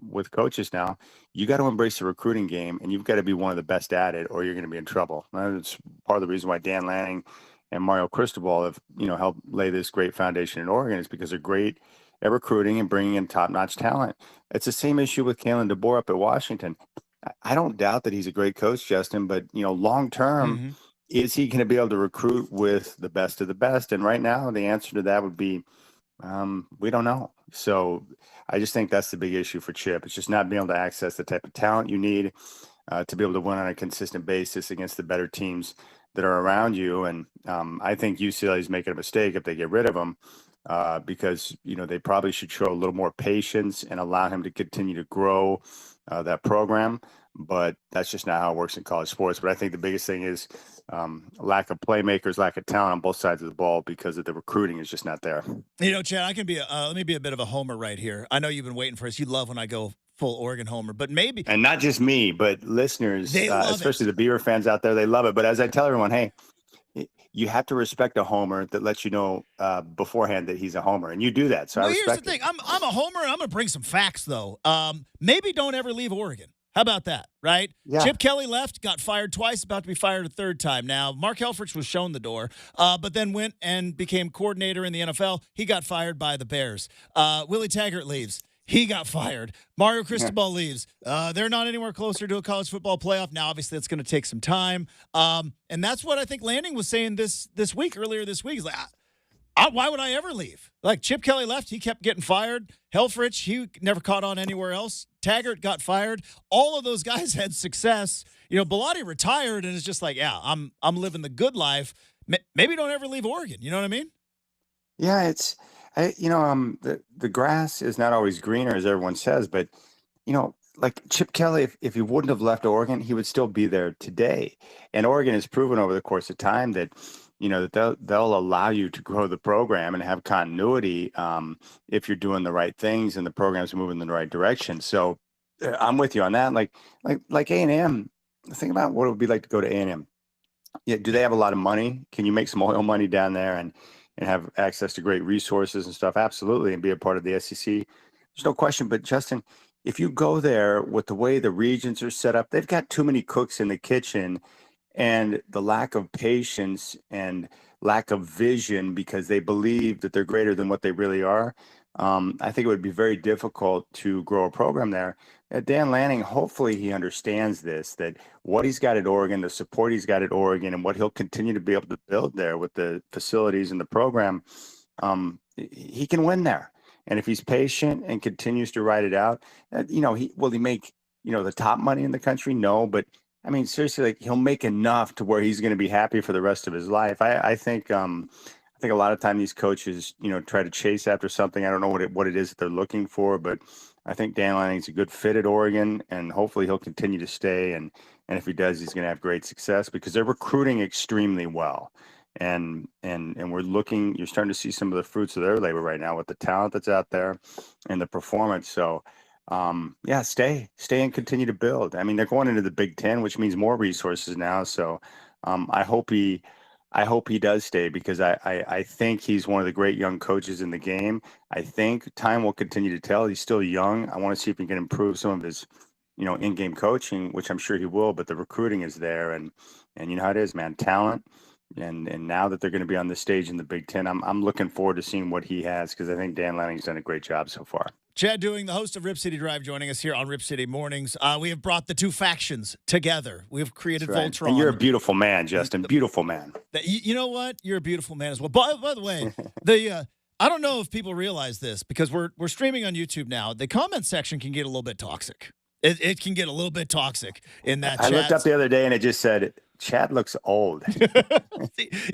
with coaches now, you got to embrace the recruiting game, and you've got to be one of the best at it, or you're going to be in trouble. That's part of the reason why Dan Lanning and Mario Cristobal have, helped lay this great foundation in Oregon, is because they're great at recruiting and bringing in top-notch talent. It's the same issue with Kalen DeBoer up at Washington. I don't doubt that he's a great coach, Justin, but, long-term, is he going to be able to recruit with the best of the best? And right now, the answer to that would be, we don't know. So I just think that's the big issue for Chip. It's just not being able to access the type of talent you need to be able to win on a consistent basis against the better teams that are around you. And I think UCLA is making a mistake if they get rid of him because, they probably should show a little more patience and allow him to continue to grow that program. But that's just not how it works in college sports. But I think the biggest thing is lack of playmakers, lack of talent on both sides of the ball because of the recruiting is just not there. Chad, I can be let me be a bit of a homer right here. I know you've been waiting for us. You love when I go full Oregon homer, but maybe. And not just me, but listeners, especially the Beaver fans out there, they love it. But as I tell everyone, hey, you have to respect a homer that lets you know beforehand that he's a homer, and you do that. So I respect here's the thing. I'm a homer. I'm going to bring some facts, though. Maybe don't ever leave Oregon. How about that, right? Yeah. Chip Kelly left, got fired twice, about to be fired a third time. Now, Mark Helfrich was shown the door, but then went and became coordinator in the NFL. He got fired by the Bears. Willie Taggart leaves. He got fired. Mario Cristobal leaves. They're not anywhere closer to a college football playoff. Now, obviously, it's going to take some time. And that's what I think Lanning was saying earlier this week. He's like, why would I ever leave? Like, Chip Kelly left. He kept getting fired. Helfrich, he never caught on anywhere else. Taggart got fired. All of those guys had success. Bellotti retired and is just like, yeah, I'm living the good life. Maybe don't ever leave Oregon. You know what I mean? Yeah, the grass is not always greener, as everyone says, but, like Chip Kelly, if he wouldn't have left Oregon, he would still be there today. And Oregon has proven over the course of time that, that they'll allow you to grow the program and have continuity if you're doing the right things and the program's moving in the right direction. So I'm with you on that. Like A&M, think about what it would be like to go to A&M. Yeah, do they have a lot of money? Can you make some oil money down there and have access to great resources and stuff? Absolutely, and be a part of the SEC. There's no question. But Justin, if you go there with the way the regions are set up, they've got too many cooks in the kitchen. And the lack of patience and lack of vision because they believe that they're greater than what they really are. I think it would be very difficult to grow a program there. Dan Lanning, hopefully he understands this, that what he's got at Oregon, the support he's got at Oregon, and what he'll continue to be able to build there with the facilities and the program, he can win there. And if he's patient and continues to ride it out, will he make, the top money in the country? No, but I mean, seriously, like he'll make enough to where he's going to be happy for the rest of his life. I think a lot of time these coaches, try to chase after something. I don't know what it is that they're looking for, but I think Dan Lanning's a good fit at Oregon, and hopefully he'll continue to stay. And if he does, he's going to have great success because they're recruiting extremely well. And you're starting to see some of the fruits of their labor right now with the talent that's out there and the performance. So stay and continue to build. I mean, they're going into the Big Ten, which means more resources now. So I hope he does stay because I think he's one of the great young coaches in the game. I think time will continue to tell. He's still young. I want to see if he can improve some of his, in-game coaching, which I'm sure he will, but the recruiting is there. And you know how it is, man, talent. And now that they're going to be on the stage in the Big Ten, I'm looking forward to seeing what he has because I think Dan Lanning's done a great job so far. Chad Doing, the host of Rip City Drive, joining us here on Rip City Mornings. We have brought the two factions together. We have created Voltron. And you're a beautiful man, Justin. Beautiful man. You know what? You're a beautiful man as well. By the way, I don't know if people realize this because we're streaming on YouTube now. The comment section can get a little bit toxic. It can get a little bit toxic in that chat. I looked up the other day and it just said, Chad looks old.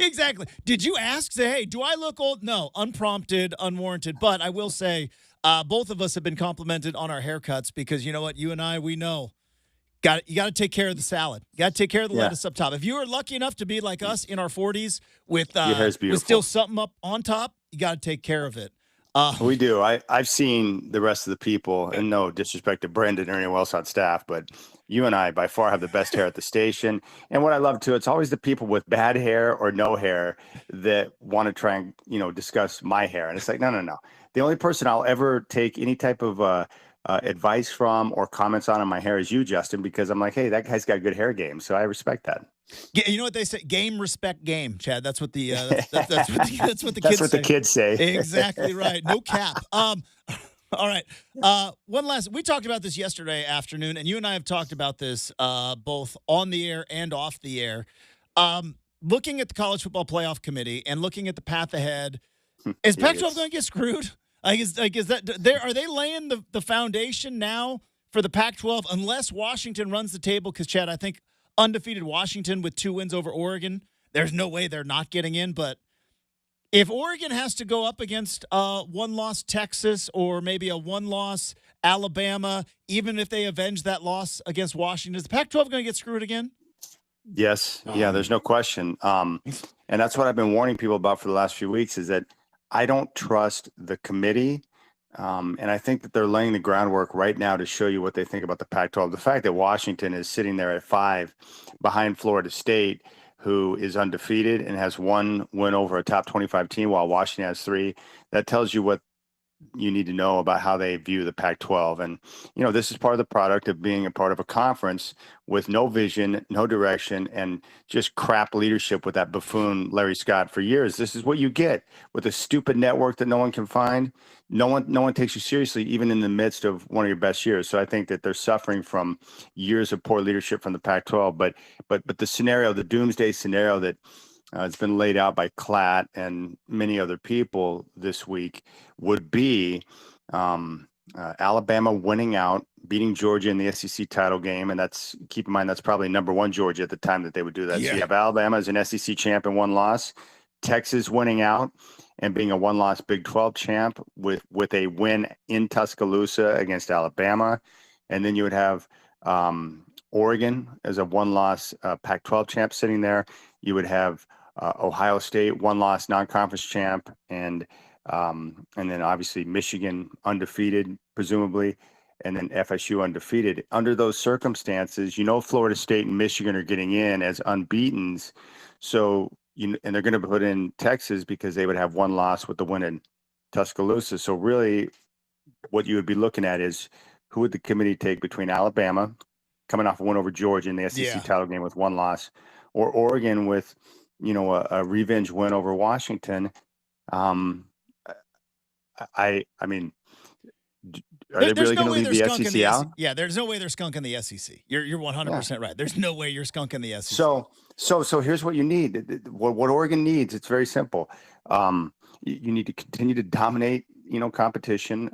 Exactly. Did you ask? Say, hey, do I look old? No, unprompted, unwarranted. But I will say, both of us have been complimented on our haircuts because you know what? You and I, we know. You got to take care of the salad. You got to take care of the lettuce up top. If you are lucky enough to be like us in our 40s with still something up on top, you got to take care of it. We do. I've seen the rest of the people, and no disrespect to Brendan or anyone else on staff, but you and I by far have the best hair at the station. And what I love too, it's always the people with bad hair or no hair that want to try and discuss my hair. And it's like, no. The only person I'll ever take any type of advice from or comments on my hair is you, Justin, because I'm like, hey, that guy's got good hair game, so I respect that. You know what they say? Game, respect, game, Chad. That's what the that's what the kids say. Exactly right. No cap. All right. One last. We talked about this yesterday afternoon, and you and I have talked about this both on the air and off the air. Looking at the College Football Playoff Committee and looking at the path ahead, is Pac-12 going to get screwed? Is that are they laying the foundation now for the Pac-12 unless Washington runs the table? Because Chad, I think undefeated Washington with 2 wins over Oregon, there's no way they're not getting in. But if Oregon has to go up against one-loss Texas or maybe a one-loss Alabama, even if they avenge that loss against Washington, is the Pac-12 going to get screwed again? Yes. Yeah, there's no question. And that's what I've been warning people about for the last few weeks is that I don't trust the committee. And I think that they're laying the groundwork right now to show you what they think about the Pac-12. The fact that Washington is sitting there at 5 behind Florida State, who is undefeated and has 1 win over a top 25 team while Washington has 3, that tells you what you need to know about how they view the Pac-12. And, this is part of the product of being a part of a conference with no vision, no direction, and just crap leadership with that buffoon Larry Scott for years. This is what you get with a stupid network that no one can find. No one takes you seriously, even in the midst of one of your best years. So I think that they're suffering from years of poor leadership from the Pac-12. But the scenario, the doomsday scenario that it's been laid out by Klatt and many other people this week would be Alabama winning out, beating Georgia in the SEC title game. And keep in mind, that's probably number 1 Georgia at the time that they would do that. Yeah. So you have Alabama as an SEC champ and 1 loss, Texas winning out and being a 1-loss Big 12 champ with a win in Tuscaloosa against Alabama. And then you would have Oregon as a 1-loss Pac-12 champ sitting there. You would have Ohio State 1-loss non-conference champ, and then obviously Michigan undefeated, presumably, and then FSU undefeated. Under those circumstances, Florida State and Michigan are getting in as unbeatens. So and they're going to put in Texas because they would have 1 loss with the win in Tuscaloosa. So really, what you would be looking at is who would the committee take between Alabama coming off a win over Georgia in the SEC title game with 1 loss, or Oregon with a revenge win over Washington. I mean, are they really going to leave the SEC out? Yeah, there's no way they're skunking the SEC. You're 100% right. There's no way you're skunking the SEC. So here's what you need. What Oregon needs, it's very simple. You need to continue to dominate, competition,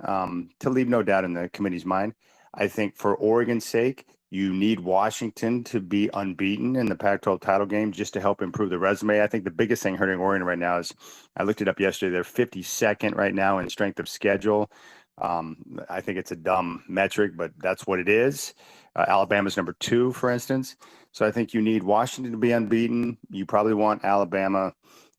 to leave no doubt in the committee's mind. I think for Oregon's sake, You need Washington to be unbeaten in the Pac-12 title game just to help improve the resume. I think the biggest thing hurting Oregon right now is, I looked it up yesterday, they're 52nd right now in strength of schedule. I think it's a dumb metric, but that's what it is. Alabama's number 2, for instance. So I think you need Washington to be unbeaten. You probably want Alabama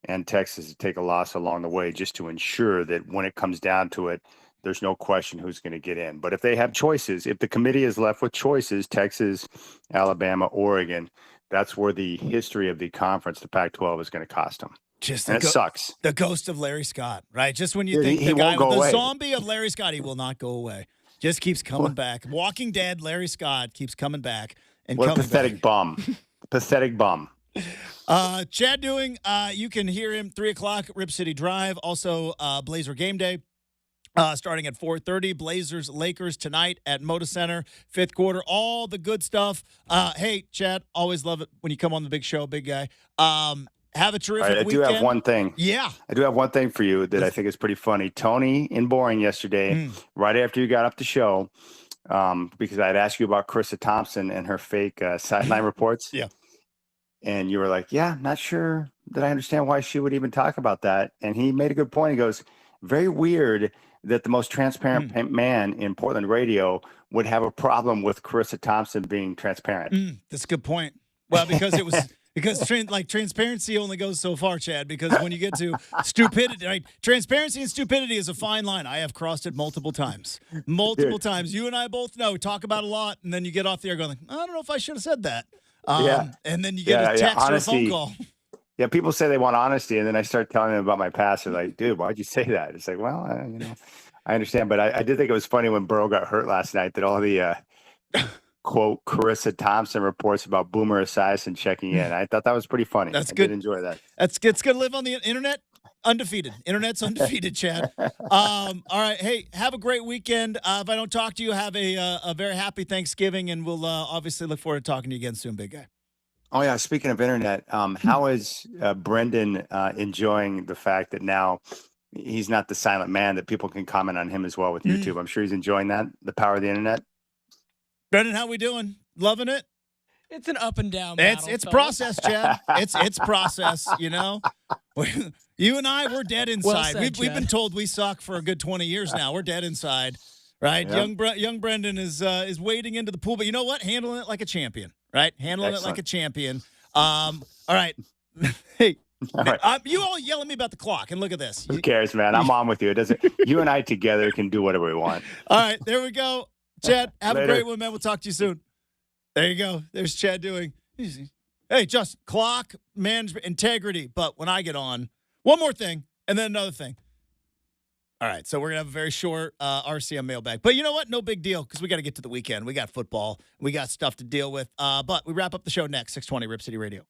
and Texas to take a loss along the way just to ensure that when it comes down to it, there's no question who's going to get in. But if they have choices, if the committee is left with choices, Texas, Alabama, Oregon, that's where the history of the conference, the Pac-12, is going to cost them. And it sucks. The ghost of Larry Scott, right? Just when you think he won't go away. The zombie of Larry Scott, he will not go away. Just keeps coming back. Walking Dead, Larry Scott keeps coming back and what coming a pathetic bum. Pathetic bum. Chad Doing, you can hear him 3 o'clock, Rip City Drive. Also, Blazer Game Day. Starting at 4:30, Blazers Lakers tonight at Moda Center, 5th quarter, all the good stuff. Hey, Chad, always love it when you come on the big show, big guy. Have a terrific weekend. I do have one thing. Yeah. I do have one thing for you that I think is pretty funny. Tony in Boring yesterday, right after you got up the show, because I had asked you about Carissa Thompson and her fake sideline reports. Yeah. And you were like, yeah, not sure that I understand why she would even talk about that. And he made a good point. He goes, very weird that the most transparent man in Portland radio would have a problem with Carissa Thompson being transparent. That's a good point. Well, because it was because transparency only goes so far, Chad. Because when you get to stupidity, right? Transparency and stupidity is a fine line. I have crossed it multiple times. Times. You and I both know. Talk about a lot, and then you get off the air going, I don't know if I should have said that. And then you get a text or a phone call. Yeah, people say they want honesty, and then I start telling them about my past. They're like, dude, why'd you say that? It's like, well, I understand. But I did think it was funny when Burrow got hurt last night that all the, quote, Carissa Thompson reports about Boomer Esiason checking in. I thought that was pretty funny. That's good. I did enjoy that. It's going to live on the internet. Undefeated. Internet's undefeated, Chad. All right. Hey, have a great weekend. If I don't talk to you, have a very happy Thanksgiving, and we'll obviously look forward to talking to you again soon, big guy. Oh, yeah. Speaking of internet, how is Brendan enjoying the fact that now he's not the silent man, that people can comment on him as well with YouTube? I'm sure he's enjoying that, the power of the internet. Brendan, how we doing? Loving it? It's an up and down battle. It's process, Chad. It's process, You and I, we're dead inside. Well said, we've been told we suck for a good 20 years now. We're dead inside, right? Yep. Young Brendan is wading into the pool, but you know what? Handling it like a champion, right? Handling it like a champion. All right. Hey, all right. You all yell at me about the clock, and look at this. Who cares, man? I'm on with you. It doesn't. You and I together can do whatever we want. All right, there we go. Chad, have a great one, man. We'll talk to you soon. There you go. There's Chad Doing. Hey, just clock management, integrity. But when I get on, one more thing, and then another thing. All right, so we're going to have a very short RCM mailbag. But you know what? No big deal, because we got to get to the weekend. We got football. We got stuff to deal with. But we wrap up the show next, 620 Rip City Radio.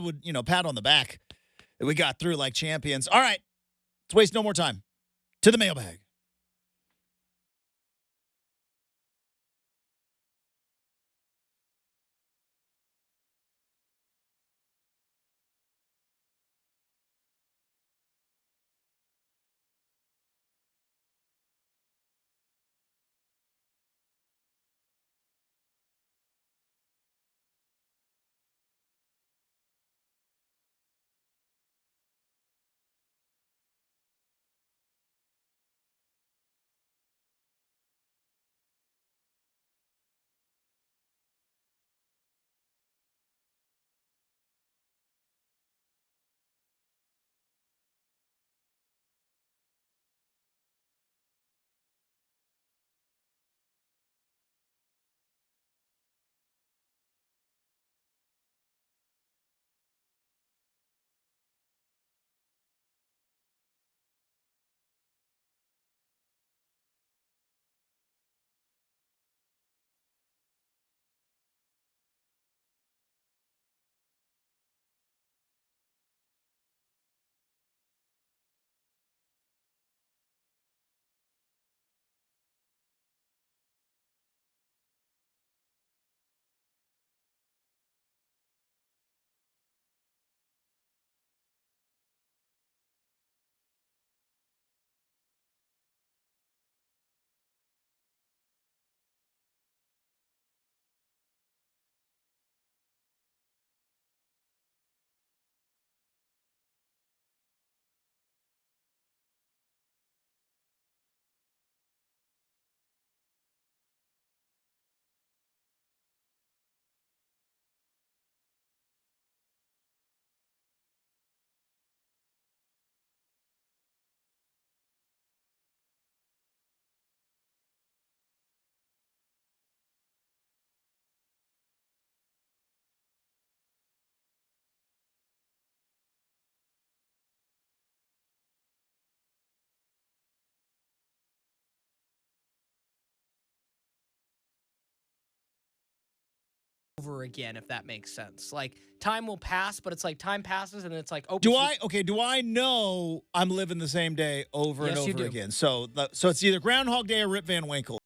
would, pat on the back that we got through like champions. All right, let's waste no more time. To the mailbag. Over again, if that makes sense. Like, time will pass, but it's like time passes and it's like, oh. Do I know I'm living the same day over and Yes, you over do. again? So it's either Groundhog Day or Rip Van Winkle.